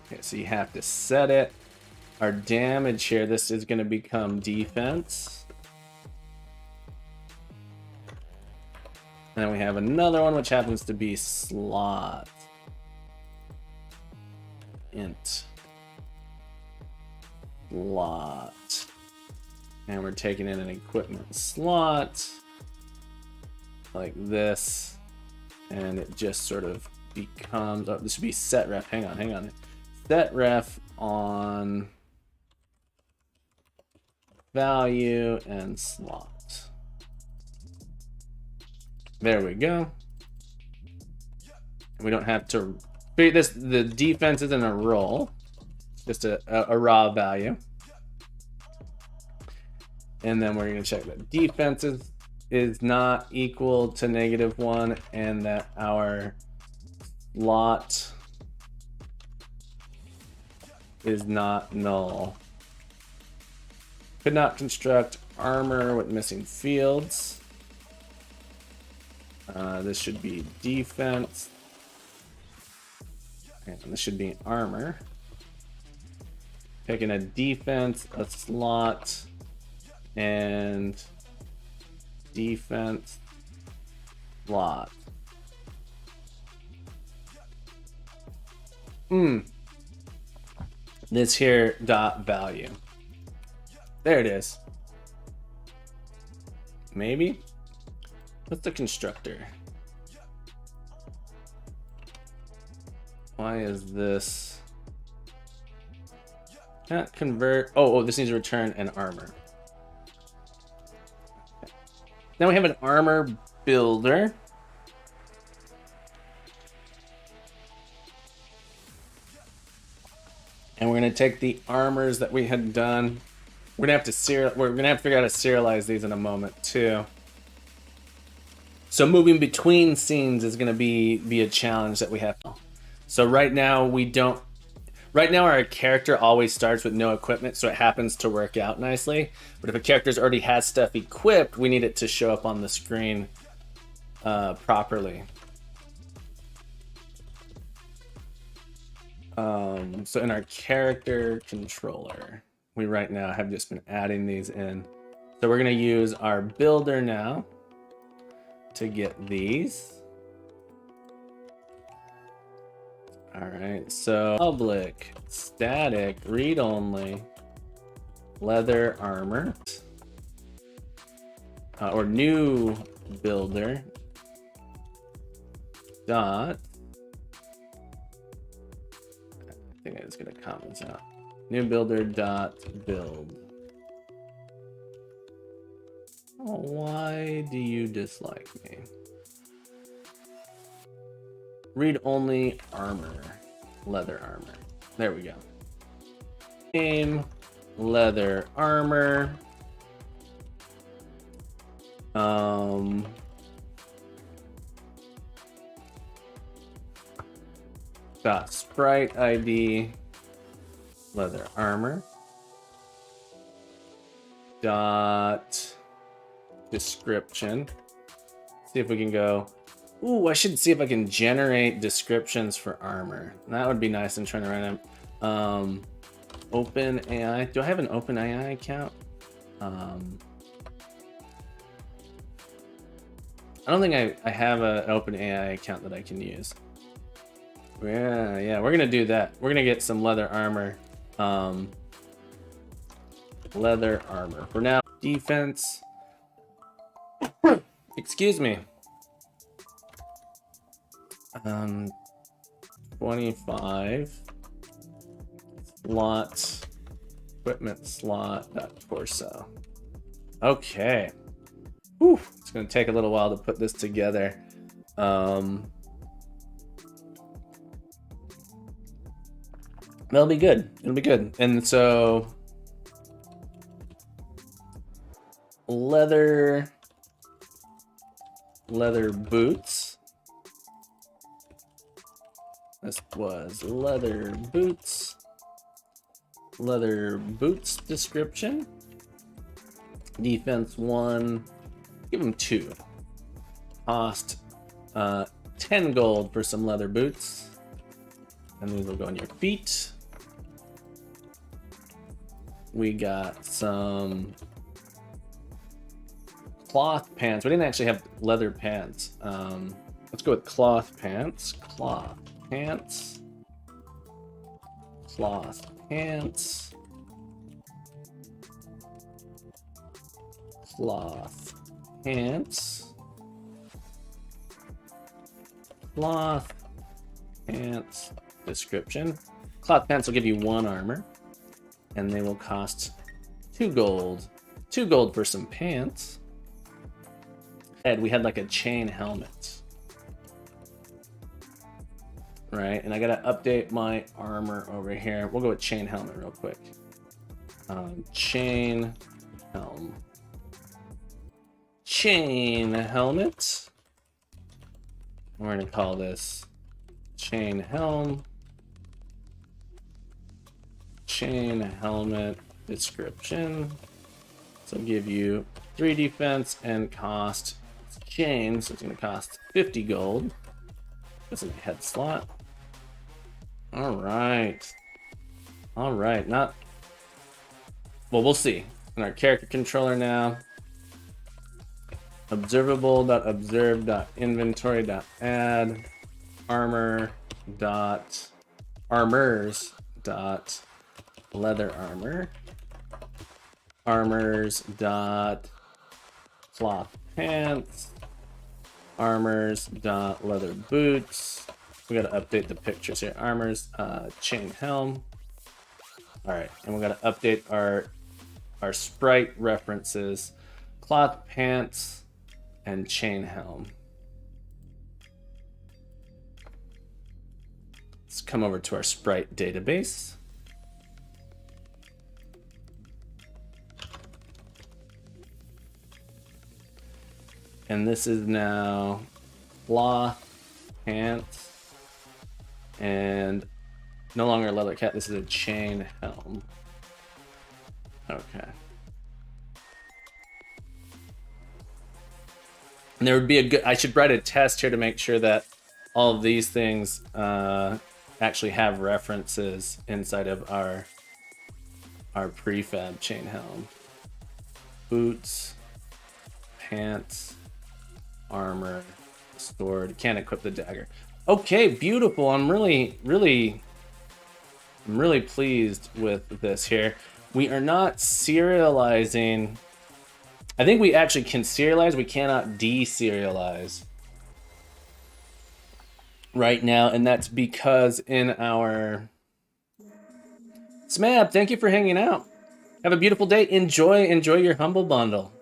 S1: Okay, so you have to set it. Our damage here, this is going to become defense. And then we have another one, which happens to be slot. Int. Slot. And we're taking in an equipment slot. Like this. And it just sort of becomes, oh, this should be set ref. Hang on. set ref on value and slot. There we go. We don't have to this. The defense isn't a roll, just a raw value. And then we're going to check that defense is not equal to -1 and that our slot is not null. Could not construct armor with missing fields. This should be defense. And this should be armor. Picking a defense, a slot, and defense slot. This here dot value. There it is. Maybe? What's the constructor? Why is this? Can't convert. Oh, this needs to return an armor. Okay. Now we have an armor builder. And we're gonna take the armors that we had done. We're gonna have to figure out how to serialize these in a moment too. So moving between scenes is gonna be a challenge that we have. So right now our character always starts with no equipment, so it happens to work out nicely. But if a character's already has stuff equipped, we need it to show up on the screen properly. So in our character controller, we right now have just been adding these in. So we're gonna use our builder now to get these. All right, so public, static, read only, leather armor, or new builder dot. I think I just gonna comment this out. New builder dot build. Oh, why do you dislike me? Read only armor, leather armor. There we go. Name, leather armor. Dot sprite ID, leather armor. Dot description. See if we can go. Ooh, I should see if I can generate descriptions for armor. That would be nice. I'm trying to run them. Open AI. Do I have an Open AI account? I don't think I have an Open AI account that I can use. Yeah, we're gonna do that. We're gonna get some leather armor. Leather armor. For now, defense. Excuse me. 25 slot equipment slot torso. Okay. Whew, it's gonna take a little while to put this together. That'll be good. It'll be good. And so leather boots. This was leather boots description. Defense 1, give them 2. Cost 10 gold for some leather boots. And these will go on your feet. We got some cloth pants. We didn't actually have leather pants. Let's go with cloth pants. Cloth pants. Cloth pants. Cloth pants. Cloth pants description. Cloth pants will give you 1 armor, and they will cost 2 gold. 2 gold for some pants. And we had like a chain helmet. Right, and I gotta update my armor over here. We'll go with chain helmet real quick. Chain helm. Chain helmet. We're gonna call this chain helm. Chain helmet description. So I'll give you 3 defense and cost chain, so it's gonna cost 50 gold. This is a head slot. All right. All right, not... Well, we'll see. In our character controller now, observable.observe.inventory.add armors.leather armor, armors.cloth pants, armors.leather boots. We gotta update the pictures here. Armors, chain helm. All right, and we gotta update our sprite references, cloth pants and chain helm. Let's come over to our sprite database. And this is now cloth pants and no longer a leather cap. This is a chain helm. Okay. And there would be a good, I should write a test here to make sure that all of these things actually have references inside of our prefab chain helm. Boots, pants, armor, sword. Can't equip the dagger. Okay, beautiful. I'm really pleased with this here. We are not serializing. I think we actually can serialize. We cannot deserialize right now, and that's because in our Smab, thank you for hanging out. Have a beautiful day. Enjoy your Humble Bundle.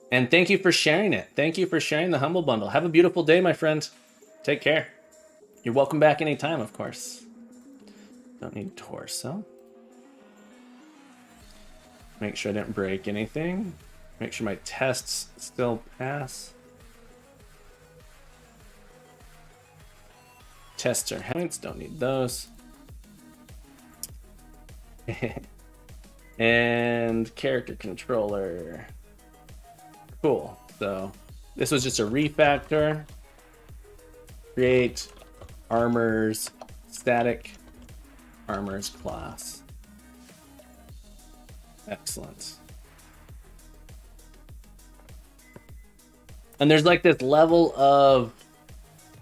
S1: And thank you for sharing it. Thank you for sharing the Humble Bundle. Have a beautiful day, my friend. Take care. You're welcome back anytime, of course. Don't need torso. Make sure I didn't break anything. Make sure my tests still pass. Tests are helmets, don't need those. And character controller. Cool. So this was just a refactor. Create armors, static armors class. Excellent. And there's like this level of,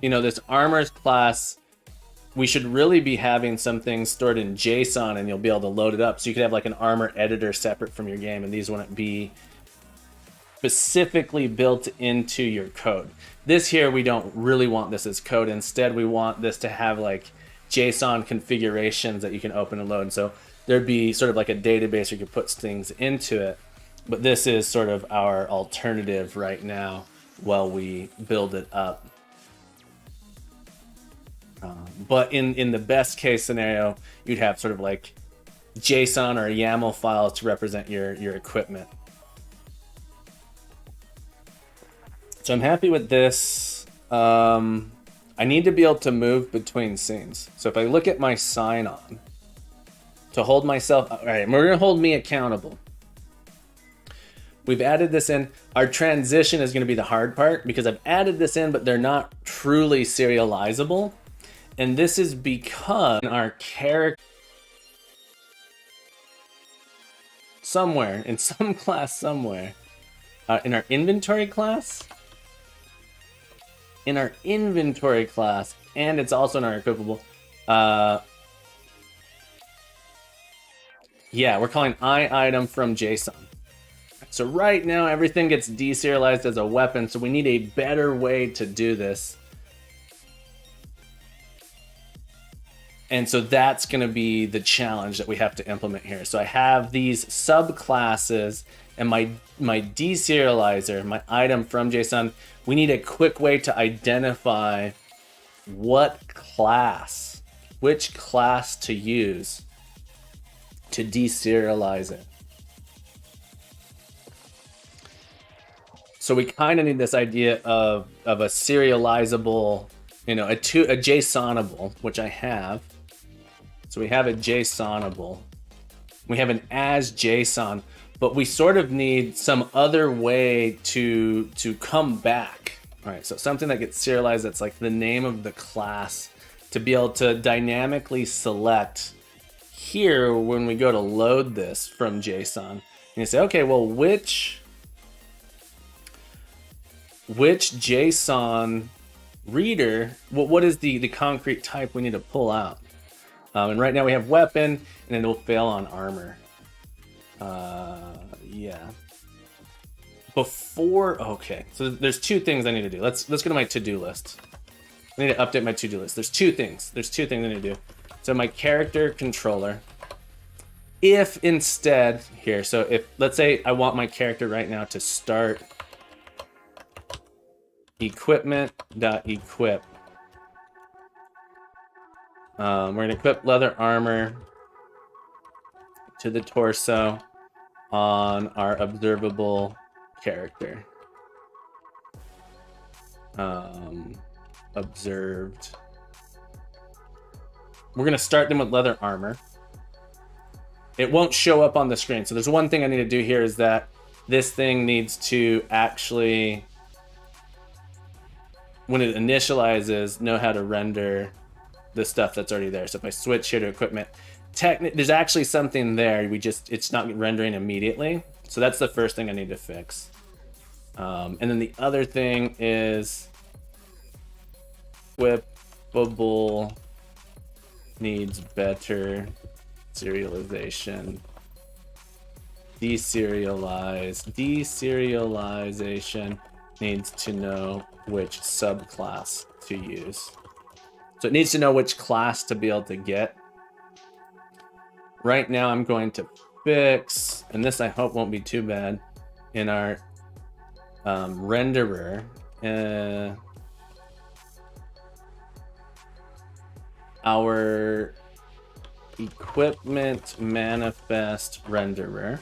S1: you know, this armors class. We should really be having some things stored in JSON and you'll be able to load it up. So you could have like an armor editor separate from your game, and these wouldn't be specifically built into your code. This here, we don't really want this as code. Instead, we want this to have like JSON configurations that you can open and load. So there'd be sort of like a database where you could put things into it. But this is sort of our alternative right now while we build it up. But in the best case scenario, you'd have sort of like JSON or YAML files to represent your equipment. So I'm happy with this. I need to be able to move between scenes. So if I look at my sign on, to hold myself, all right, we're gonna hold me accountable. We've added this in. Our transition is gonna be the hard part because I've added this in, but they're not truly serializable. And this is because our character, somewhere, in some class somewhere, in our inventory class, and it's also in our equipable, yeah, we're calling item from JSON. So right now, everything gets deserialized as a weapon, so we need a better way to do this. And so that's going to be the challenge that we have to implement here. So I have these subclasses and my deserializer, my item from JSON. We need a quick way to identify which class to use to deserialize it. So we kind of need this idea of a serializable, a JSONable, which I have. So we have a JSONable. We have an as JSON, but we sort of need some other way to come back. All right, so something that gets serialized that's like the name of the class, to be able to dynamically select here when we go to load this from JSON. And you say, okay, well, which JSON reader, what is the concrete type we need to pull out? And right now we have weapon, and it'll fail on armor. Yeah. Okay, so there's two things I need to do. Let's go to my to-do list. I need to update my to-do list. There's two things I need to do. So my character controller, if instead here, so if, let's say I want my character right now to start equipment.equip. We're gonna equip leather armor to the torso on our observable character. Observed. We're gonna start them with leather armor. It won't show up on the screen. So there's one thing I need to do here, is that this thing needs to actually, when it initializes, know how to render the stuff that's already there. So if I switch here to equipment, there's actually something there. It's not rendering immediately. So that's the first thing I need to fix. And then the other thing is equipable needs better serialization. Deserialization needs to know which subclass to use. So it needs to know which class to be able to get. Right now I'm going to fix, and this I hope won't be too bad, in our renderer. Our equipment manifest renderer.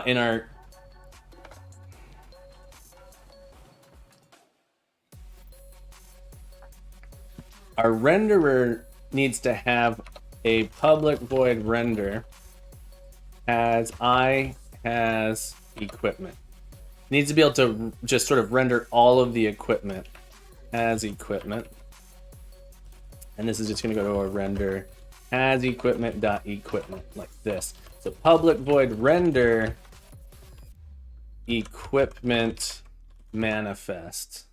S1: In our renderer needs to have a public void render as I has equipment. Needs to be able to just sort of render all of the equipment as equipment. And this is just going to go to a render as equipment.equipment like this. So public void render equipment manifest.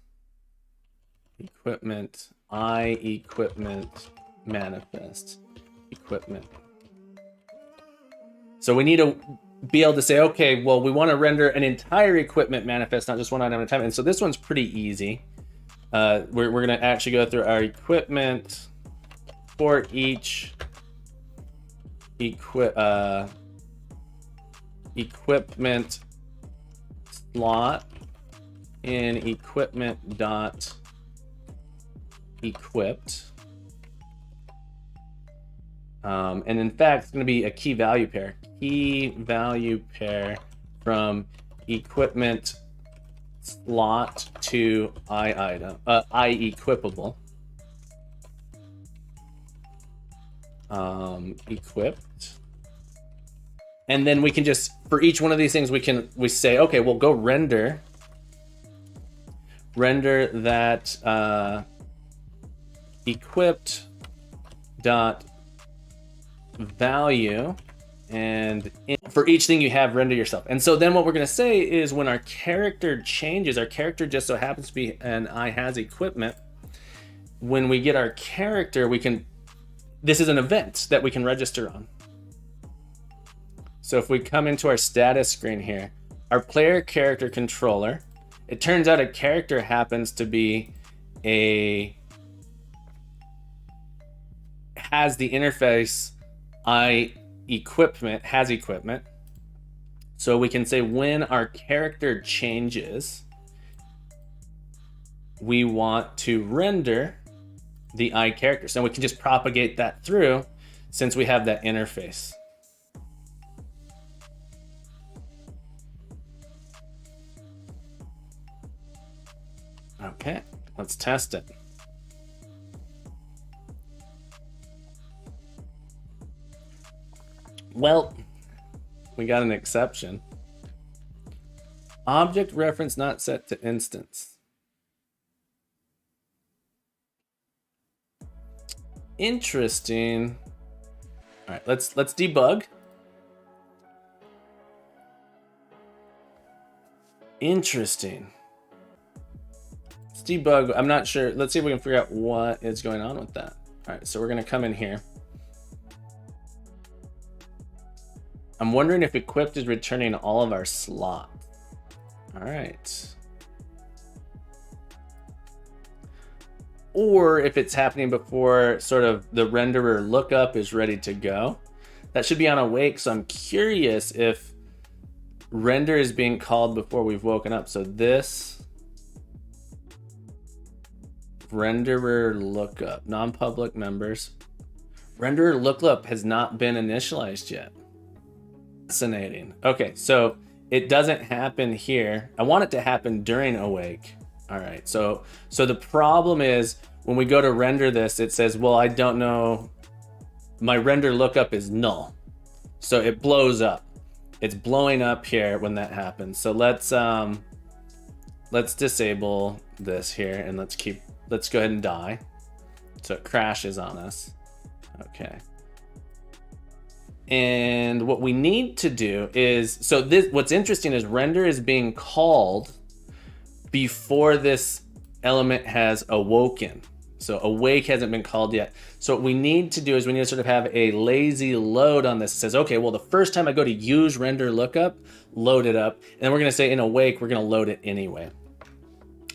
S1: Equipment manifest equipment. So we need to be able to say, okay, well, we want to render an entire equipment manifest, not just one item at a time. And so this one's pretty easy. We're going to actually go through our equipment for each equipment slot in equipment dot equipped. And in fact, it's going to be a key value pair from equipment slot to item, equipable. Equipped. And then we can just, for each one of these things, we say, okay, we'll go render that equipped dot value, and for each thing you have, render yourself. And so then what we're going to say is, when our character changes, our character just so happens to be an I has equipment. When we get our character, this is an event that we can register on. So if we come into our status screen here, our player character controller, it turns out a character happens to be has the interface equipment, has equipment. So we can say when our character changes, we want to render the I character. So we can just propagate that through since we have that interface. Okay, let's test it. Well, we got an exception. Object reference not set to instance. Interesting. All right, let's debug. Interesting. Let's debug. I'm not sure. Let's see if we can figure out what is going on with that. All right, so we're gonna come in here. I'm wondering if equipped is returning all of our slots. All right. Or if it's happening before sort of the renderer lookup is ready to go. That should be on awake, so I'm curious if render is being called before we've woken up. So this renderer lookup, non-public members. Renderer lookup has not been initialized yet. Fascinating. Okay, so it doesn't happen here. I want it to happen during awake. All right, so the problem is when we go to render this, it says, well, I don't know, my render lookup is null. So it blows up. It's blowing up here when that happens. So let's disable this here and let's go ahead and die. So it crashes on us. Okay. And what we need to do is, so this, what's interesting is render is being called before this element has awoken. So awake hasn't been called yet. So what we need to do is we need to sort of have a lazy load on this. It says, okay, well, the first time I go to use render lookup, load it up. And then we're going to say in awake, we're going to load it anyway.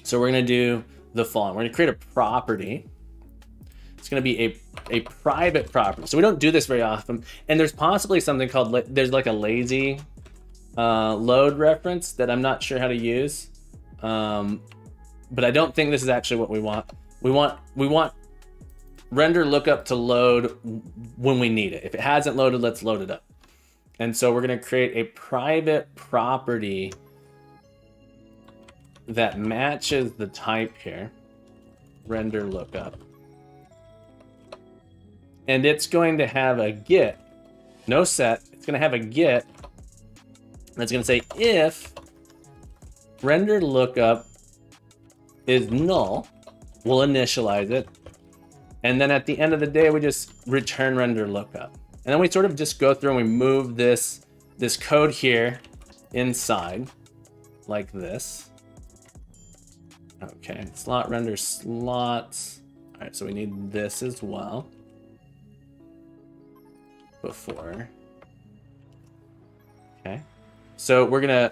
S1: So we're going to do the following. We're going to create a property. It's going to be a private property. So we don't do this very often. And there's possibly something called, there's like a lazy load reference that I'm not sure how to use. But I don't think this is actually what we want. We want render lookup to load when we need it. If it hasn't loaded, let's load it up. And so we're going to create a private property that matches the type here, render lookup. And it's going to have a get, no set. It's going to have a get. And it's going to say if render lookup is null, we'll initialize it. And then at the end of the day, we just return render lookup. And then we sort of just go through and we move this code here inside like this. Okay, slot render slots. All right, so we need this as well. Before. Okay. So we're gonna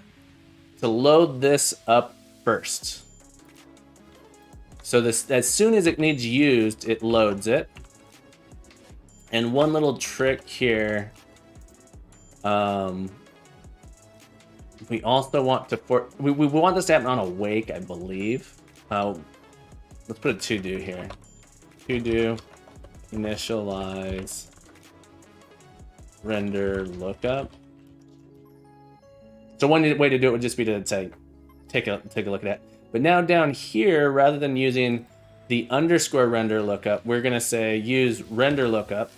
S1: load this up first. So this, as soon as it needs used, it loads it. And one little trick here, we also want to we want this to happen on awake, I believe. Let's put a to do here. To do initialize render lookup. So one way to do it would just be to say, take a look at that. But now down here, rather than using the underscore render lookup, we're gonna say use render lookup.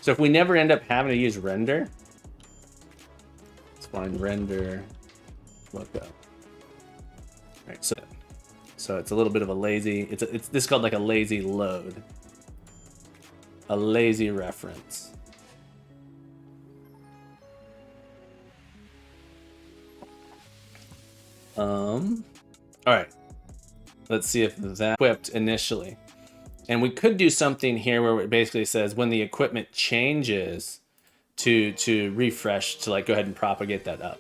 S1: So if we never end up having to use render, let's find render lookup. All right, so it's a little bit of a lazy, it's this is called like a lazy load, a lazy reference. All right, let's see if that equipped initially. And we could do something here where it basically says when the equipment changes to refresh, to like go ahead and propagate that up.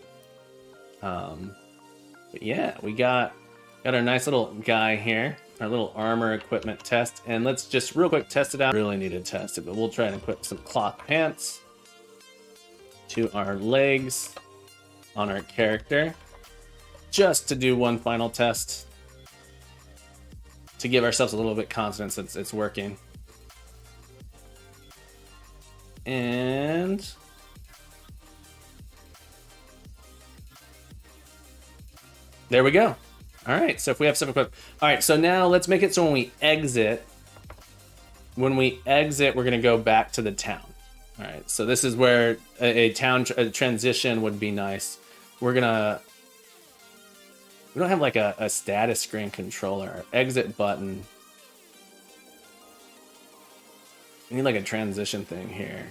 S1: But yeah, we got our nice little guy here. our little armor equipment test, and let's just real quick test it out. Really need to test it, but we'll try and equip some cloth pants to our legs on our character, just to do one final test to give ourselves a little bit confidence that it's working. And there we go. All right, so if we have stuff equipped. All right, so now let's make it so when we exit, we're gonna go back to the town. All right, so this is where a transition would be nice. We don't have like a status screen controller. Our exit button. We need like a transition thing here.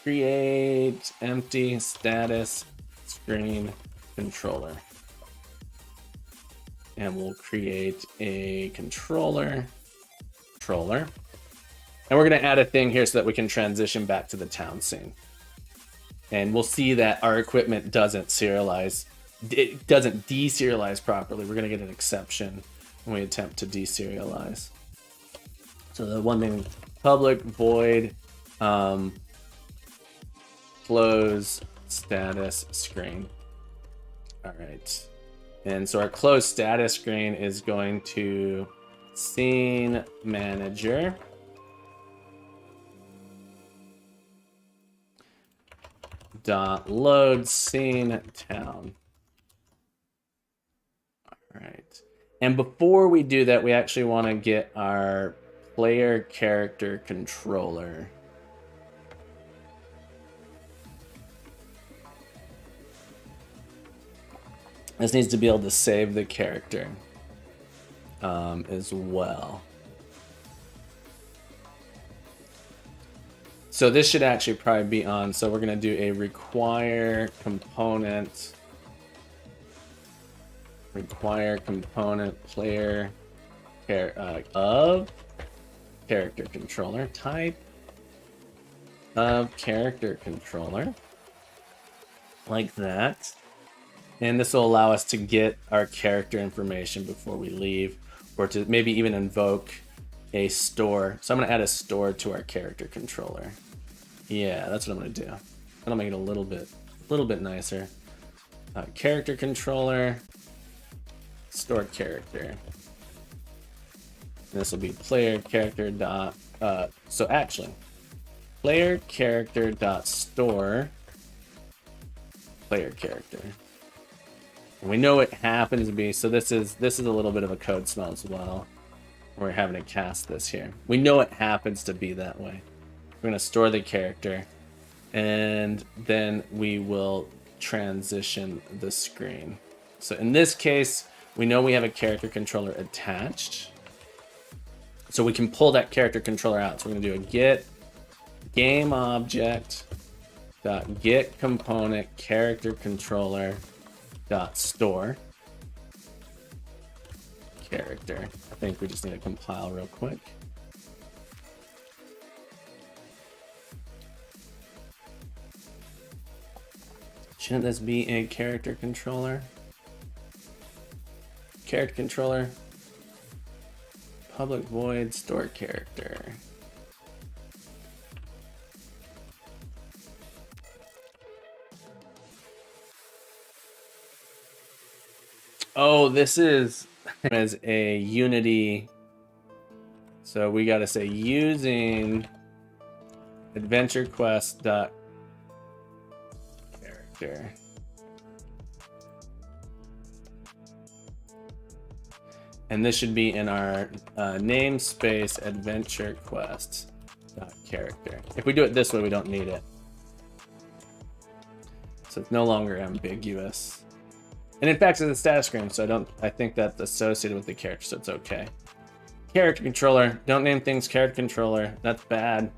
S1: Create empty status screen controller. And we'll create a controller. And we're going to add a thing here so that we can transition back to the town scene. And we'll see that our equipment doesn't serialize. It doesn't deserialize properly. We're going to get an exception when we attempt to deserialize. So the one thing, public void close status screen. All right. And so our close status screen is going to scene manager. Dot load scene town. All right. And before we do that, we actually want to get our player character controller. This needs to be able to save the character as well. So this should actually probably be on. So we're going to do a require component player of character controller type of character controller, like that. And this will allow us to get our character information before we leave, or to maybe even invoke a store. So I'm going to add a store to our character controller. Yeah, that's what I'm going to do. That'll make it a little bit nicer. Character controller, store character. And this will be player character dot. So actually, player character dot store player character. And we know it happens to be, so this is a little bit of a code smell as well. We're having to cast this here. We know it happens to be that way. We're going to store the character, and then we will transition the screen. So in this case, we know we have a character controller attached. So we can pull that character controller out. So we're going to do a get game object dot get component character controller dot store character. I think we just need to compile real quick. Shouldn't this be a character controller? Character controller, public void store character. Oh, this is as a Unity. So we got to say using adventure quest dot character. And this should be in our namespace adventure quest dot character. If we do it this way, we don't need it. So it's no longer ambiguous. And in fact, it's a status screen, so I think that's associated with the character, so it's okay. Character controller. Don't name things character controller. That's bad.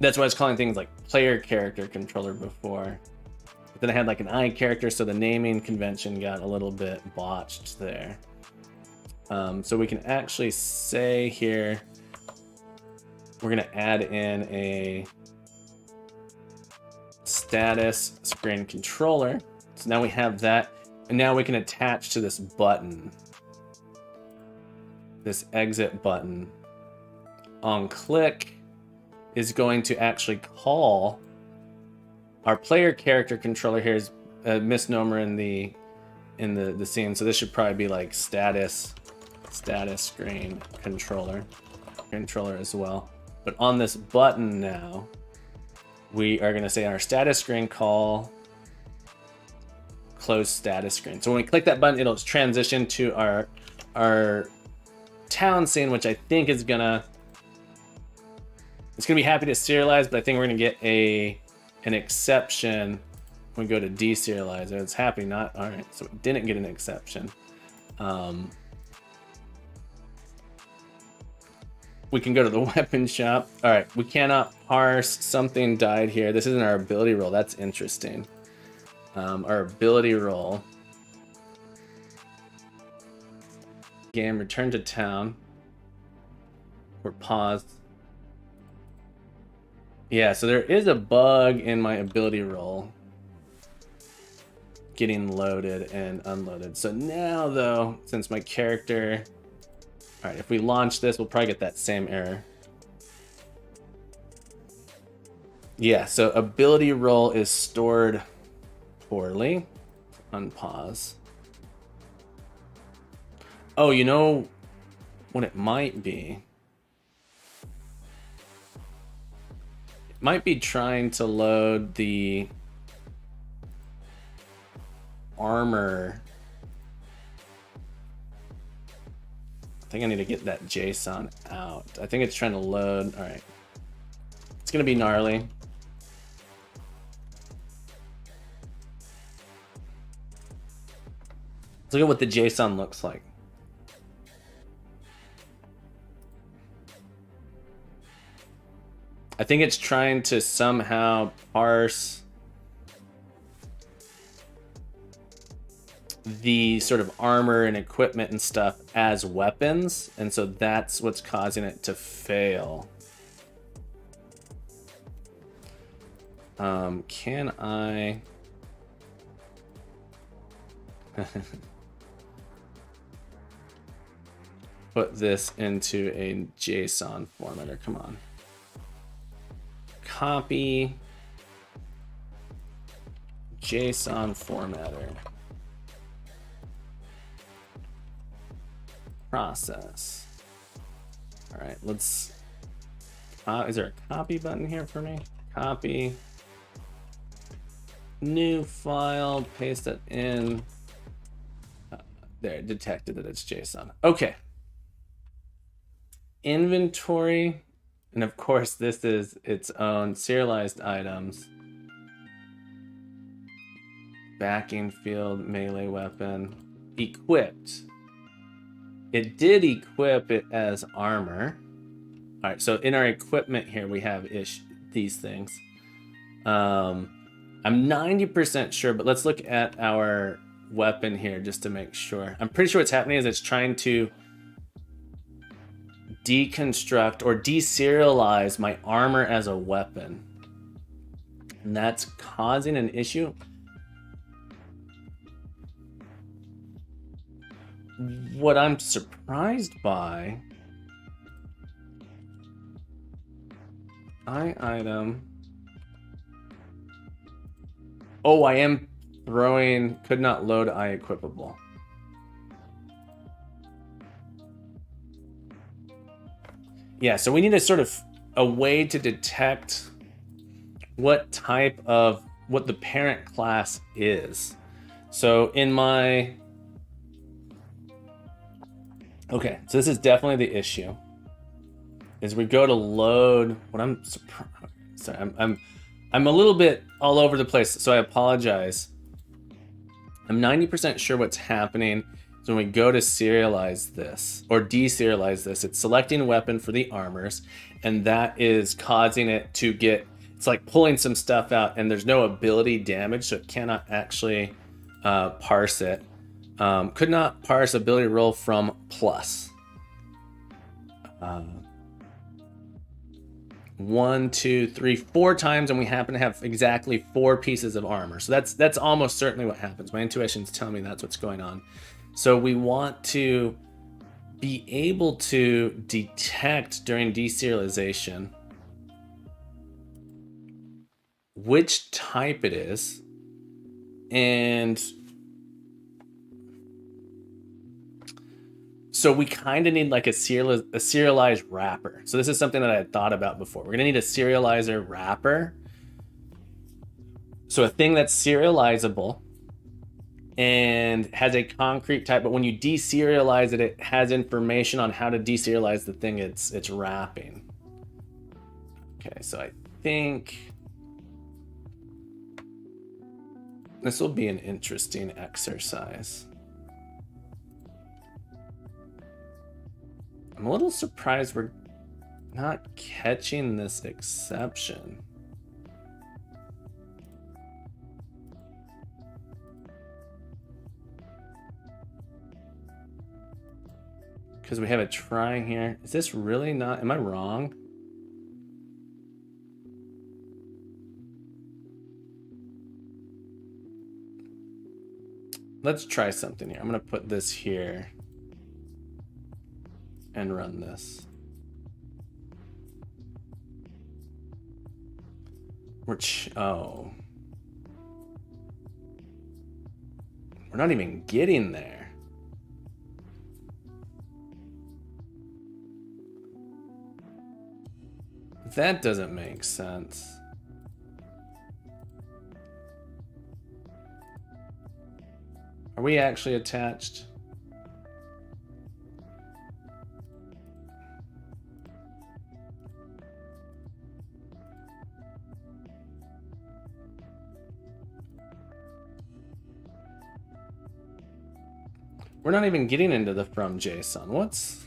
S1: That's why I was calling things like player character controller before. But then I had like an I character, so the naming convention got a little bit botched there. So we can actually say here, we're going to add in a status screen controller. So now we have that. And now we can attach to this button, this exit button. On click is going to actually call our player character controller. Here's a misnomer in the scene, so this should probably be like status screen controller as well. But on this button now, we are going to say our status screen call close status screen. So when we click that button, it'll transition to our town scene, which I think is gonna be happy to serialize, but I think we're gonna get an exception when we go to deserialize. It's happy, not all right. So it didn't get an exception. We can go to the weapon shop. All right, we cannot parse. Something died here. This isn't our ability roll. That's interesting. Our ability roll. Game, return to town. We're paused. Yeah, so there is a bug in my ability roll getting loaded and unloaded. So now though, since my character, all right, if we launch this, we'll probably get that same error. Yeah, so ability roll is stored poorly. Unpause. Oh, you know what it might be? It might be trying to load the armor. I think I need to get that JSON out. I think it's trying to load. All right. It's going to be gnarly. Let's look at what the JSON looks like. I think it's trying to somehow parse the sort of armor and equipment and stuff as weapons, and so that's what's causing it to fail. Can I put this into a JSON formatter? Come on. Copy JSON formatter. Process. All right, let's. Is there a copy button here for me? Copy. New file. Paste it in. There, detected that it's JSON. Okay. Inventory. And of course, this is its own serialized items. Backing field, melee weapon. Equipped. It did equip it as armor. All right, so in our equipment here, we have these things. I'm 90% sure, but let's look at our weapon here just to make sure. I'm pretty sure what's happening is it's trying to deconstruct or deserialize my armor as a weapon. And that's causing an issue. What I'm surprised by, item. Oh, I am throwing, could not load equipable. Yeah, so we need a sort of a way to detect what type of, what the parent class is. So in my, okay, so this is definitely the issue. Is we go to load, what I'm surprised, sorry, I'm a little bit all over the place, so I apologize. I'm 90% sure what's happening is when we go to serialize this or deserialize this, it's selecting a weapon for the armors, and that is causing it to get, it's like pulling some stuff out, and there's no ability damage, so it cannot actually parse it. Could not parse ability roll from plus. 1, 2, 3, 4 times, and we happen to have exactly 4 pieces of armor. So that's almost certainly what happens. My intuition's telling me that's what's going on. So we want to be able to detect during deserialization which type it is, and so we kind of need like a serialized wrapper. So this is something that I had thought about before. We're gonna need a serializer wrapper. So a thing that's serializable and has a concrete type, but when you deserialize it, it has information on how to deserialize the thing it's wrapping. Okay, so I think this will be an interesting exercise. I'm a little surprised we're not catching this exception. Because we have a try here. Is this really not? Am I wrong? Let's try something here. I'm going to put this here and run this. Oh. We're not even getting there. That doesn't make sense. Are we actually attached? We're not even getting into the from JSON. What's...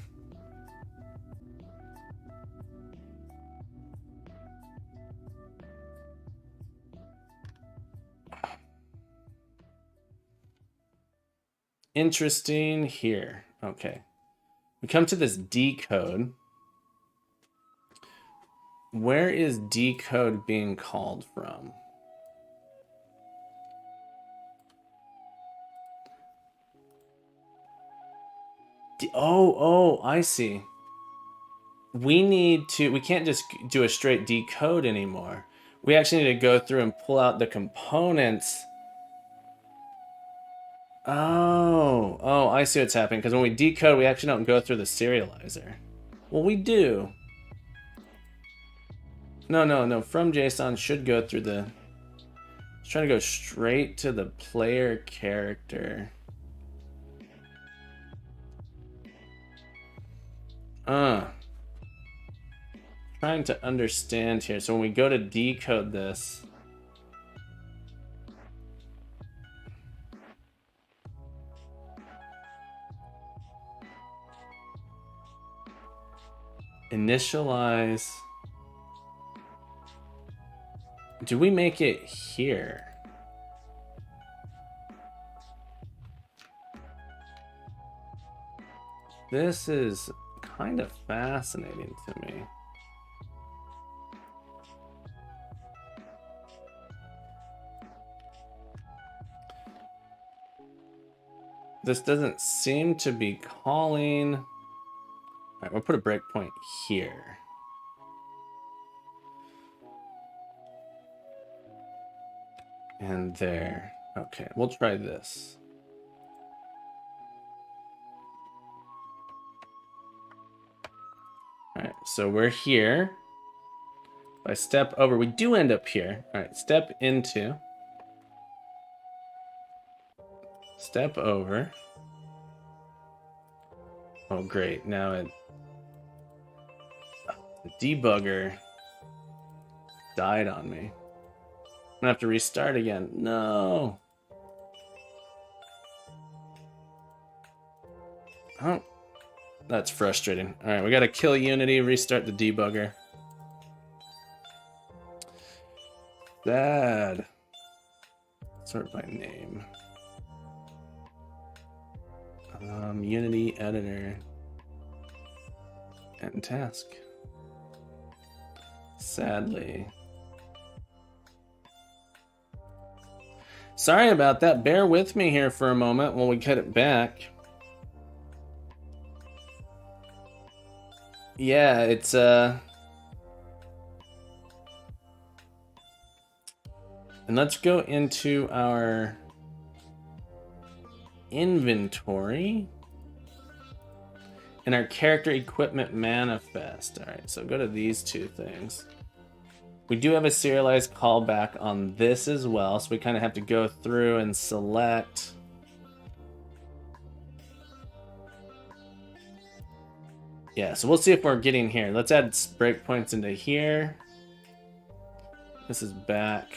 S1: interesting here. Okay. We come to this decode. Where is decode being called from? Oh, I see. We can't just do a straight decode anymore. We actually need to go through and pull out the components. Oh, I see what's happening. Because when we decode, we actually don't go through the serializer. Well, we do. No. From JSON should go through the... It's trying to go straight to the player character. Trying to understand here. So when we go to decode this... Initialize... Do we make it here? This is kind of fascinating to me. This doesn't seem to be calling... All right, we'll put a breakpoint here. And there. Okay, we'll try this. All right, so we're here. If I step over, we do end up here. All right, step into. Step over. Oh, great. Now it... The debugger died on me. I'm gonna have to restart again. No. Oh, that's frustrating. All right, we gotta kill Unity, restart the debugger. Bad. Sort by name. Unity editor and task. Sadly. Sorry about that. Bear with me here for a moment while we get it back. Yeah, it's and let's go into our inventory and our character equipment manifest. All right, so go to these two things. We do have a serialized callback on this as well, so we kind of have to go through and select. Yeah, so we'll see if we're getting here. Let's add breakpoints into here. This is back.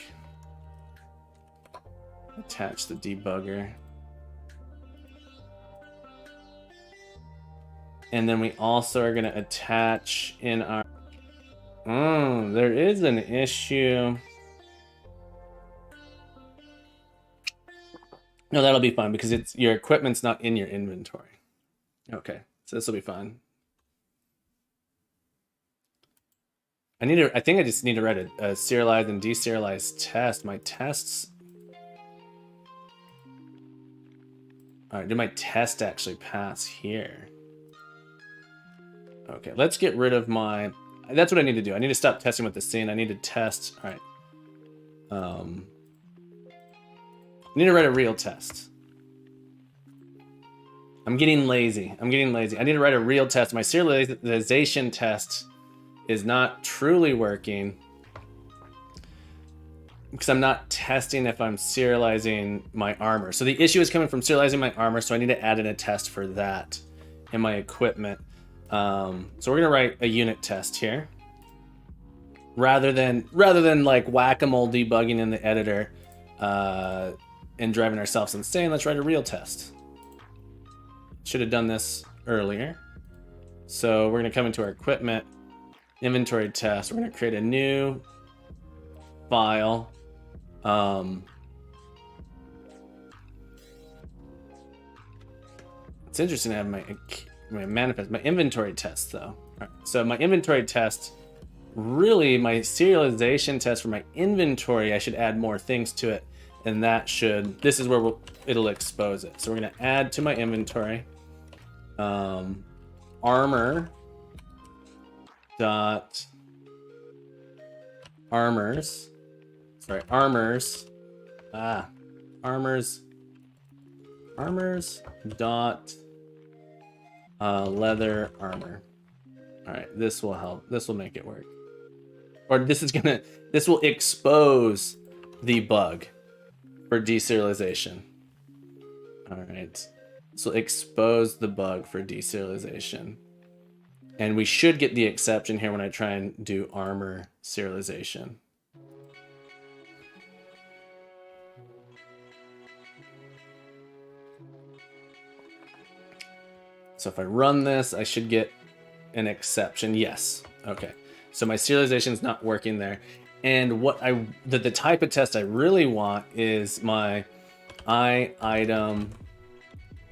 S1: Attach the debugger. And then we also are going to attach in our... Oh, there is an issue. No, that'll be fine because it's your equipment's not in your inventory. Okay, so this will be fine. I think I just need to write a serialized and deserialized test. My tests... All right, did my test actually pass here? Okay, let's get rid of my... That's what I need to do. I need to stop testing with the scene. I need to test... All right. I need to write a real test. I'm getting lazy. I need to write a real test. My serialization test is not truly working because I'm not testing if I'm serializing my armor. So the issue is coming from serializing my armor, so I need to add in a test for that in my equipment. So we're gonna write a unit test here. Rather than like whack-a-mole debugging in the editor and driving ourselves insane, let's write a real test. Should have done this earlier. So we're gonna come into our equipment, inventory test. We're gonna create a new file. It's interesting to have my manifest, my inventory test though. All right, so my inventory test, really my serialization test for my inventory, I should add more things to it, and that should, this is where it'll expose it. So we're gonna add to my inventory armor dot armors dot leather armor. All right, this will help. This will make it work. Or this will expose the bug for deserialization. All right, this will expose the bug for deserialization. And we should get the exception here when I try and do armor serialization. So if I run this, I should get an exception. Yes. Okay. So my serialization is not working there. And what the type of test I really want is my item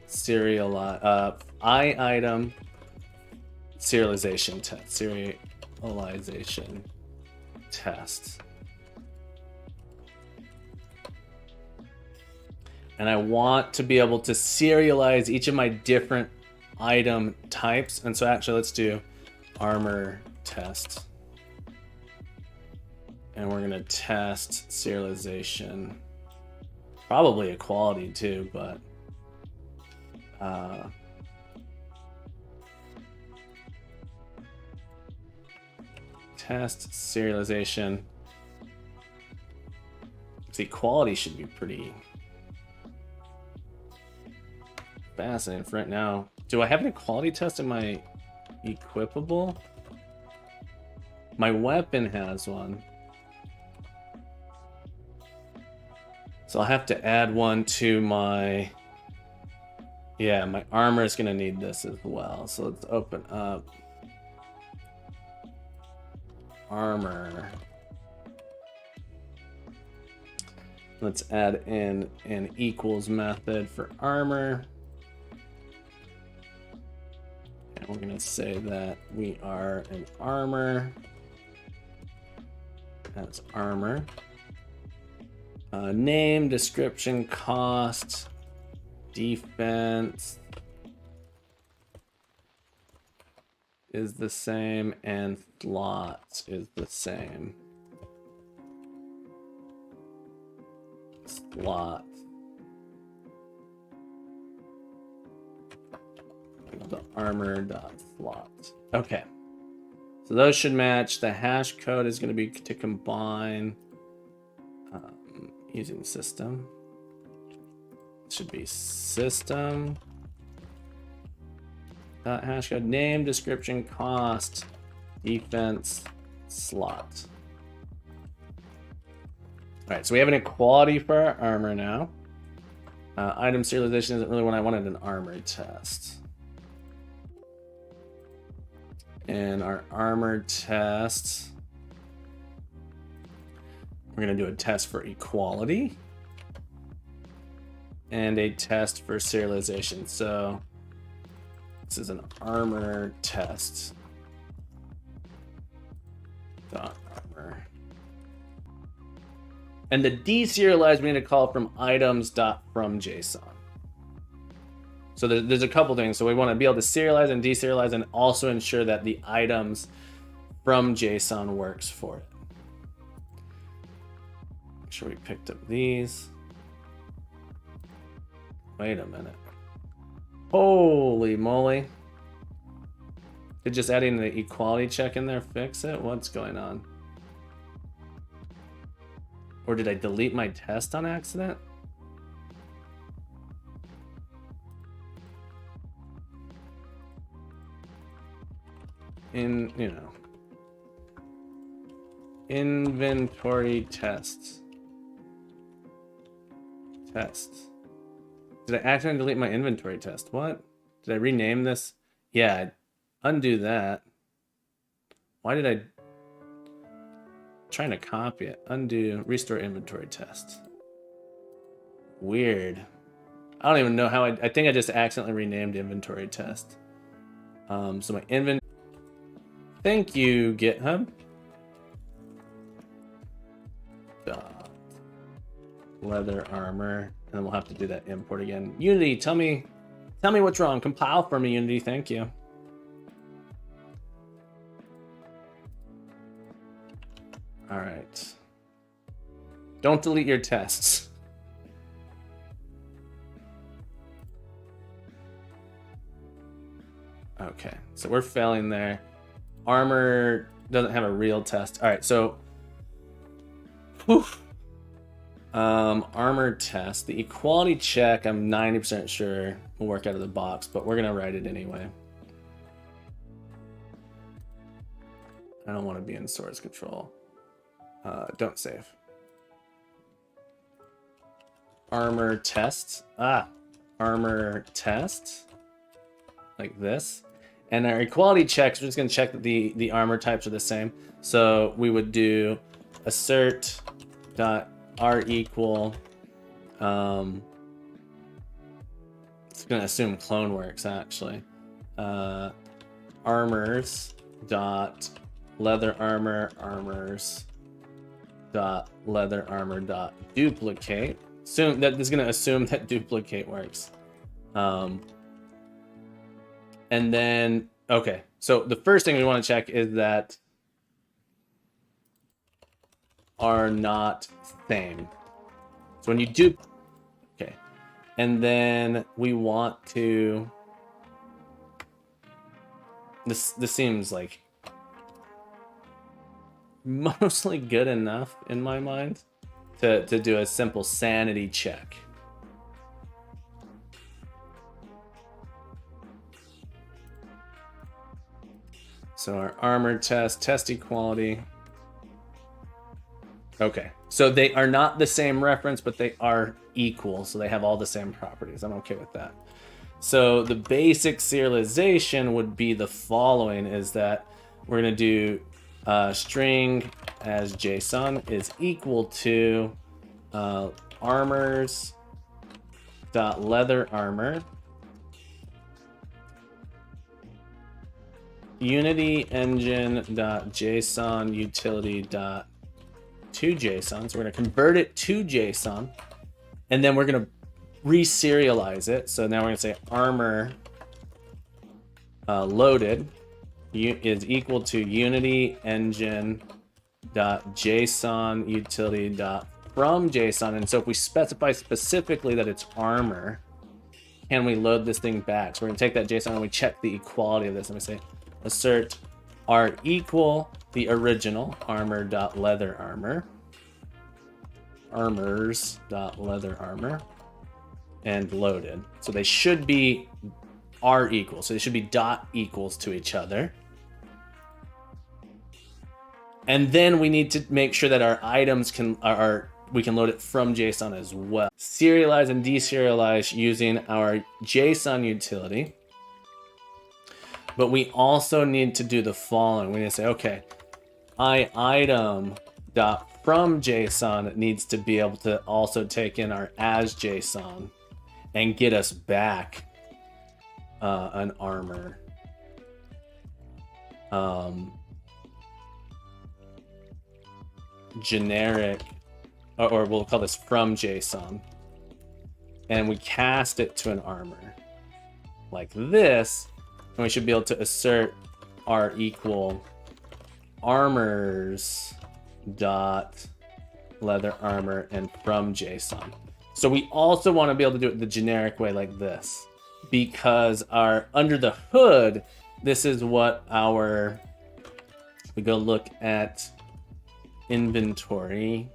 S1: serialization test. And I want to be able to serialize each of my different item types. And so actually let's do armor test. And we're gonna test serialization. Probably equality too, but test serialization. See, quality should be pretty fascinating for right now. Do I have an equality test in my equipable? My weapon has one. So I'll have to add one to my... Yeah, my armor is gonna need this as well. So let's open up armor. Let's add in an equals method for armor. And we're gonna say that we are an armor as armor. Name, description, cost, defense is the same, and slots is the same. Slot. The armor dot slot. Okay. So those should match. The hash code is going to be to combine using system. It should be system dot hash code, name, description, cost, defense, slot. All right, so we have an equality for our armor now. Item serialization isn't really what I wanted, an armor test. And our armor test, we're going to do a test for equality and a test for serialization. So this is an armor test. Dot armor. And the deserialized we need to call from items dot from JSON. So there's a couple things. So we want to be able to serialize and deserialize and also ensure that the items from JSON works for it. Make sure we picked up these. Wait a minute. Holy moly. Did just adding the equality check in there fix it? What's going on? Or did I delete my test on accident? Inventory tests. Tests. Did I accidentally delete my inventory test? What? Did I rename this? Yeah, undo that. Why did I... Trying to copy it. Undo, restore inventory test. Weird. I don't even know how I think I just accidentally renamed inventory test. So my inventory... Thank you, GitHub. Leather armor, and then we'll have to do that import again. Unity, tell me what's wrong. Compile for me, Unity. Thank you. All right. Don't delete your tests. Okay, so we're failing there. Armor doesn't have a real test. All right, so whew. Armor test. The equality check, I'm 90% sure will work out of the box, but we're gonna write it anyway. I don't want to be in source control. Don't save. Armor test. Armor test. Like this. And our equality checks, we're just gonna check that the armor types are the same. So we would do assert dot r equal. It's gonna assume clone works actually. Armors dot leather armor armors dot leather armor dot duplicate. Assume that is gonna assume that duplicate works. And then, okay, so the first thing we want to check is that are not same. So when you do, okay, and then we want to, this seems like mostly good enough in my mind to do a simple sanity check. So our armor test equality. Okay, so they are not the same reference, but they are equal. So they have all the same properties. I'm okay with that. So the basic serialization would be the following, is that we're gonna do string as JSON is equal to armors dot leather armor unity engine dot json utility dot to JSON. So we're going to convert it to JSON, and then we're going to reserialize it. So now we're going to say armor loaded is equal to unity engine dot JSON utility dot from JSON. And so if we specify specifically that it's armor, can we load this thing back? So we're going to take that JSON and we check the equality of this, and we say assert are equal the original armor dot leather armor, armors dot leather armor, and loaded. So they should be are equal. So they should be dot equals to each other. And then we need to make sure that our items we can load it from JSON as well. Serialize and deserialize using our JSON utility. But we also need to do the following. We need to say, okay, item dot from JSON needs to be able to also take in our as JSON and get us back an armor. Generic, or we'll call this from JSON, and we cast it to an armor like this, and we should be able to assert are equal armors dot leather armor and from JSON. So we also want to be able to do it the generic way like this, because our under the hood, this is what our, we go look at inventory,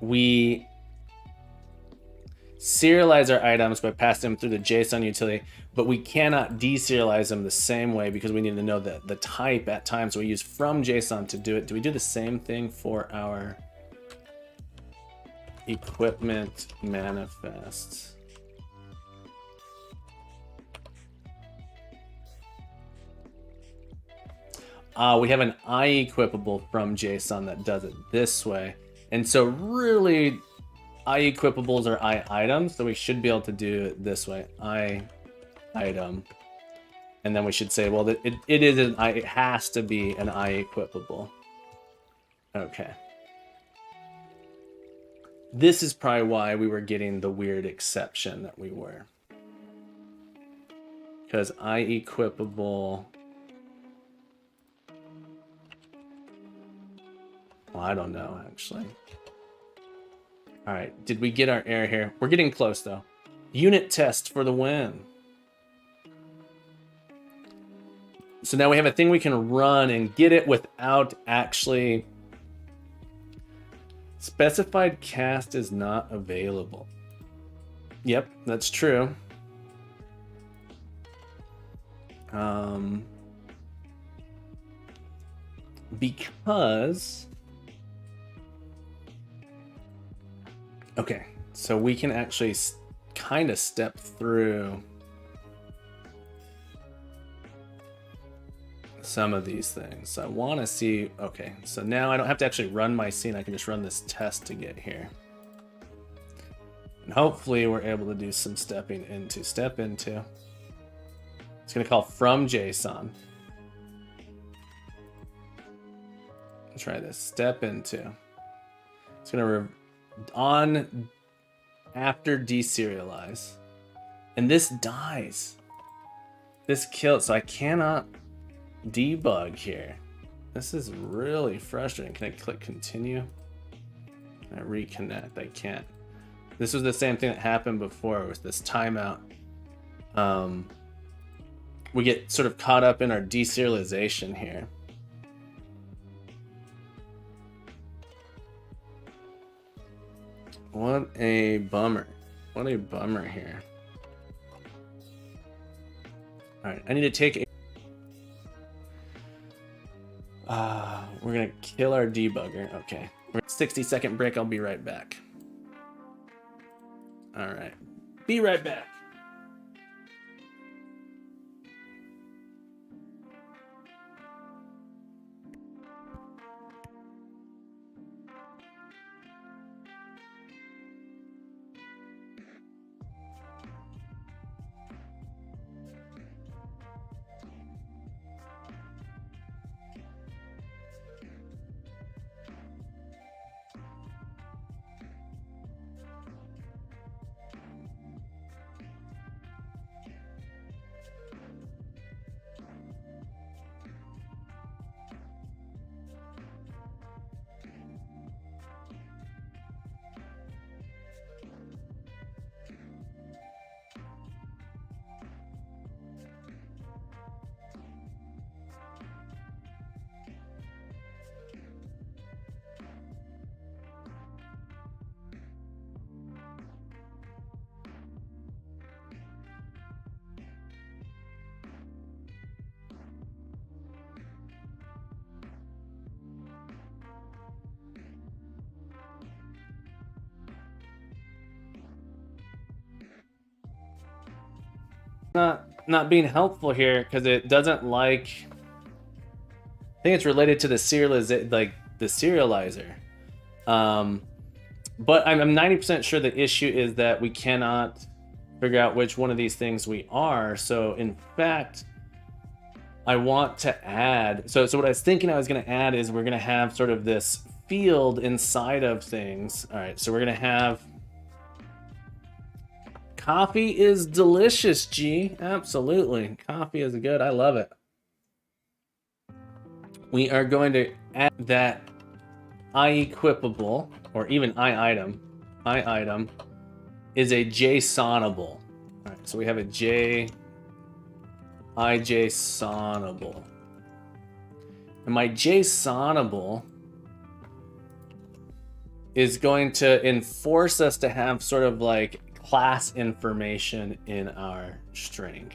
S1: we serialize our items by passing them through the JSON utility, but we cannot deserialize them the same way because we need to know the type at times. So we use from JSON to do it. Do we do the same thing for our equipment manifest? We have an iEquipable from JSON that does it this way. And so really, iEquipables are iItems, so we should be able to do it this way, iItem. And then we should say, well, it has to be an iEquipable. Okay. This is probably why we were getting the weird exception that we were. Because iEquipable... Well, I don't know, actually. All right, did we get our error here? We're getting close, though. Unit test for the win. So now we have a thing we can run and get it without actually... Specified cast is not available. Yep, that's true. Because... Okay, so we can actually kind of step through some of these things. So I want to see, okay, so now I don't have to actually run my scene. I can just run this test to get here. And hopefully we're able to do some stepping into. Step into. It's going to call from JSON. Let's try this. Step into. It's going to on after deserialize, and this dies. This killed, so I cannot debug here. This is really frustrating. Can I click continue? Can I reconnect? I can't. This was the same thing that happened before with this timeout. We get sort of caught up in our deserialization here. What a bummer. What a bummer here. All right, I need to take a... we're gonna kill our debugger. Okay, we're 60-second break. I'll be right back. All right, be right back. not being helpful here because it doesn't like. I think it's related to the serializer. But I'm 90% sure the issue is that we cannot figure out which one of these things we are. So in fact, I want to add. So what I was thinking I was going to add is we're going to have sort of this field inside of things. All right, so we're going to have coffee is delicious, G. Absolutely. Coffee is good. I love it. We are going to add that iEquipable, or even iItem. iItem is a JSONable. All right, so we have a iJSONable. And my JSONable is going to enforce us to have sort of like class information in our string.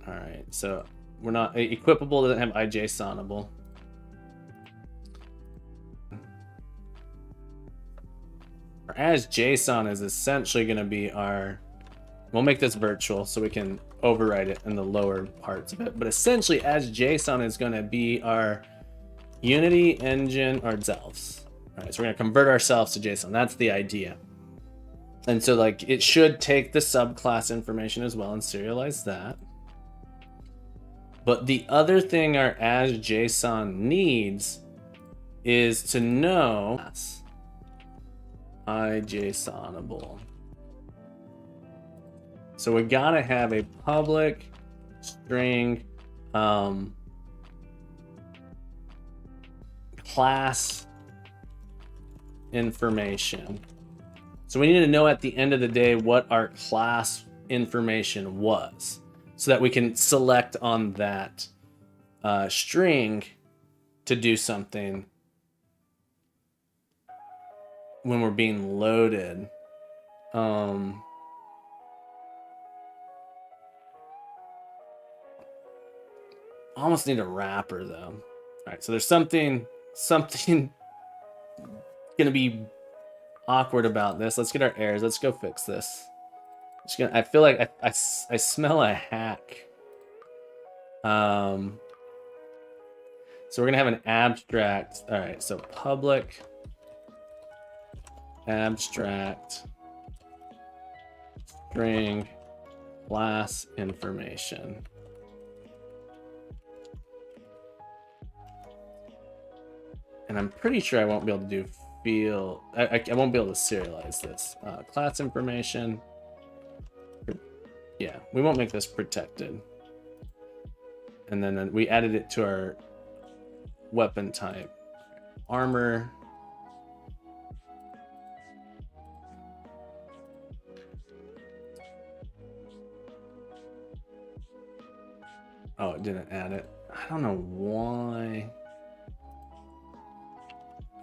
S1: All right, so we're not equipable, doesn't have iJSONable. Our as JSON is essentially going to be our. We'll make this virtual so we can override it in the lower parts of it. But essentially, as JSON is going to be our Unity engine ourselves. All right, so we're going to convert ourselves to JSON. That's the idea. And so like it should take the subclass information as well and serialize that. But the other thing our as JSON needs is to know iJSONable. So we gotta have a public string class information. So we need to know at the end of the day what our class information was, so that we can select on that string to do something when we're being loaded. Almost need a wrapper though. All right, so there's something gonna be awkward about this. Let's get our errors. Let's go fix this. I feel like I smell a hack. So we're gonna have an abstract. All right, so public abstract string class information. And I'm pretty sure I won't be able to do field. I won't be able to serialize this. Class information. Yeah, we won't make this protected. And then we added it to our weapon type. Armor. Oh, it didn't add it. I don't know why.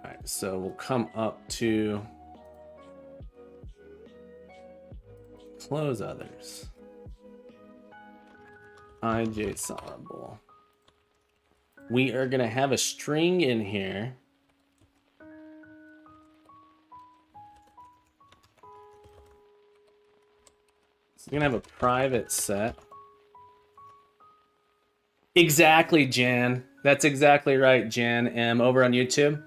S1: All right, so we'll come up to close others. iJSONable. We are going to have a string in here. So we're going to have a private set. Exactly, Jan. That's exactly right, Jan M over on YouTube.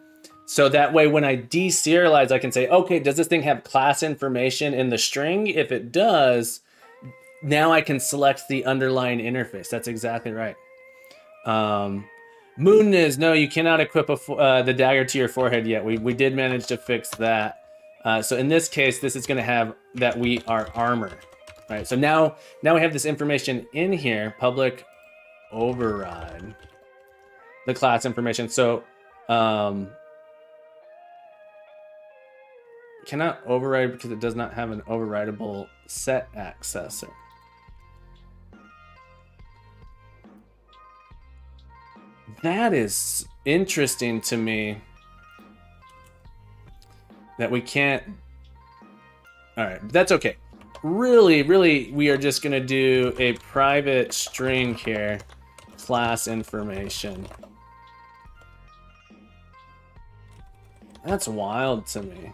S1: So that way when I deserialize, I can say, okay, does this thing have class information in the string? If it does, now I can select the underlying interface. That's exactly right. Moon is, no, you cannot equip the dagger to your forehead yet. We did manage to fix that. So in this case, this is going to have that we are armor. All right, so now we have this information in here, public override the class information. So cannot override because it does not have an overridable set accessor. That is interesting to me that we can't. All right, that's okay. Really, we are just going to do a private string here, class information. That's wild to me.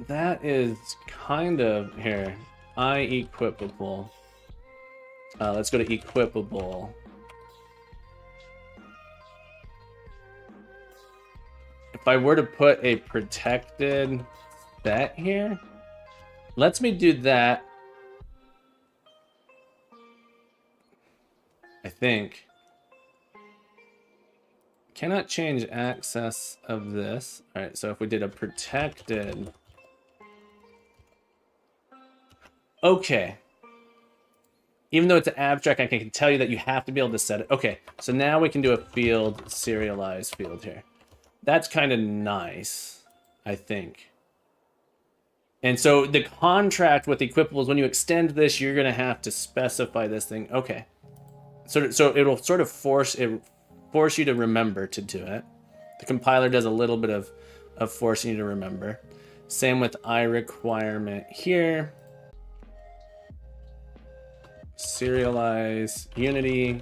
S1: that is kind of here. Equipable. Let's go to equipable. If I were to put a protected set here, lets me do that. I think. Cannot change access of this. All right, so if we did a protected. Okay. Even though it's an abstract, I can tell you that you have to be able to set it. Okay, so now we can do a field, serialized field here. That's kind of nice, I think. And so the contract with equipables, when you extend this, you're going to have to specify this thing. Okay. So it'll sort of force you to remember to do it. The compiler does a little bit of forcing you to remember. Same with requirement here. Serialize unity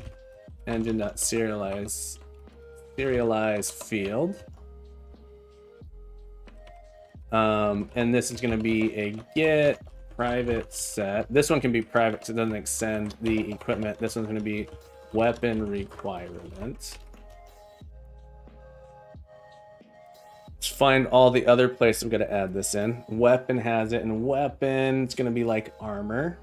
S1: engine.serialize field. And this is going to be a get private set. This one can be private because it doesn't extend the equipment. This one's going to be weapon requirement. Let's find all the other places we've got to add this in. Weapon has it, and weapon, it's going to be like armor.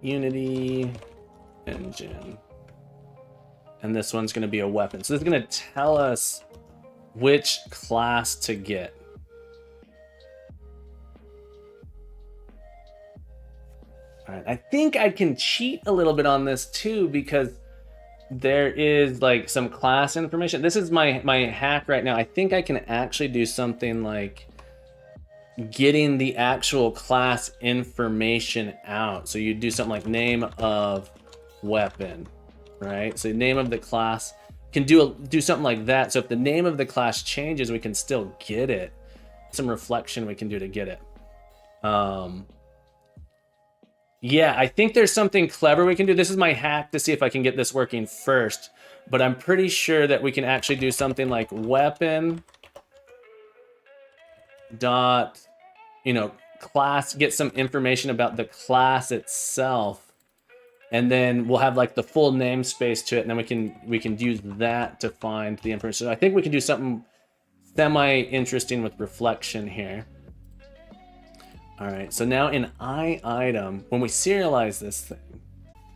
S1: Unity engine. And this one's going to be a weapon. So this is going to tell us which class to get. All right, I think I can cheat a little bit on this too, because there is like some class information. This is my hack right now. I think I can actually do something like getting the actual class information out. So you do something like name of weapon, right? So name of the class can do something like that. So if the name of the class changes, we can still get it. Some reflection we can do to get it. Yeah, I think there's something clever we can do. This is my hack to see if I can get this working first, but I'm pretty sure that we can actually do something like weapon dot, class, get some information about the class itself, and then we'll have like the full namespace to it, and then we can use that to find the information. So I think we can do something semi-interesting with reflection here. All right, so now in item, when we serialize this thing,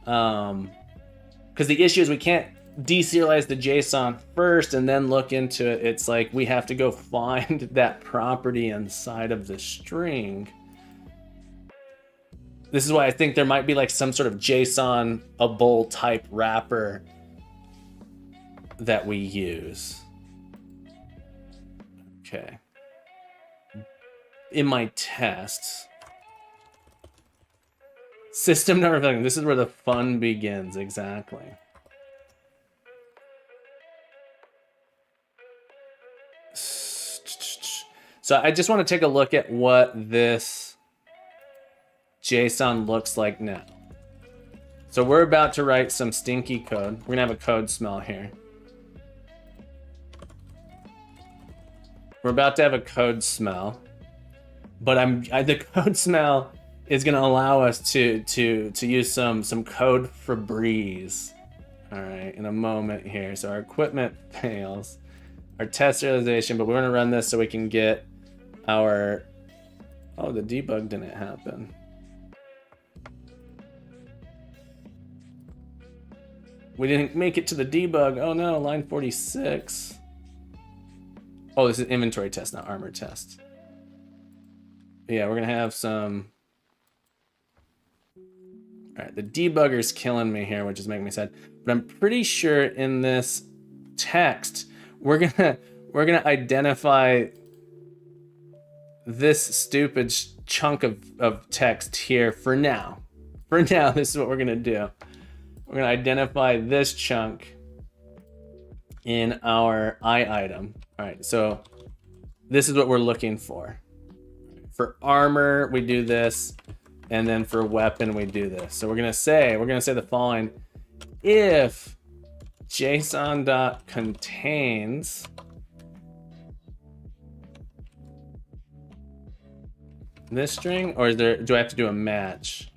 S1: because the issue is we can't deserialize the JSON first and then look into it. It's like we have to go find that property inside of the string. This is why I think there might be like some sort of JSON-able type wrapper that we use. Okay. In my tests, system number of, this is where the fun begins, exactly. So I just want to take a look at what this JSON looks like now. So we're about to write some stinky code. We're gonna have a code smell here. We're about to have a code smell. But the code smell is going to allow us to use some code Febreze. All right, in a moment here. So our equipment fails, our test realization, but we're going to run this so we can get our. Oh, the debug didn't happen. We didn't make it to the debug. Oh no, line 46. Oh, this is inventory test, not armor test. Yeah, we're gonna have some. All right, the debugger's killing me here, which is making me sad. But I'm pretty sure in this text, we're gonna identify this stupid chunk of text here for now. For now, this is what we're gonna do. We're gonna identify this chunk in our item. All right, so this is what we're looking for. For armor, we do this. And then for weapon, we do this. So we're gonna say the following: if JSON.contains this string, or do I have to do a match?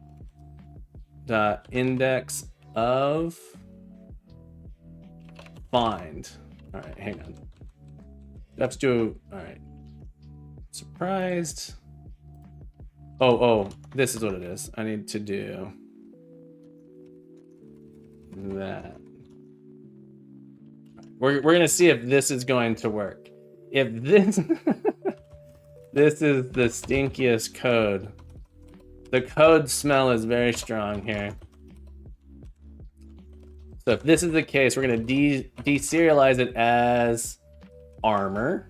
S1: Index of find. All right, hang on. Let's do, all right. Surprised. Oh, this is what it is. I need to do that. We're gonna see if this is going to work. If this, this is the stinkiest code. The code smell is very strong here. So if this is the case, we're going to deserialize it as armor.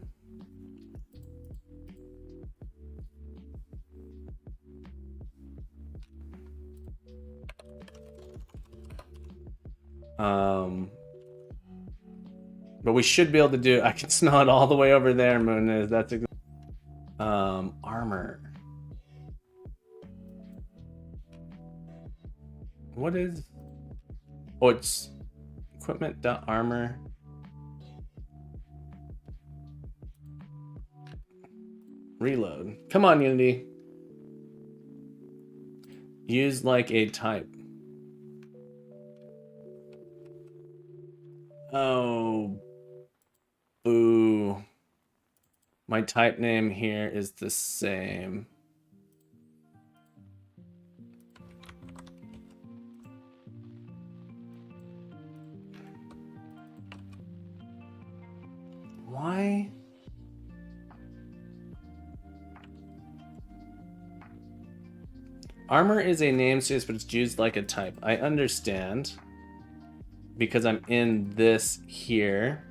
S1: But we should be able to do, I can smell it all the way over there, Moon. That's armor. What is, oh, it's equipment.armor. Reload. Come on, Unity. Use like a type. Oh, boo. My type name here is the same. Why? Armor is a namespace, but it's used like a type. I understand. Because I'm in this here.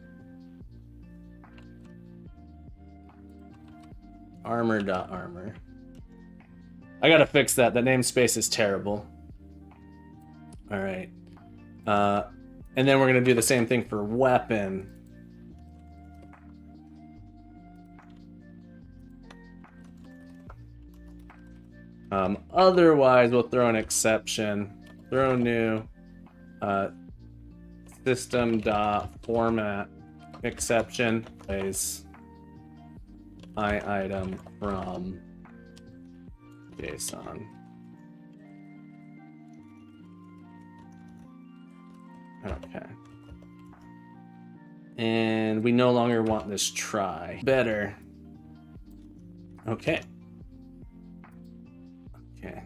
S1: Armor.armor. I gotta fix that. The namespace is terrible. All right. And then we're gonna do the same thing for weapon. Otherwise, we'll throw an exception. Throw new system.format exception is item from JSON. Okay. And we no longer want this try. Better. Okay. Okay.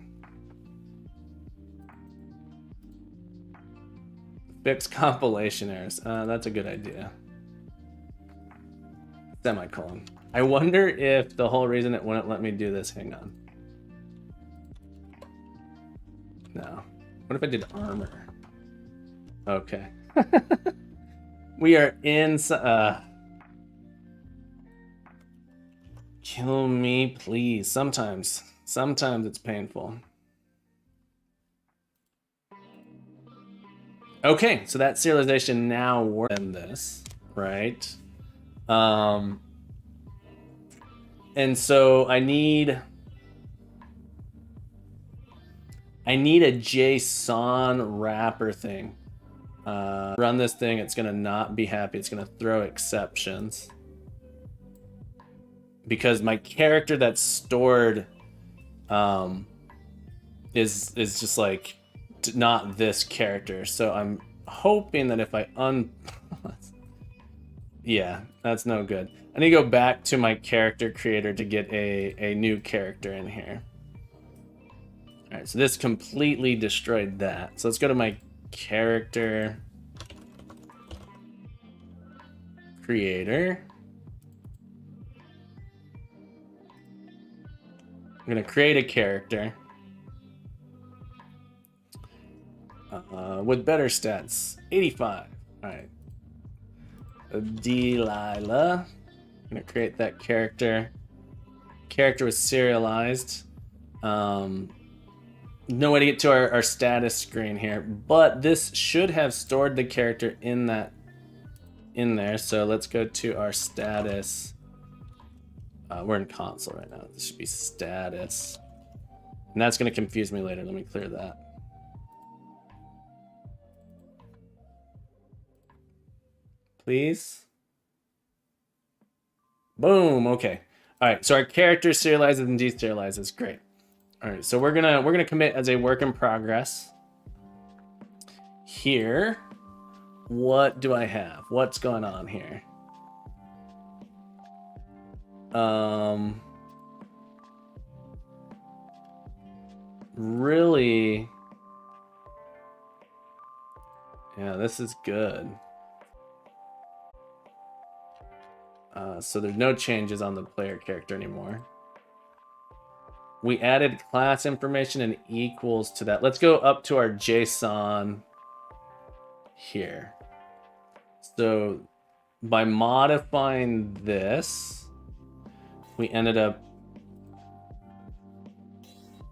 S1: Fix compilation errors. That's a good idea. Semicolon. I wonder if the whole reason it wouldn't let me do this, hang on. No. What if I did armor? Okay. We are in, kill me, please. Sometimes it's painful. Okay, so that serialization now works in this, right? And so I need a JSON wrapper thing. Run this thing, it's gonna not be happy. It's gonna throw exceptions. Because my character that's stored is just like not this character. So I'm hoping that if I yeah, that's no good. I need to go back to my character creator to get a new character in here. All right, so this completely destroyed that. So let's go to my character creator. I'm gonna create a character with better stats, 85. All right, Delilah. I'm gonna create that character. Character was serialized. No way to get to our status screen here, but this should have stored the character in there. So let's go to our status. We're in console right now. This should be status And that's going to confuse me later. Let me clear that. Please. Boom. Okay. All right. So our character serializes and deserializes. Great. All right. So we're gonna commit as a work in progress. Here, what do I have? What's going on here? Really, yeah, this is good. So there's no changes on the player character anymore. We added class information and equals to that. Let's go up to our JSON here. So by modifying this, we ended up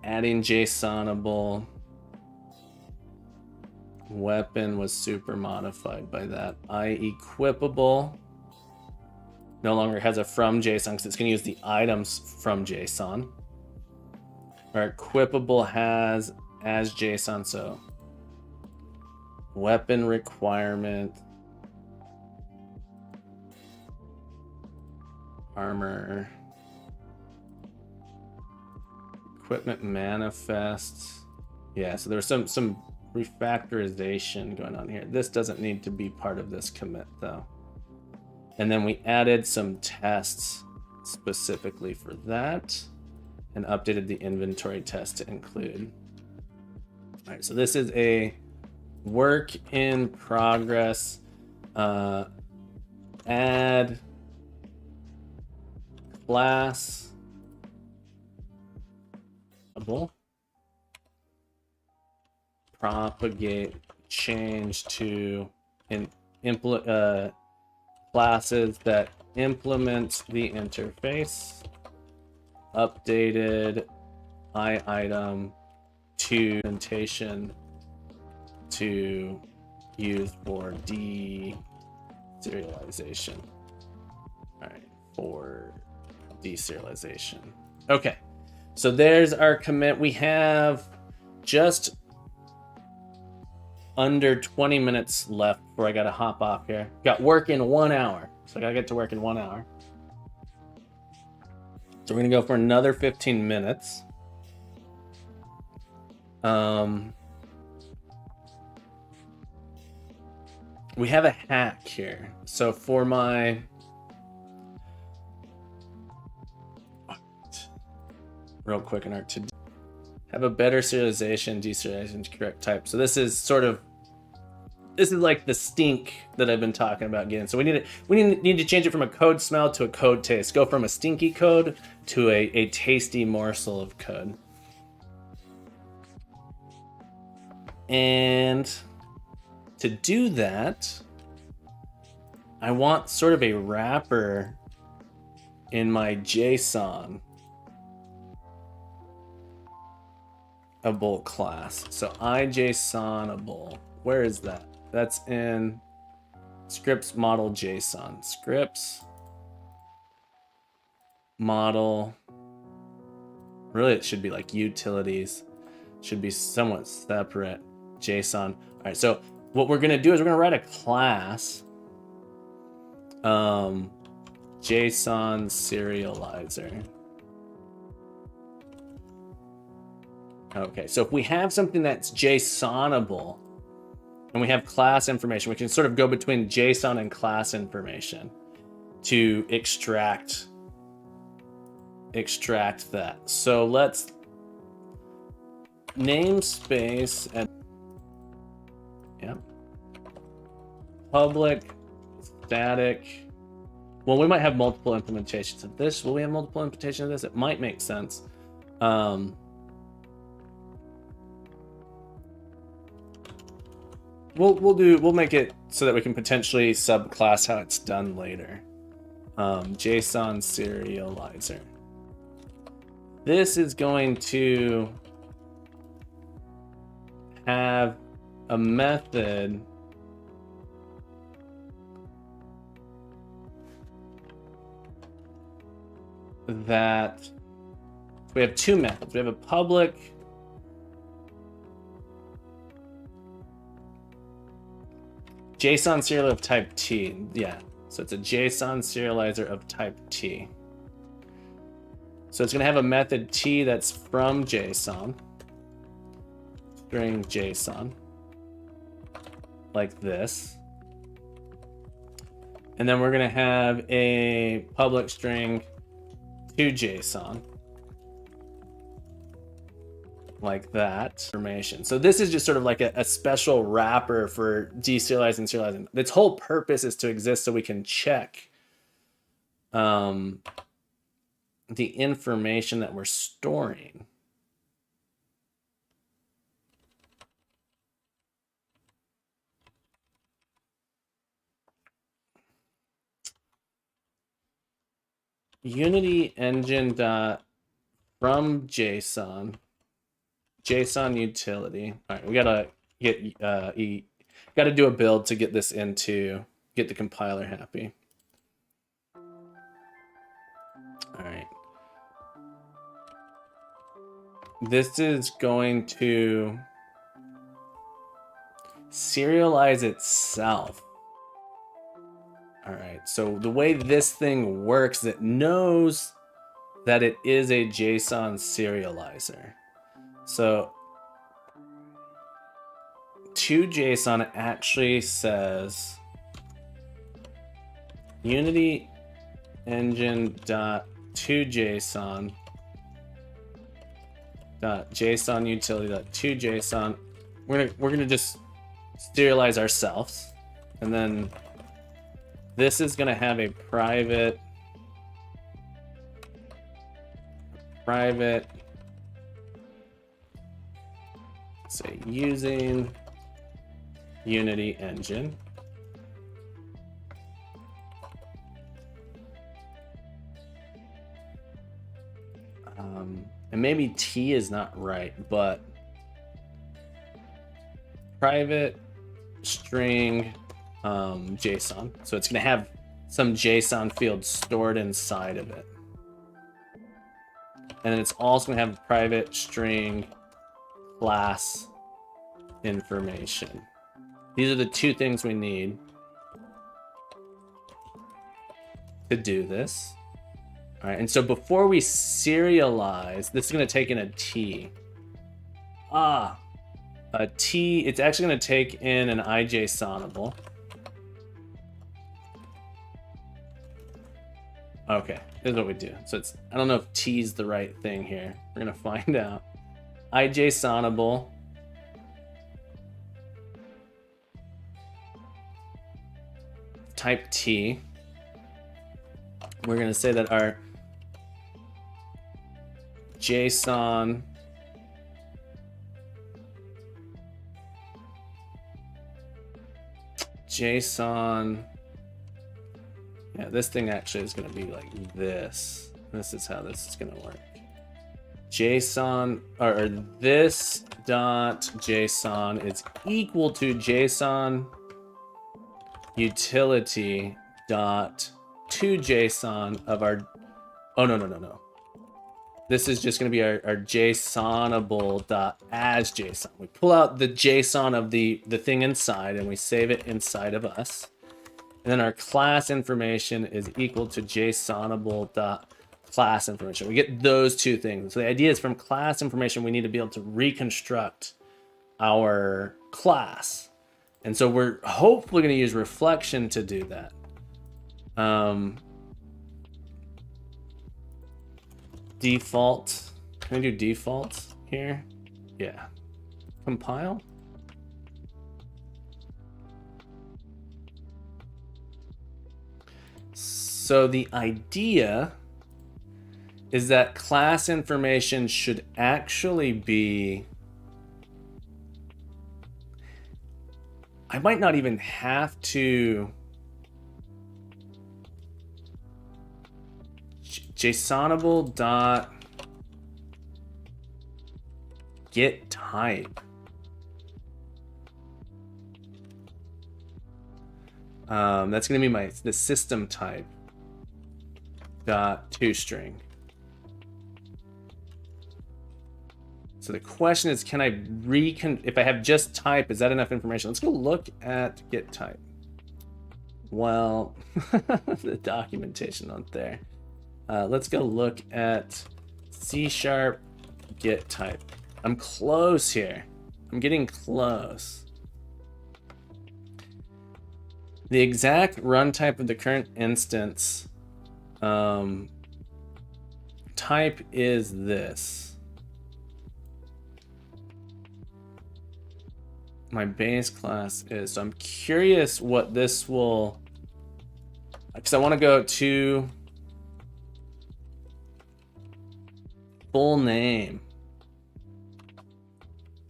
S1: adding JSONable. Weapon was super modified by that. Equipable no longer has a from JSON because it's going to use the items from JSON. Our equipable has as JSON, so weapon requirement, armor, equipment manifest. Yeah, so there was some refactorization going on here. This doesn't need to be part of this commit though. And then we added some tests specifically for that and updated the inventory test to include. All right, so this is a work in progress. Add class propagate change to classes that implement the interface, updated item to implementation to use for deserialization. All right, for deserialization. Okay, so there's our commit. We have just under 20 minutes left before I gotta hop off here. Got work in 1 hour, so I gotta get to work in 1 hour. So we're gonna go for another 15 minutes. We have a hack here. So for my real quick in our to have a better serialization, deserialization to correct type. So this is like the stink that I've been talking about getting. So we need to change it from a code smell to a code taste. Go from a stinky code to a tasty morsel of code. And to do that, I want sort of a wrapper in my JSON able class. So iJSONable. Where is that? That's in scripts model JSON. Scripts model. Really, it should be like utilities. Should be somewhat separate. JSON. All right. So what we're gonna do is we're gonna write a class. JSON serializer. Okay, so if we have something that's JSONable and we have class information, we can sort of go between JSON and class information to extract that. So let's namespace and public static. Well, we might have multiple implementations of this. Will we have multiple implementations of this? It might make sense. We'll make it so that we can potentially subclass how it's done later. JSON serializer. This is going to have a method that we have two methods. We have a public JSON serializer of type T. Yeah, so it's a JSON serializer of type T. So it's going to have a method T that's from JSON, string JSON, like this. And then we're going to have a public string to JSON, like that. Information. So this is just sort of like a special wrapper for deserializing and serializing. Its whole purpose is to exist so we can check the information that we're storing. Unity engine dot from JSON utility. All right, we gotta get gotta do a build to get this into, get the compiler happy. All right. This is going to serialize itself. All right, so the way this thing works, it knows that it is a JSON serializer. So to JSON actually says Unity engine dot to JSON dot JSON utility dot to JSON. We're gonna just serialize ourselves, and then this is gonna have a private say using Unity engine. And maybe T is not right, but private string JSON. So it's going to have some JSON field stored inside of it. And then it's also going to have private string class information. These are the two things we need to do this. All right, and so before we serialize, this is going to take in a T. A T, it's actually going to take in an IJSONable. Okay, here's what we do. So it's, I don't know if T is the right thing here. We're going to find out. IJSONable. Type T. We're going to say that our JSON yeah, this thing actually is going to be like this. This is how this is going to work. JSON, or this dot JSON is equal to JSON utility dot to JSON of our, oh no. This is just going to be our JSONable dot as JSON. We pull out the JSON of the thing inside and we save it inside of us. And then our class information is equal to JSONable dot class information. We get those two things. So the idea is from class information, we need to be able to reconstruct our class. And so we're hopefully going to use reflection to do that. Default. Can I do default here? Yeah. Compile. So the idea is that class information should actually be, I might not even have to JSONable dot get type. That's going to be the system type dot toString. So the question is, can I if I have just type, is that enough information? Let's go look at get type. Well, the documentation out there. Let's go look at C# get type. I'm close here. I'm getting close. The exact run type of the current instance type is this. My base class is. So I'm curious what this will, because I want to go to full name.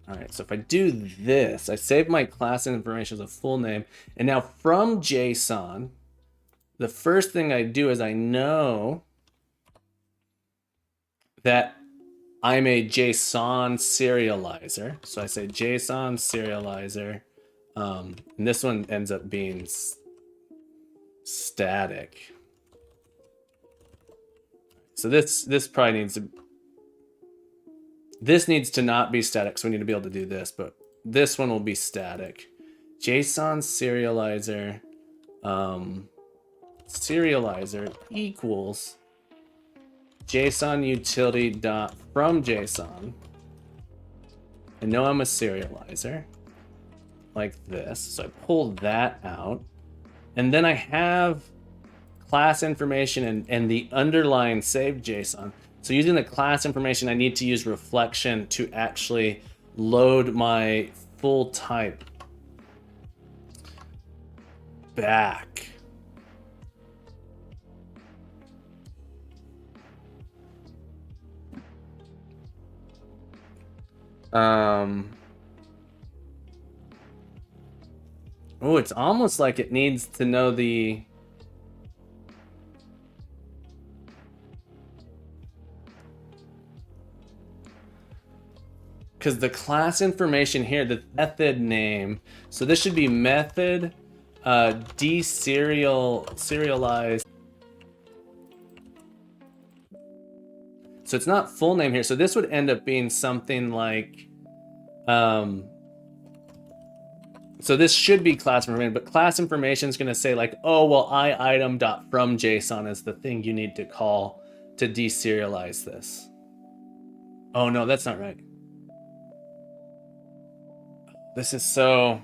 S1: All right, so if I do this, I save my class information as a full name. And now from JSON, the first thing I do is I know that I'm a JSON serializer. So I say JSON serializer. And this one ends up being static. So this probably needs to, this needs to not be static, so we need to be able to do this, but this one will be static. JSON serializer, serializer equals JSON utility dot from JSON. I know I'm a serializer, like this, so I pull that out, and then I have class information and the underlying saved JSON. So using the class information, I need to use reflection to actually load my full type back. Oh, it's almost like it needs to know the because the class information here, the method name, so this should be method deserialize. So it's not full name here. So this would end up being something like, so this should be class information, but class information is going to say like, oh, well, item.from JSON is the thing you need to call to deserialize this. Oh no, that's not right. This is so...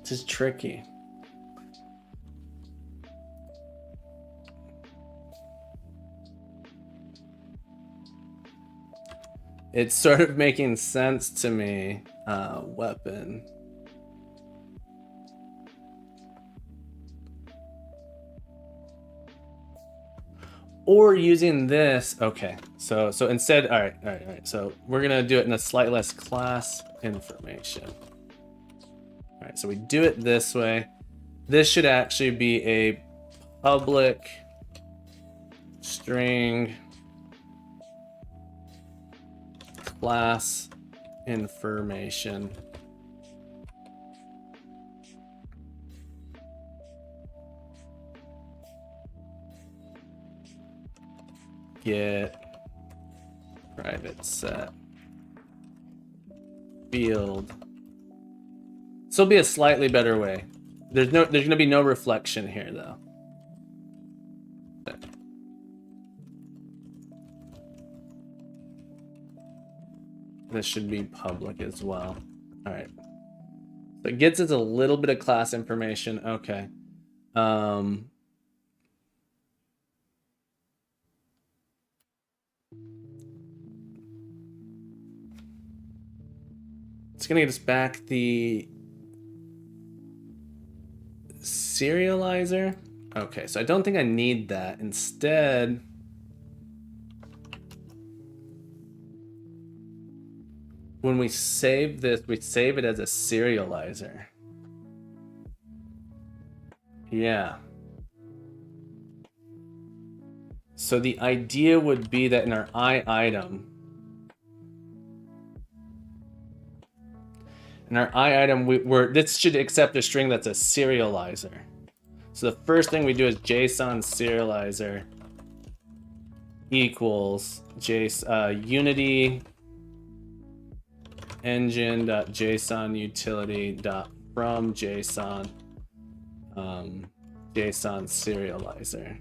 S1: This is tricky. It's sort of making sense to me. Weapon. Or using this, okay. So instead, all right. So we're gonna do it in a slightly less class information. All right, so we do it this way. This should actually be a public string class information. Get private set field. This will be a slightly better way. There's gonna be no reflection here though. This should be public as well. All right. So it gets us a little bit of class information. Okay. It's gonna get us back the serializer. Okay, so I don't think I need that. Instead, when we save this, we save it as a serializer. Yeah. So the idea would be that in our item, this should accept a string that's a serializer. So the first thing we do is JSON serializer equals unity engine.json utility.from JSON JSON serializer.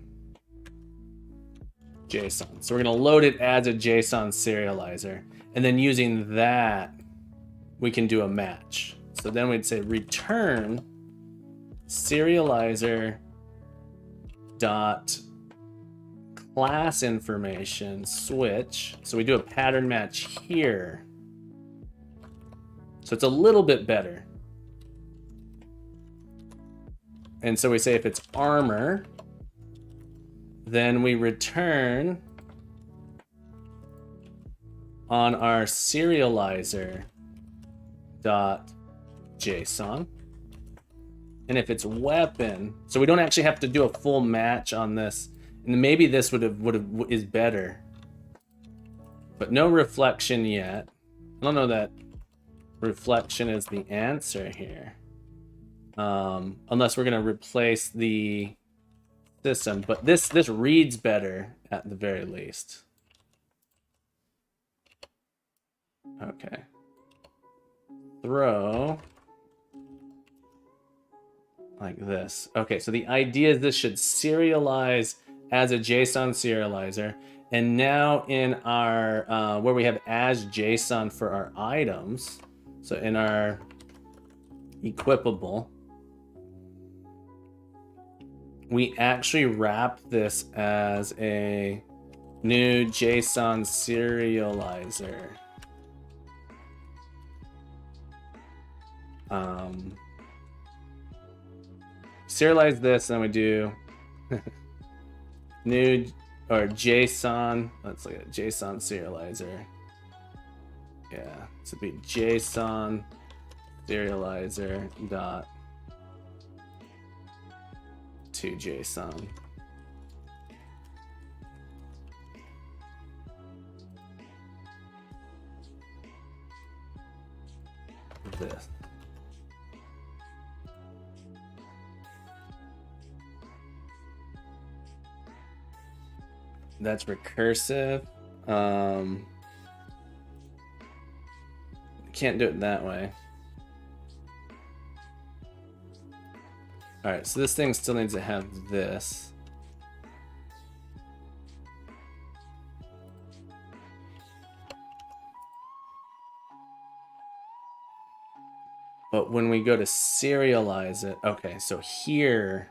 S1: JSON. So we're going to load it as a JSON serializer. And then using that, we can do a match. So then we'd say return serializer dot class information switch. So we do a pattern match here. So it's a little bit better. And so we say if it's armor, then we return on our serializer dot JSON. And if it's weapon, so we don't actually have to do a full match on this. And maybe this is better, but no reflection yet. I don't know that reflection is the answer here, unless we're gonna replace the system. But this reads better at the very least. Okay. Throw like this. Okay, so the idea is this should serialize as a JSON serializer. And now in our, where we have as JSON for our items, so in our equipable, we actually wrap this as a new JSON serializer. Serialize this, and then we do new or JSON. Let's look at JSON serializer. Yeah, so it'd be JSON serializer dot to JSON. This. That's recursive. Can't do it that way. All right, so this thing still needs to have this. But when we go to serialize it, okay, so here,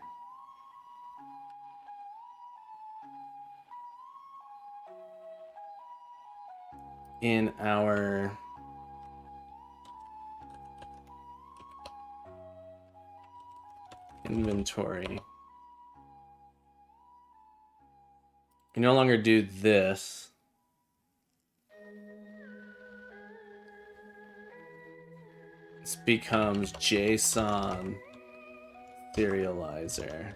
S1: in our inventory, you no longer do this. This becomes JSON serializer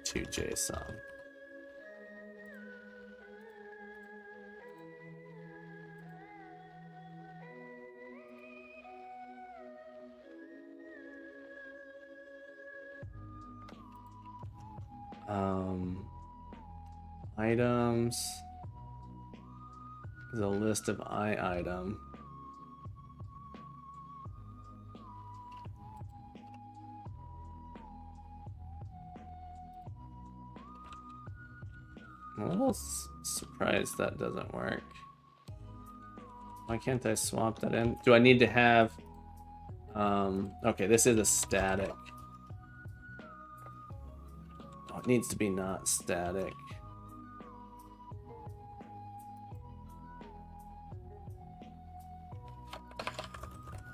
S1: to JSON. Items is a list of item. I'm a little surprised that doesn't work. Why can't I swap that in? Do I need to have... okay, this is a static. Oh, it needs to be not static.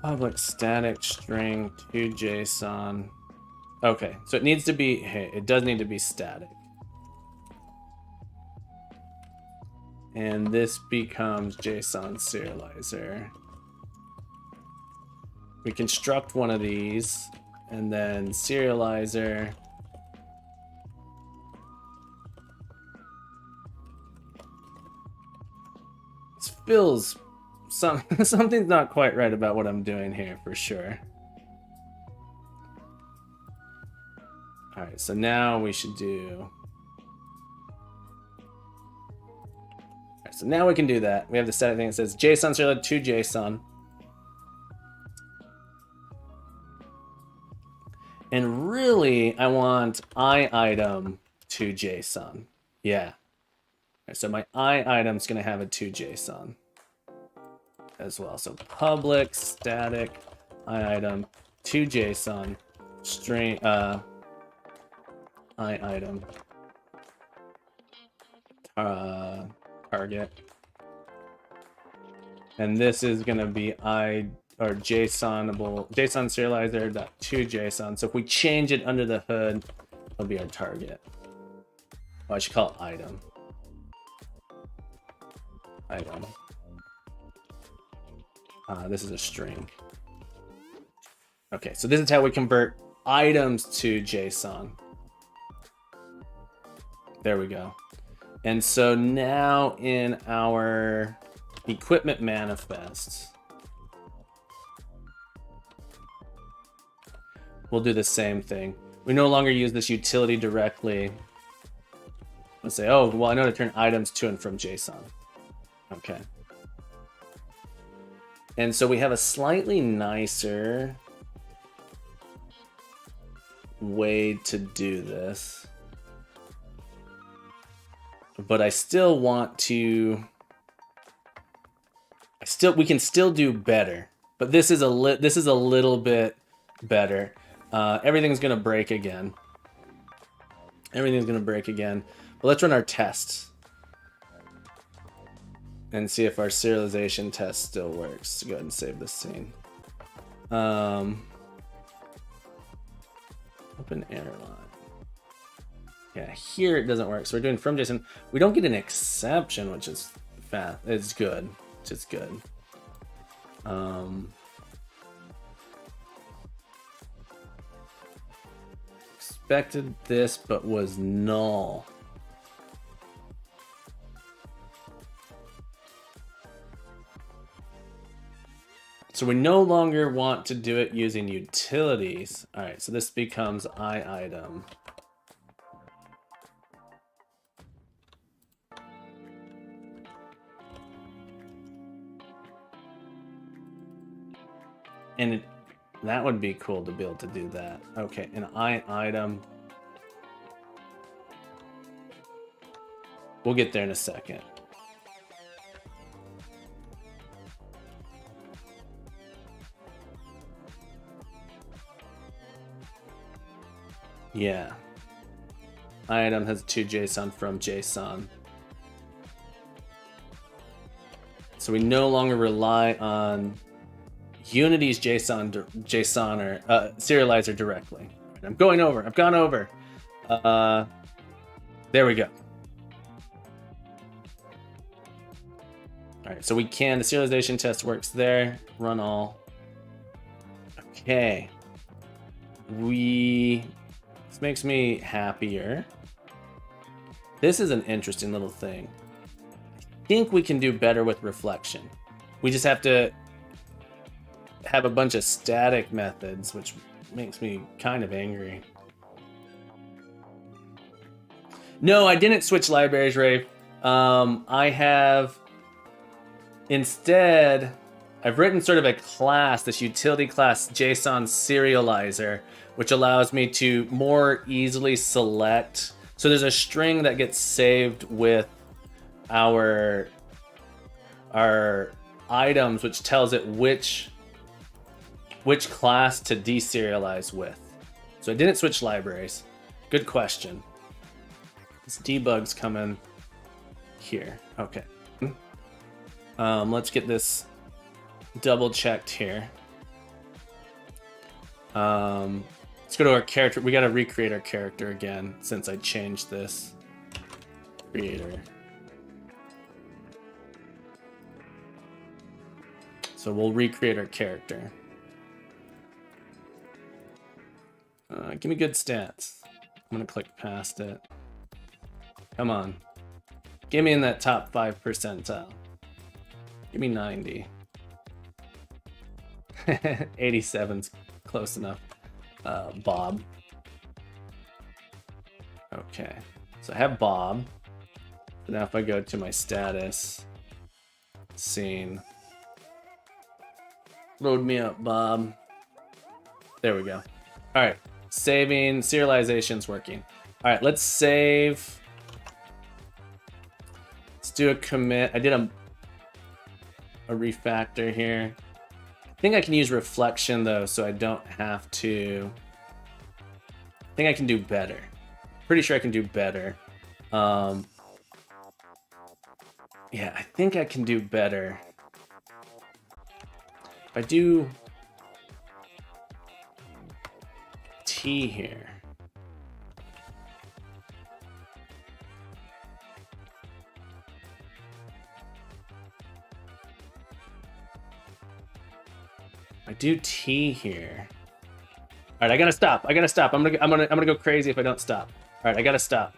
S1: Public static string to JSON. Okay, so it needs to be, hey, it does need to be static. And this becomes JSON serializer. We construct one of these, and then serializer. This feels something's not quite right about what I'm doing here for sure. All right, so now we should do. All right, so now we can do that. We have the static thing that says JSON serializer to JSON. And really, I want item to JSON. Yeah. So my item's going to have a to JSON as well. So public static item to JSON string item target. And this is going to be JSON serializer to JSON. So if we change it under the hood, it'll be our target. Oh, I should call it item. Item. This is a string. Okay, so this is how we convert items to JSON. There we go. And so now in our equipment manifest, we'll do the same thing. We no longer use this utility directly. Let's say, oh, well, I know to turn items to and from JSON. Okay. And so we have a slightly nicer way to do this. But I still want to... we can still do better. But this is a little bit better. Everything's gonna break again. Everything's gonna break again. But let's run our tests and see if our serialization test still works. Go ahead and save this scene. Open airline. Yeah, here it doesn't work. So we're doing from JSON. We don't get an exception, which is fast. It's good. Which is good. Expected this, but was null. So we no longer want to do it using utilities. All right, so this becomes item. And that would be cool to be able to do that. Okay, an item. We'll get there in a second. Yeah. Item has to JSON from JSON. So we no longer rely on Unity's JSON or serializer directly. I'm going over. I've gone over. There we go. All right, so we can. The serialization test works there. Run all. Okay. This makes me happier. This is an interesting little thing. I think we can do better with reflection. We just have to have a bunch of static methods, which makes me kind of angry. No, I didn't switch libraries, Ray. I have instead, I've written sort of a class, this utility class JSON serializer, which allows me to more easily select. So there's a string that gets saved with our items, which tells it which class to deserialize with. So I didn't switch libraries. Good question. This debug's coming here. Okay. Let's get this double checked here. Let's go to our character. We got to recreate our character again since I changed this. Creator. So we'll recreate our character. Give me good stats. I'm gonna click past it. Come on. Give me in that top 5 percentile. Give me 90. 87's close enough. Bob. Okay. So I have Bob. So now if I go to my status, scene. Load me up, Bob. There we go. All right. Saving, serialization's working. All right, let's save. Let's do a commit. I did a refactor here. I think I can use reflection though, so I don't have to. I think I can do better. Pretty sure I can do better. Yeah, I think I can do better. If I do T here. I do T here. All right, I gotta stop. I gotta stop. I'm gonna go crazy if I don't stop. All right, I gotta stop.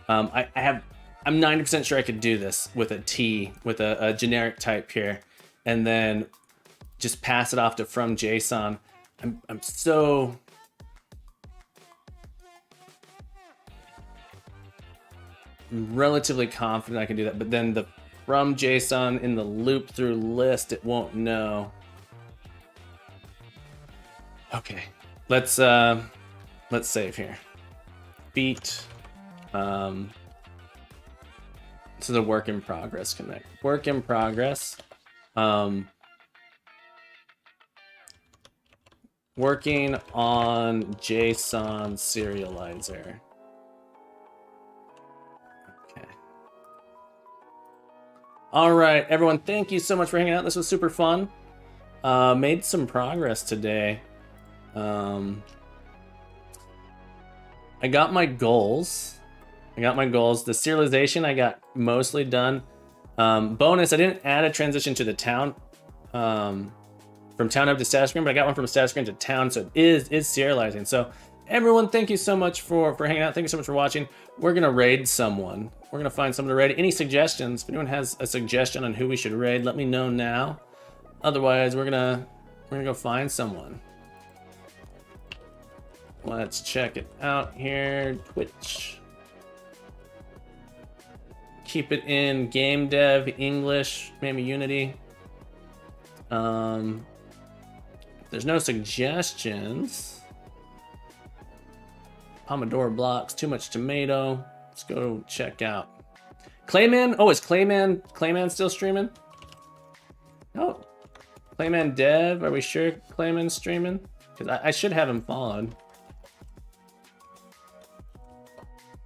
S1: I'm 90% sure I could do this with a T, with a generic type here, and then just pass it off to from JSON. I'm so relatively confident I can do that, but then the from JSON in the loop through list, it won't know. Okay, let's save here. Beat. This is a work in progress connect. Work in progress. Working on JSON serializer. Okay. All right, everyone, thank you so much for hanging out. This was super fun. Made some progress today. I got my goals. The serialization I got mostly done. Bonus, I didn't add a transition to the town. From town up to status screen, but I got one from status screen to town, so it is serializing. So everyone, thank you so much for hanging out. Thank you so much for watching. We're gonna raid someone. We're gonna find someone to raid. Any suggestions? If anyone has a suggestion on who we should raid, let me know now. Otherwise, we're gonna go find someone. Let's check it out here. Twitch. Keep it in game dev, English, maybe Unity. There's no suggestions. Pomodoro blocks, too much tomato. Let's go check out. Clayman, oh, is Clayman still streaming? Oh, Clayman dev, are we sure Clayman's streaming? Because I should have him followed.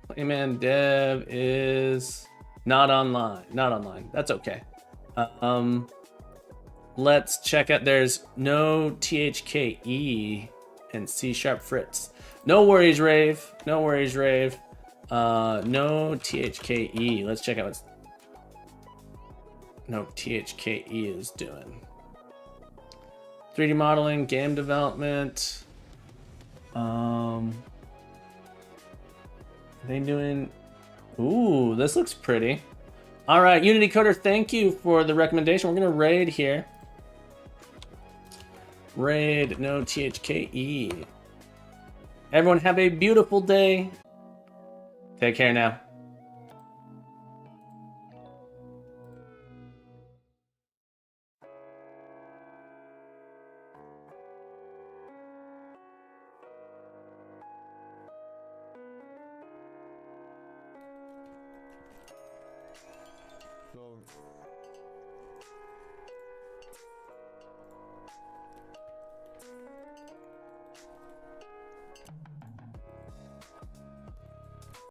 S1: Clayman dev is not online, that's okay. Let's check out, there's no THKE and C# Fritz. No worries, Rave. No THKE. Let's check out what no THKE is doing. 3D modeling, game development. They doing, ooh, this looks pretty. All right, Unity Coder, thank you for the recommendation. We're gonna raid here. Raid, no THKE. Everyone have a beautiful day. Take care now.
S2: So